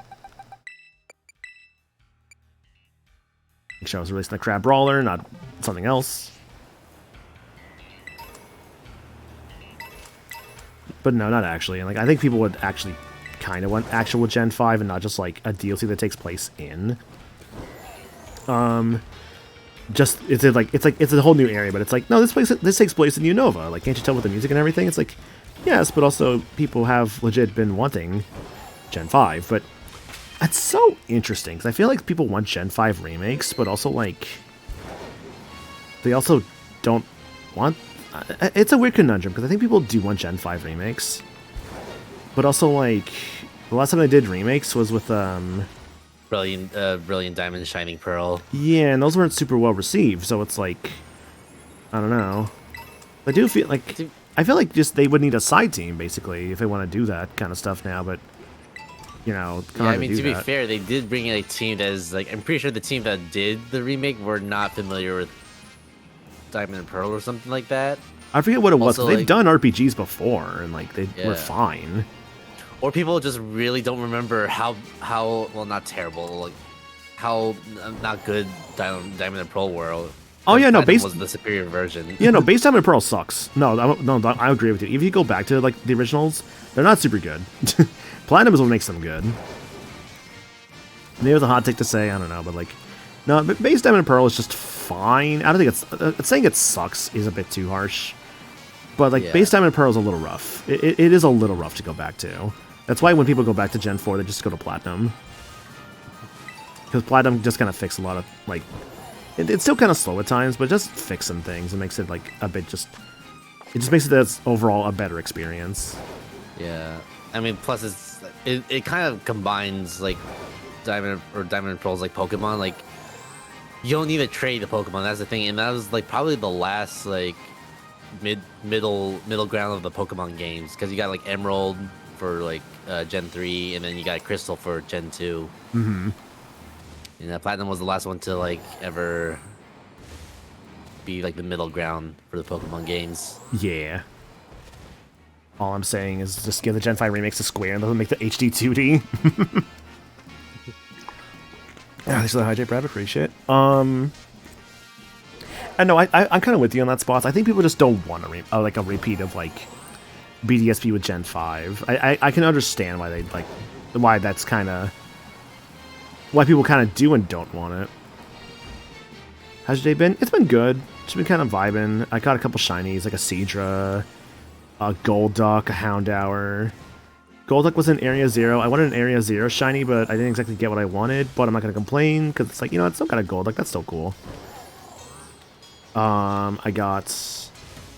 Make sure I was releasing the Crab Brawler, not something else. But no, not actually. And, like, I think people would actually... kind of want actual Gen 5 and not just like a DLC that takes place in. It's a whole new area, but it's like, no, this takes place in Unova. Like, can't you tell with the music and everything? It's like, yes, but also people have legit been wanting Gen 5, but it's so interesting because I feel like people want Gen 5 remakes, but also like they also don't want. It's a weird conundrum because I think people do want Gen 5 remakes. But also, like, the last time I did remakes was with, Brilliant Diamond, Shining Pearl. Yeah, and those weren't super well received, so it's like... I don't know. I do feel like... I feel like just they would need a side team, basically, if they want to do that kind of stuff now, but... You know, yeah, I mean, to be fair, they did bring in a team that is, like... I'm pretty sure the team that did the remake were not familiar with Diamond and Pearl or something like that. I forget what it was. Also, They've like- done RPGs before, and like they were Yeah. fine. Or people just really don't remember how well, not terrible, like how not good Diamond and Pearl were. Oh yeah, no, Platinum base was the superior version. yeah, no, base Diamond and Pearl sucks. No, I agree with you. If you go back to like the originals, they're not super good. Platinum is what makes them good. Maybe it was a hot take to say, I don't know, but like, no, base Diamond and Pearl is just fine. I don't think it's saying it sucks is a bit too harsh. But like Yeah. base Diamond and Pearl is a little rough. It is a little rough to go back to. That's why when people go back to Gen 4, they just go to Platinum. Because Platinum just kind of fixed a lot of, like... It's still kind of slow at times, but just fix some things. It makes it, like, a bit just... It just makes it that's overall a better experience. Yeah, I mean, plus it kind of combines like Diamond and Pearl's like Pokemon. Like you don't need to trade the Pokemon. That's the thing, and that was like probably the last like middle ground of the Pokemon games because you got like Emerald for like Gen 3, and then you got Crystal for Gen 2. Mm-hmm. And Platinum was the last one to like ever be like the middle ground for the Pokemon games. Yeah. All I'm saying is just give the Gen 5 remakes to Square and they'll make the HD 2D. Thanks for the hydrate, Brad. Appreciate it. I know, I'm kind of with you on that spot. I think people just don't want like a repeat of like BDSP with Gen 5. I can understand why they like why that's kind of why people kind of do and don't want it. How's your day been? It's been good. Just been kind of vibing. I got a couple shinies like a Seadra, a Golduck, a Houndour. Golduck was in Area 0. I wanted an Area 0 shiny, but I didn't exactly get what I wanted. But I'm not going to complain, because it's like, you know, it's still got a Golduck. That's still cool. I got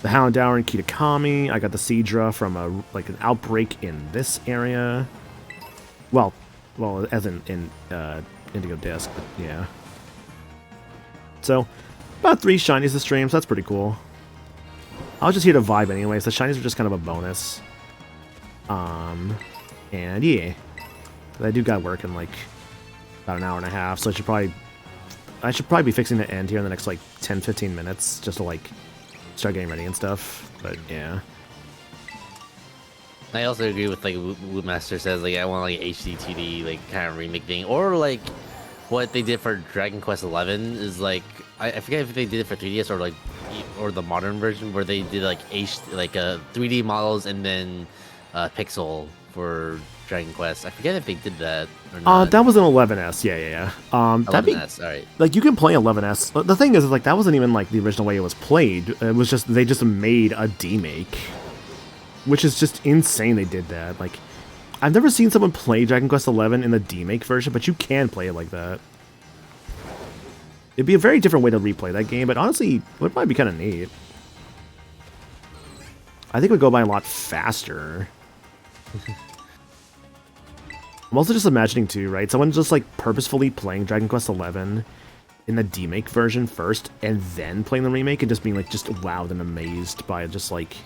the Houndour and Kitakami. I got the Seadra from an outbreak in this area. Well, as in Indigo Disc, but yeah. So, about 3 shinies this stream, so that's pretty cool. I was just here to vibe anyways. The shinies are just kind of a bonus. And yeah. I do got work in like about an hour and a half, so I should probably be fixing the end here in the next like 10-15 minutes just to like start getting ready and stuff. But yeah. I also agree with like Woodmaster says, like I want like HD 2D like kind of remake thing, or like what they did for Dragon Quest 11 is like I forget if they did it for 3DS or the modern version where they did like 3D models and then pixel for Dragon Quest. I forget if they did that or not. That was an 11S. Yeah. That'd be 11S, alright. like you can play 11S. The thing is like that wasn't even like the original way it was played. It was just they just made a demake, which is just insane. They did that. Like I've never seen someone play Dragon Quest 11 in the demake version, but you can play it like that. It'd be a very different way to replay that game, but honestly, it would probably be kind of neat. I think it would go by a lot faster. I'm also just imagining too, right? Someone just like purposefully playing Dragon Quest 11 in the demake version first, and then playing the remake, and just being like just wowed and amazed by it. Just like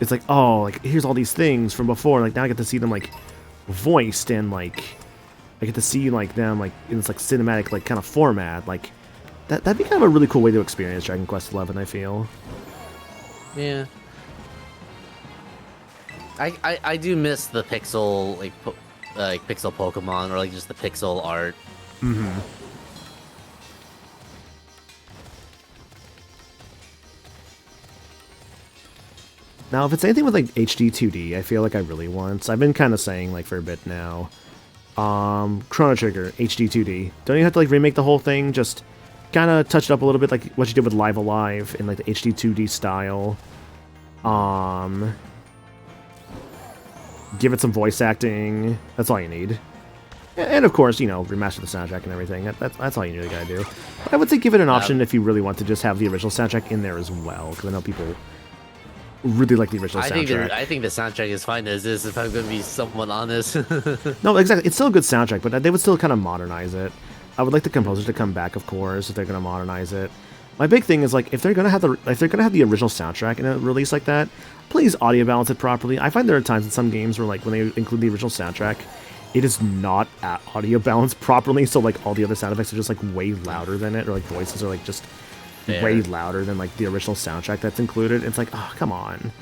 it's like, oh, like here's all these things from before. Like now I get to see them like voiced, and like I get to see like them like in this like cinematic like kind of format. Like that'd be kind of a really cool way to experience Dragon Quest 11. I feel. Yeah. I do miss the pixel like pixel Pokemon, or like just the pixel art. Mm-hmm. Now, if it's anything with like HD 2D, I feel like I really want. So I've been kind of saying like for a bit now. Chrono Trigger HD 2D. Don't you have to like remake the whole thing? Just kind of touch it up a little bit, like what you did with Live Alive in like the HD 2D style. Give it some voice acting. That's all you need. And of course, you know, remaster the soundtrack and everything. That's all you really gotta do. But I would say give it an option if you really want to just have the original soundtrack in there as well, because I know people really like the original soundtrack. I think the soundtrack is fine as is, if I'm going to be somewhat honest. No, exactly. It's still a good soundtrack, but they would still kind of modernize it. I would like the composer to come back, of course, if they're going to modernize it. My big thing is like if they're gonna have the original soundtrack in a release like that, please audio balance it properly. I find there are times in some games where like when they include the original soundtrack, it is not audio balanced properly, so like all the other sound effects are just like way louder than it, or like voices are like just Fair. way louder than like the original soundtrack that's included. It's like, oh, come on.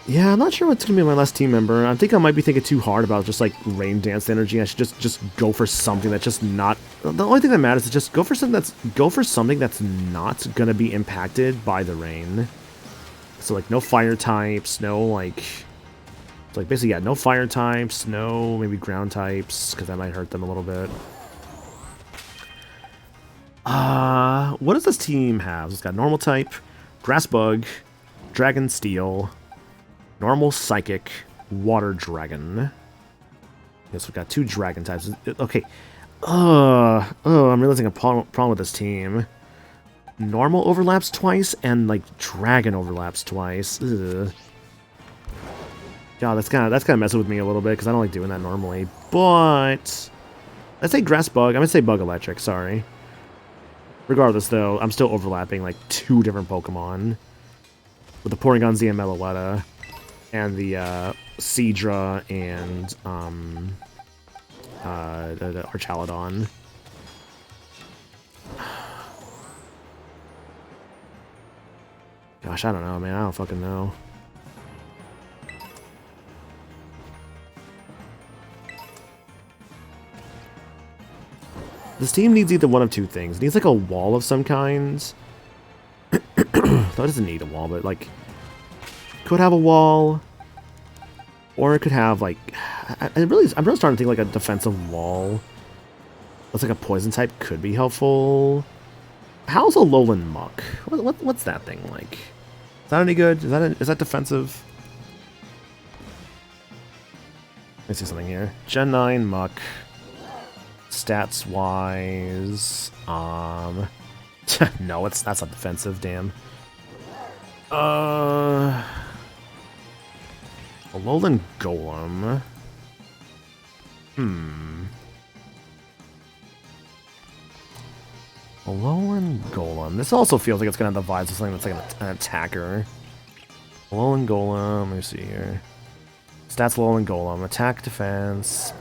Yeah, I'm not sure what's gonna be my last team member. I think I might be thinking too hard about just like rain dance energy. I should just go for something that's just not. The only thing that matters is just go for something that's not gonna be impacted by the rain. So like no fire types, no like basically yeah, no fire types, no maybe ground types because that might hurt them a little bit. What does this team have? It's got normal type, grass bug, dragon steel. Normal, psychic, water dragon. Yes, we've got 2 dragon types. Okay. I'm realizing a problem with this team. Normal overlaps twice, and like dragon overlaps twice. Ugh. God, that's kind of messing with me a little bit because I don't like doing that normally. But let's say grass bug. I'm gonna say bug electric. Sorry. Regardless, though, I'm still overlapping like 2 different Pokemon with the Porygon-Z and Meloetta. And the Seadra and the Archaludon. Gosh, I don't know, man. I don't fucking know. This team needs either one of 2 things. It needs like a wall of some kind. Though it doesn't need a wall, but like could have a wall, or it could have like I'm really starting to think like a defensive wall. That's like a poison type could be helpful. How's a Alolan Muck? What's that thing like? Is that any good? Is that defensive? Let me see something here. Gen 9 Muck. Stats wise, no, that's not defensive. Damn. Alolan Golem. Alolan Golem. This also feels like it's gonna have the vibes of something that's like an attacker. Alolan Golem. Let me see here. Stats Alolan Golem. Attack, defense.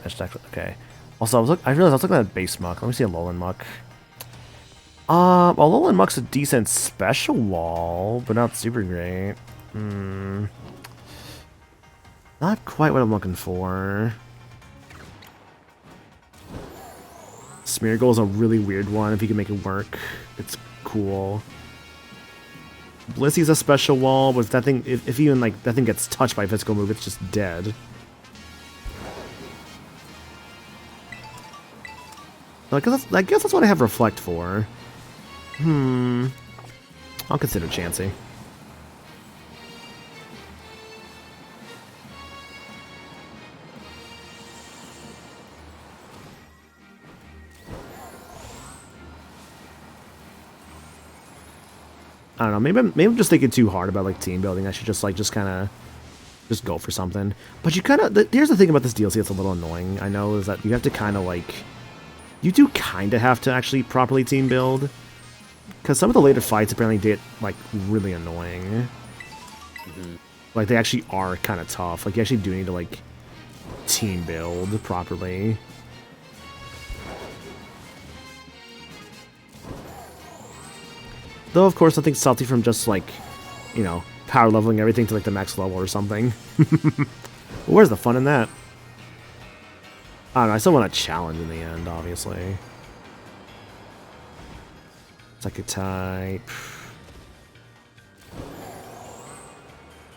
Okay. Also, I realized I was looking at base Muck. Let me see Alolan Muck. Alolan Muck's a decent special wall, but not super great. Not quite what I'm looking for. Smeargle is a really weird one. If you can make it work, it's cool. Blissey's a special wall, but if that thing, if even like that thing gets touched by a physical move, it's just dead. I guess that's what I have Reflect for. I'll consider Chansey. I don't know. Maybe I'm just thinking too hard about like team building. I should just go for something. But you here's the thing about this DLC that's a little annoying. I know is that you have to kind of like. You do kind of have to actually properly team build. Because some of the later fights apparently get, like, really annoying. Like, they actually are kind of tough. Like, you actually do need to, like, team build properly. Though, of course, I think salty from just, like, you know, power leveling everything to, like, the max level or something. Where's the fun in that? I don't know, I still want a challenge in the end, obviously. Psychic type.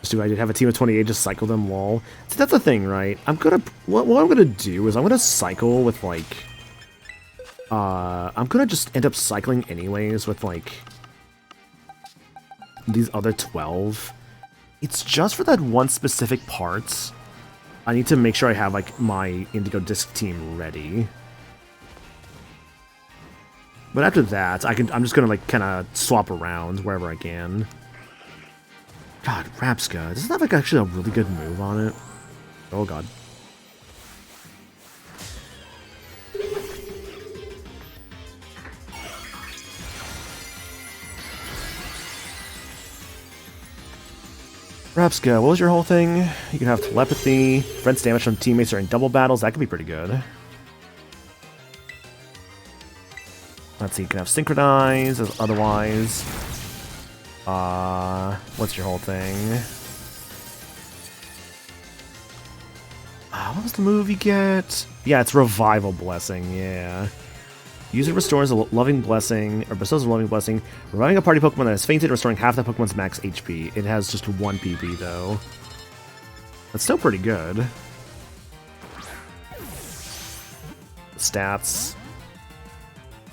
Just do I have a team of 28, just cycle them, lol. See, that's the thing, right? What I'm gonna do is I'm gonna cycle with, like... I'm gonna just end up cycling anyways with, like... these other 12. It's just for that one specific part. I need to make sure I have, like, my Indigo Disc team ready. But after that, I'm just gonna, like, kind of swap around wherever I can. God, Rapska. Doesn't that have, like, actually a really good move on it? Oh, God. Rapska, what was your whole thing? You can have telepathy, friends damage from teammates during double battles. That could be pretty good. Let's see, you can have Synchronize, otherwise. What's your whole thing? What was the move you get? Yeah, it's Revival Blessing, yeah. User restores a loving blessing, or bestows a loving blessing, reviving a party Pokemon that has fainted, restoring half that Pokemon's max HP. It has just 1 PP, though. That's still pretty good. Stats.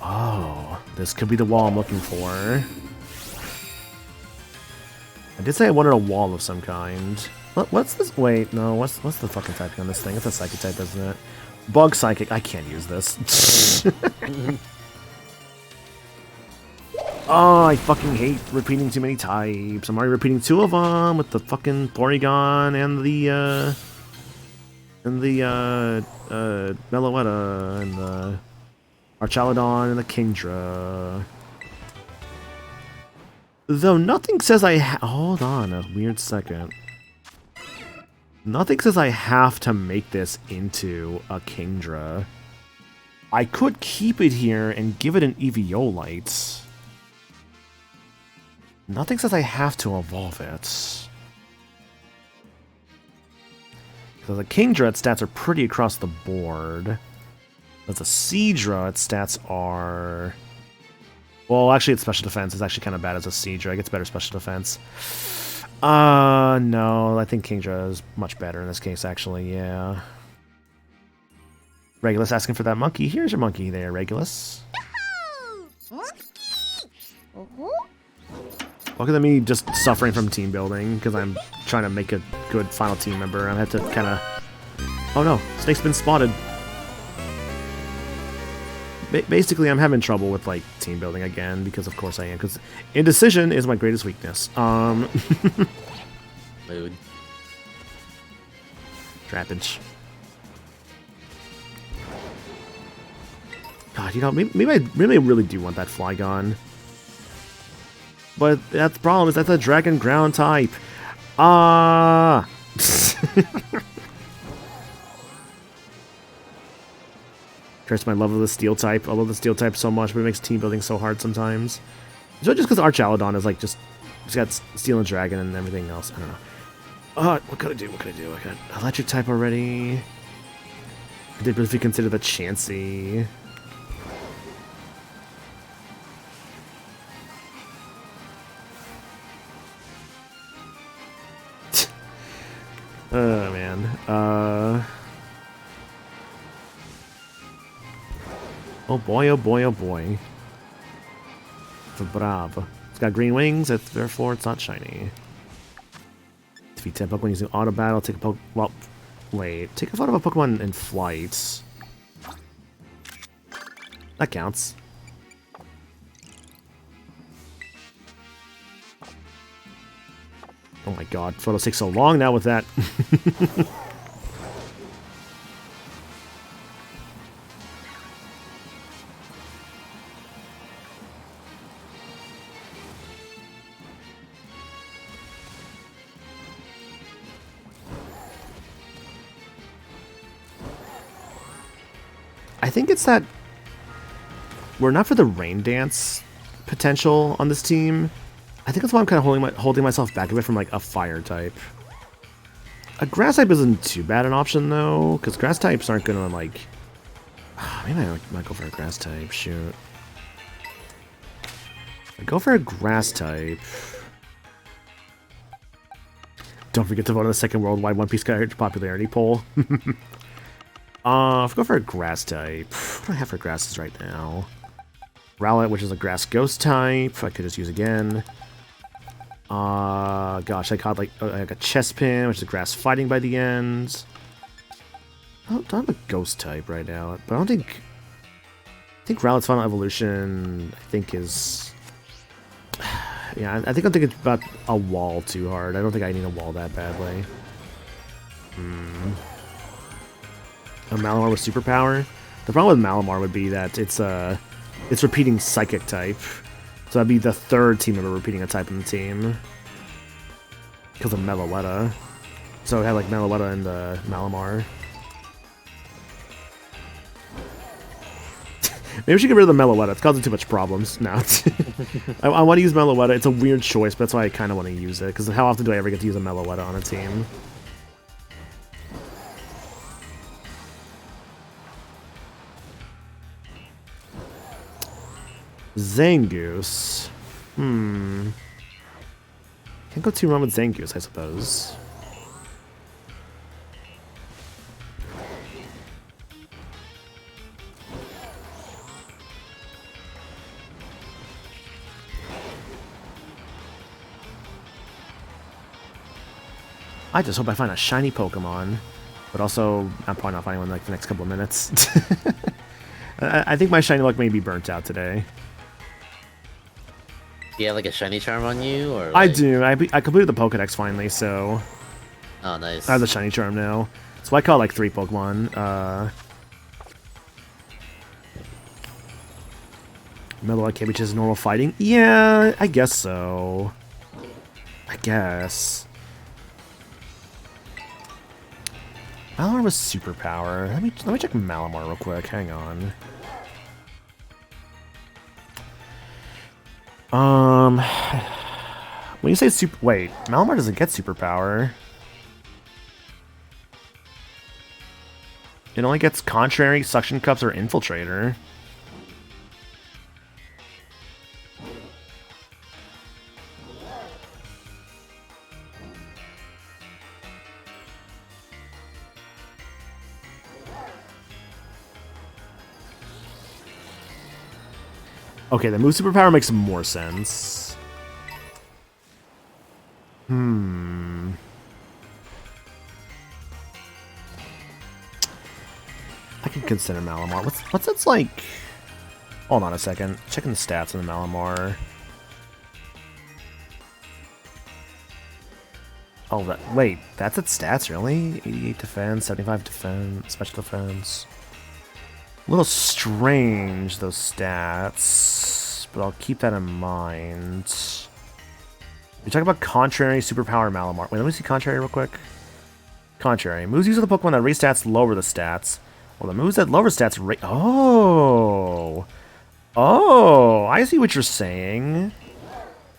Oh, this could be the wall I'm looking for. I did say I wanted a wall of some kind. What's this? Wait, no, what's the fucking typing on this thing? It's a Psychic type, isn't it? Bug Psychic. I can't use this. Oh, I fucking hate repeating too many types. I'm already repeating 2 of them with the fucking Porygon and the Meloetta and the Archaludon and the Kingdra. Though nothing says hold on a weird second. Nothing says I have to make this into a Kingdra. I could keep it here and give it an Eviolite. Nothing says I have to evolve it. So the Kingdra, its stats are pretty across the board. But the Seadra, its stats are... Well, actually, its special defense is actually kind of bad as a Seadra. It gets better special defense. No, I think Kingdra is much better in this case, actually, yeah. Regulus asking for that monkey. Here's your monkey there, Regulus. Look at me just suffering from team building because I'm trying to make a good final team member. I have to kind of... Oh no, Snake's been spotted. Basically, I'm having trouble with, like, team building again, because of course I am, because indecision is my greatest weakness. Mood. Trapinch. God, you know, maybe I really do want that Flygon. But that's the problem, is that's a Dragon Ground type. Curse my love of the Steel type. I love the Steel type so much, but it makes team building so hard sometimes. Is it just because Archaludon is like just... It's got Steel and Dragon and everything else. I don't know. What could I do? What could I do? I got Electric type already. I did briefly consider the Chansey. Oh, man. Oh boy, oh boy, oh boy. For Brav. It's got green wings, therefore it's not shiny. Defeat 10 Pokemon using Auto Battle. Take a Pokemon. Well, wait. Take a photo of a Pokemon in flight. That counts. Oh my god, photos take so long now with that. I think it's that we're not for the Rain Dance potential on this team. I think that's why I'm kind of holding myself back a bit from, like, a fire type. A grass type isn't too bad an option, though, because grass types aren't going to, like... maybe I might go for a grass type, shoot. I go for a grass type. Don't forget to vote on the second worldwide One Piece character popularity poll. I'll go for a grass type. What do I have for grasses right now? Rowlet, which is a grass ghost type. I could just use again. Gosh, I caught like a Chespin, which is a grass fighting by the end. I don't have a ghost type right now, but I don't think... I think Rowlet's final evolution, I think, is... Yeah, I think I'm thinking about a wall too hard. I don't think I need a wall that badly. A Malamar with superpower? The problem with Malamar would be that it's repeating Psychic type. So that'd be the third team member repeating a type in the team. Because of Meloetta. So it had like Meloetta and Malamar. Maybe we should get rid of the Meloetta. It's causing too much problems now. I want to use Meloetta. It's a weird choice, but that's why I kind of want to use it. Because how often do I ever get to use a Meloetta on a team? Zangoose. Can't go too wrong with Zangoose, I suppose. I just hope I find a shiny Pokemon, but also I'm probably not finding one in like the next couple of minutes. I think my shiny luck may be burnt out today. Yeah, like a shiny charm on you, or I like... do. I completed the Pokedex finally, so Oh, nice. I have the shiny charm now. So I caught like 3 Pokemon. Meloetta can't be just normal fighting. Yeah, I guess so. I guess. Malamar was superpower. Let me check Malamar real quick. Hang on. When you say wait, Malamar doesn't get superpower. It only gets Contrary, Suction Cups, or Infiltrator. Okay, the move superpower makes more sense. I can consider Malamar. What's its like? Hold on a second. Checking the stats on the Malamar. Oh, wait, that's its stats, really? 88 defense, 75 defense, special defense. A little strange, those stats, but I'll keep that in mind. We talk about Contrary, Superpower, Malamar. Wait, let me see Contrary real quick. Contrary. Moves used with the Pokemon that raise stats lower the stats. Well, the moves that lower stats Oh! Oh! I see what you're saying.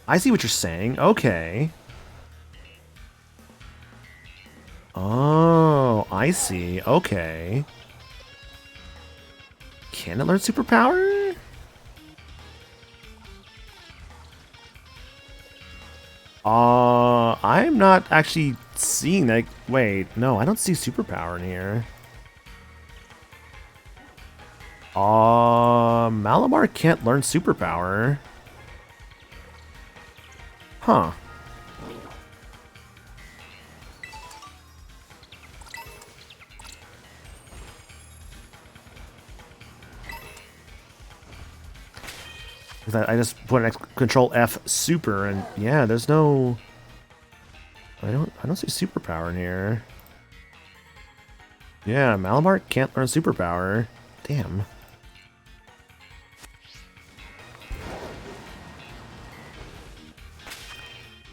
I see what you're saying. Okay. Oh, I see. Okay. Can it learn superpower? I'm not actually seeing that. Wait, no, I don't see superpower in here. Malamar can't learn superpower. Huh. I just put an Control F super, and yeah, there's no. I don't see superpower in here. Yeah, Malamar can't learn superpower. Damn.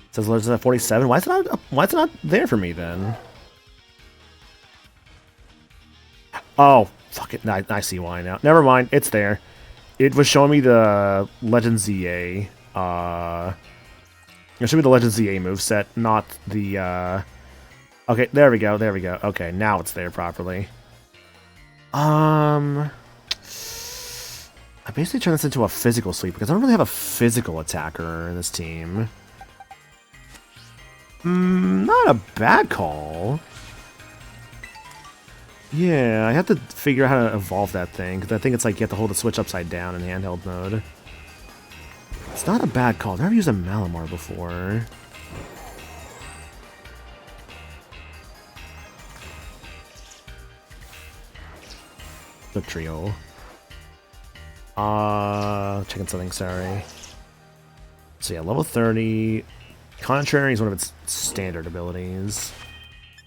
It says learns at 47. Why is it not there for me then? Oh, fuck it. I see why now. Never mind. It's there. It was showing me the Legend ZA. It showed me the Legend ZA moveset, not the. Okay, there we go. There we go. Okay, now it's there properly. I basically turned this into a physical sweep because I don't really have a physical attacker in this team. Not a bad call. Yeah, I have to figure out how to evolve that thing, because I think it's like you have to hold the switch upside down in handheld mode. It's not a bad call. I've never used a Malamar before. The trio. Checking something, sorry. So yeah, level 30. Contrary is one of its standard abilities.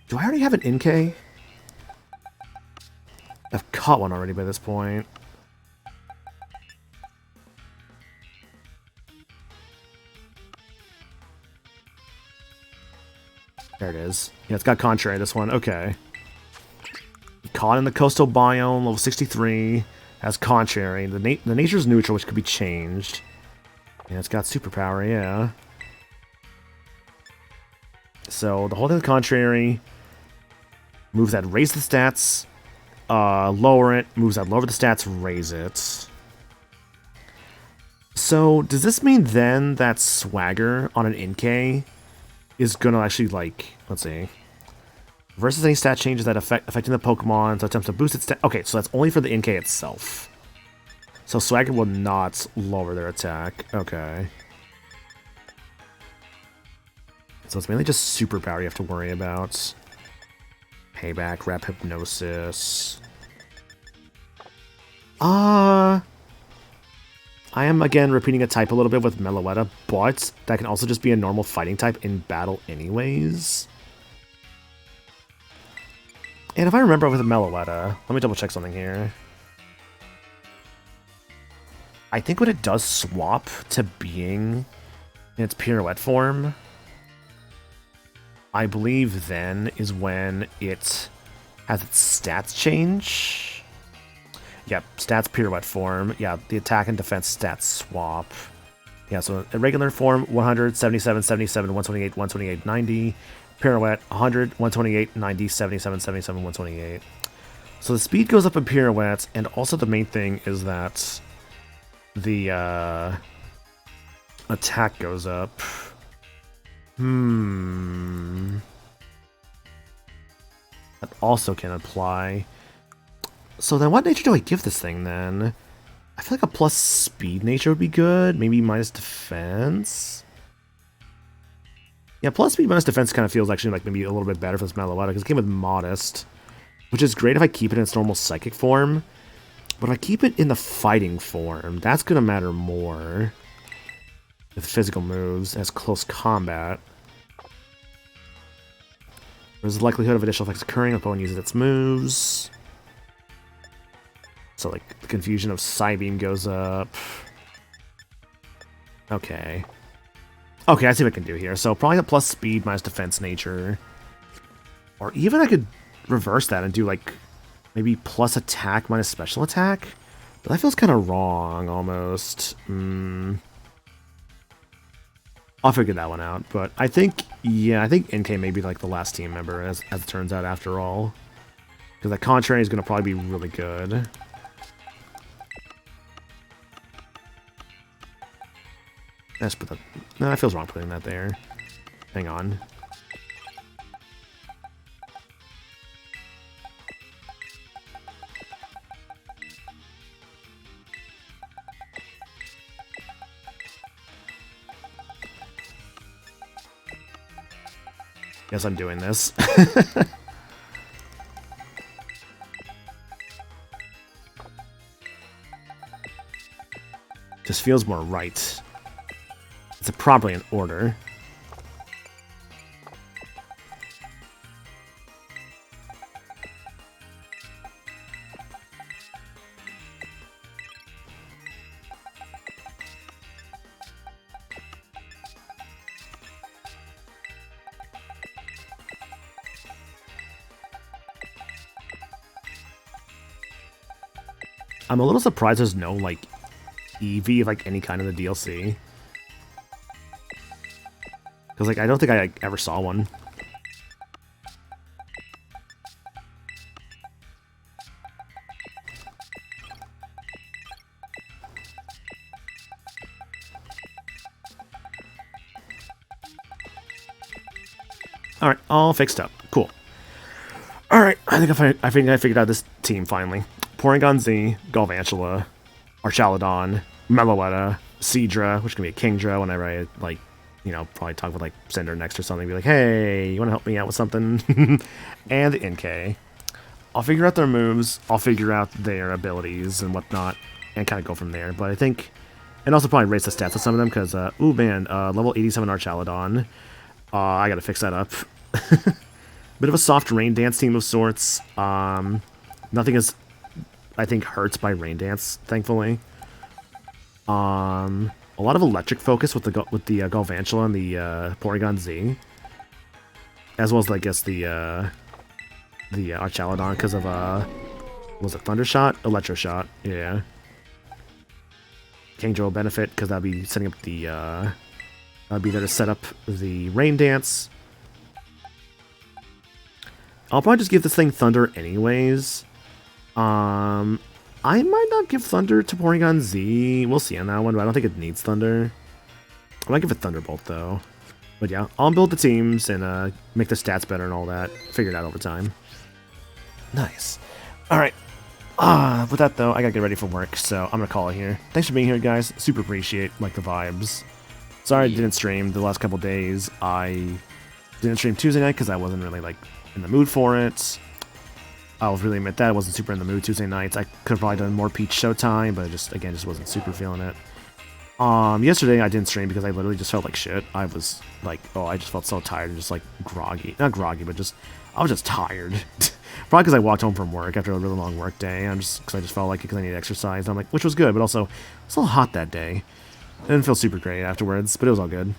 Do I already have an Inkay? I've caught one already by this point. There it is. Yeah, it's got Contrary, this one. Okay. Caught in the coastal biome, level 63. Has Contrary. The nature's neutral, which could be changed. And it's got superpower, yeah. So the whole thing with Contrary, moves that raise the stats, lower it, moves that lower the stats, raise it. So does this mean then that Swagger on an NK is gonna actually, like, let's see, versus any stat changes that affecting the Pokemon, so attempts to boost its stat. Okay, so that's only for the NK itself. So Swagger will not lower their attack. Okay. So it's mainly just superpower you have to worry about. Payback, Rep Hypnosis. I am again repeating a type a little bit with Meloetta, but that can also just be a normal fighting type in battle anyways. And if I remember with Meloetta, let me double check something here. I think when it does swap to being in its pirouette form, I believe then is when it has its stats change. Yep, stats pirouette form. Yeah, the attack and defense stats swap. Yeah, so in regular form, 100, 77, 77, 128, 128, 90. Pirouette, 100, 128, 90, 77, 77, 128. So the speed goes up in pirouettes, and also the main thing is that the attack goes up. That also can apply. So then what nature do I give this thing then? I feel like a plus speed nature would be good. Maybe minus defense. Yeah, plus speed minus defense kind of feels actually like maybe a little bit better for this Meloetta because it came with modest, which is great if I keep it in its normal psychic form. But if I keep it in the fighting form, that's going to matter more. With physical moves, as close combat. There's the likelihood of additional effects occurring if opponent uses its moves. So, like, the confusion of Psybeam goes up. Okay. Okay, I see what I can do here. So, probably a plus speed minus defense nature. Or even I could reverse that and do, like, maybe plus attack minus special attack? But that feels kind of wrong, almost. I'll figure that one out, but I think, yeah, I think NK may be like the last team member, as it turns out, after all. Because that Contrary is going to probably be really good. Let's put that... No, that feels wrong putting that there. Hang on. Guess I'm doing this. Just feels more right. It's probably in order. I'm a little surprised there's no, like, Eevee of, like, any kind of the DLC. Because, like, I don't think I ever saw one. Alright, all fixed up. Cool. Alright, I think I figured out this team, finally. Porygon Z, Galvantula, Archaludon, Meloetta, Seadra, which can be a Kingdra whenever I, like, you know, probably talk with, like, Cinder next or something, be like, hey, you want to help me out with something? And the NK. I'll figure out their moves, I'll figure out their abilities and whatnot, and kind of go from there. But I think, and also probably raise the stats of some of them, because, ooh, man, level 87 Archaludon. I gotta fix that up. Bit of a soft Rain Dance team of sorts. Nothing is, I think, hurts by Rain Dance, thankfully. A lot of electric focus with the Galvantula and the Porygon Z, as well as, I guess, the Archaludon because of Was it Thunder Shot? Electro Shot. Yeah. King Joe will benefit because that'll be setting up the. I'll be there to set up the Rain Dance. I'll probably just give this thing Thunder anyways. I might not give Thunder to Porygon Z. We'll see on that one, but I don't think it needs Thunder. I might give it Thunderbolt though. But yeah, I'll build the teams and make the stats better and all that. Figure it out over time. Nice. Alright. With that though, I gotta get ready for work, so I'm gonna call it here. Thanks for being here, guys. Super appreciate the vibes. Sorry I didn't stream the last couple days. I didn't stream Tuesday night because I wasn't really in the mood for it. I'll really admit that I wasn't super in the mood Tuesday nights. I could have probably done more Peach Showtime, but just wasn't super feeling it. Yesterday I didn't stream because I literally just felt like shit. I was I just felt so tired and just groggy. Not groggy, but I was just tired. Probably because I walked home from work after a really long work day. Because I just felt like because I needed exercise. I'm which was good, but also it was a little hot that day. I didn't feel super great afterwards, but it was all good.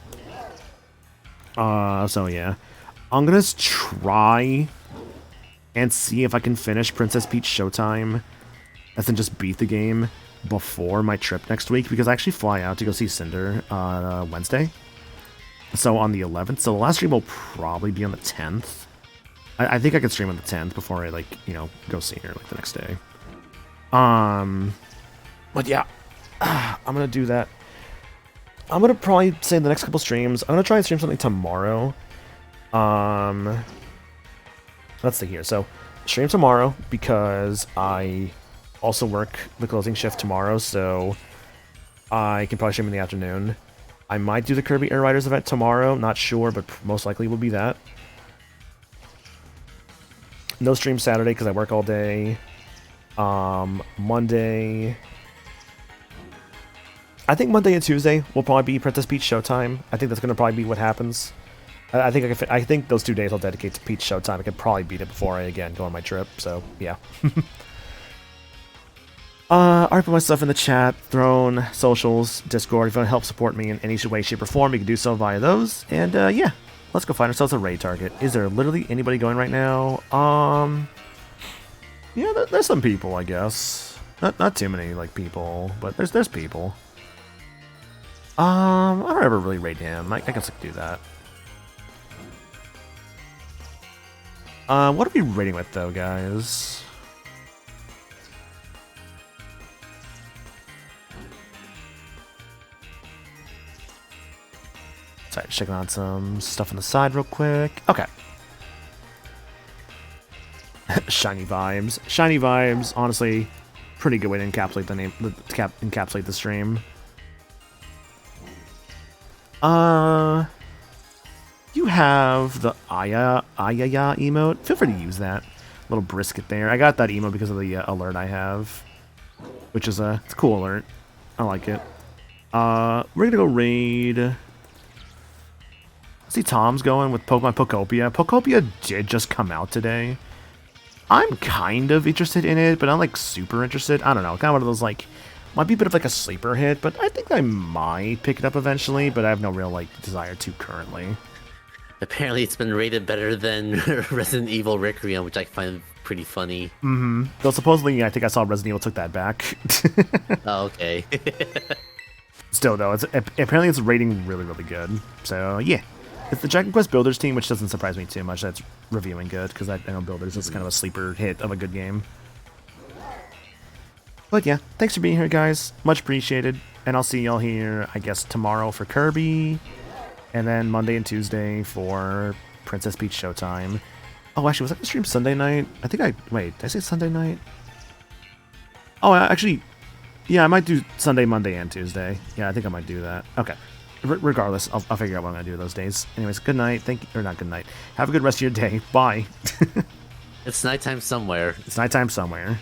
So yeah, I'm gonna try and see if I can finish Princess Peach Showtime, as in just beat the game before my trip next week, because I actually fly out to go see Cinder on Wednesday. So on the 11th, so the last stream will probably be on the 10th. I think I could stream on the 10th before I go see her the next day. But yeah, I'm gonna do that. I'm gonna probably say the next couple streams. I'm gonna try and stream something tomorrow. Let's see here. So, stream tomorrow because I also work the closing shift tomorrow, so I can probably stream in the afternoon. I might do the Kirby Air Riders event tomorrow. Not sure, but most likely will be that. No stream Saturday because I work all day. Monday. I think Monday and Tuesday will probably be Princess Peach Showtime. I think that's going to probably be what happens. I think those 2 days I'll dedicate to Peach Showtime. I could probably beat it before I, again, go on my trip. So, yeah. I put my stuff in the chat, Throne, socials, Discord. If you want to help support me in any way, shape, or form, you can do so via those. And, yeah. Let's go find ourselves a raid target. Is there literally anybody going right now? Yeah, there's some people, I guess. Not too many, people, but there's people. I don't ever really raid him. I guess I could do that. What are we raiding with, though, guys? Sorry, checking on some stuff on the side real quick. Okay. Shiny Vibes. Shiny Vibes, honestly, pretty good way to encapsulate the name, encapsulate the stream. You have the Ayaya emote. Feel free to use that. Little brisket there. I got that emote because of the alert I have, which is it's a cool alert. I like it. We're gonna go raid. I see Tom's going with Pokemon Pokopia. Pokopia did just come out today. I'm kind of interested in it, but I'm super interested. I don't know. Kind of one of those might be a bit of a sleeper hit, but I think I might pick it up eventually, but I have no real desire to currently. Apparently it's been rated better than Resident Evil Requiem, which I find pretty funny. Mm-hmm. Though supposedly I think I saw Resident Evil took that back. Oh, okay. Still though, apparently it's rating really, really good. So yeah. It's the Dragon Quest Builders team, which doesn't surprise me too much. That's reviewing good, because I know Builders is kind of a sleeper hit of a good game. But yeah, thanks for being here, guys. Much appreciated. And I'll see y'all here, I guess, tomorrow for Kirby. And then Monday and Tuesday for Princess Peach Showtime. Oh, actually, was I going to stream Sunday night? Wait, did I say Sunday night? Oh, actually, yeah, I might do Sunday, Monday, and Tuesday. Yeah, I think I might do that. Okay. Regardless, I'll figure out what I'm going to do those days. Anyways, good night. Or not good night. Have a good rest of your day. Bye. It's nighttime somewhere. It's nighttime somewhere.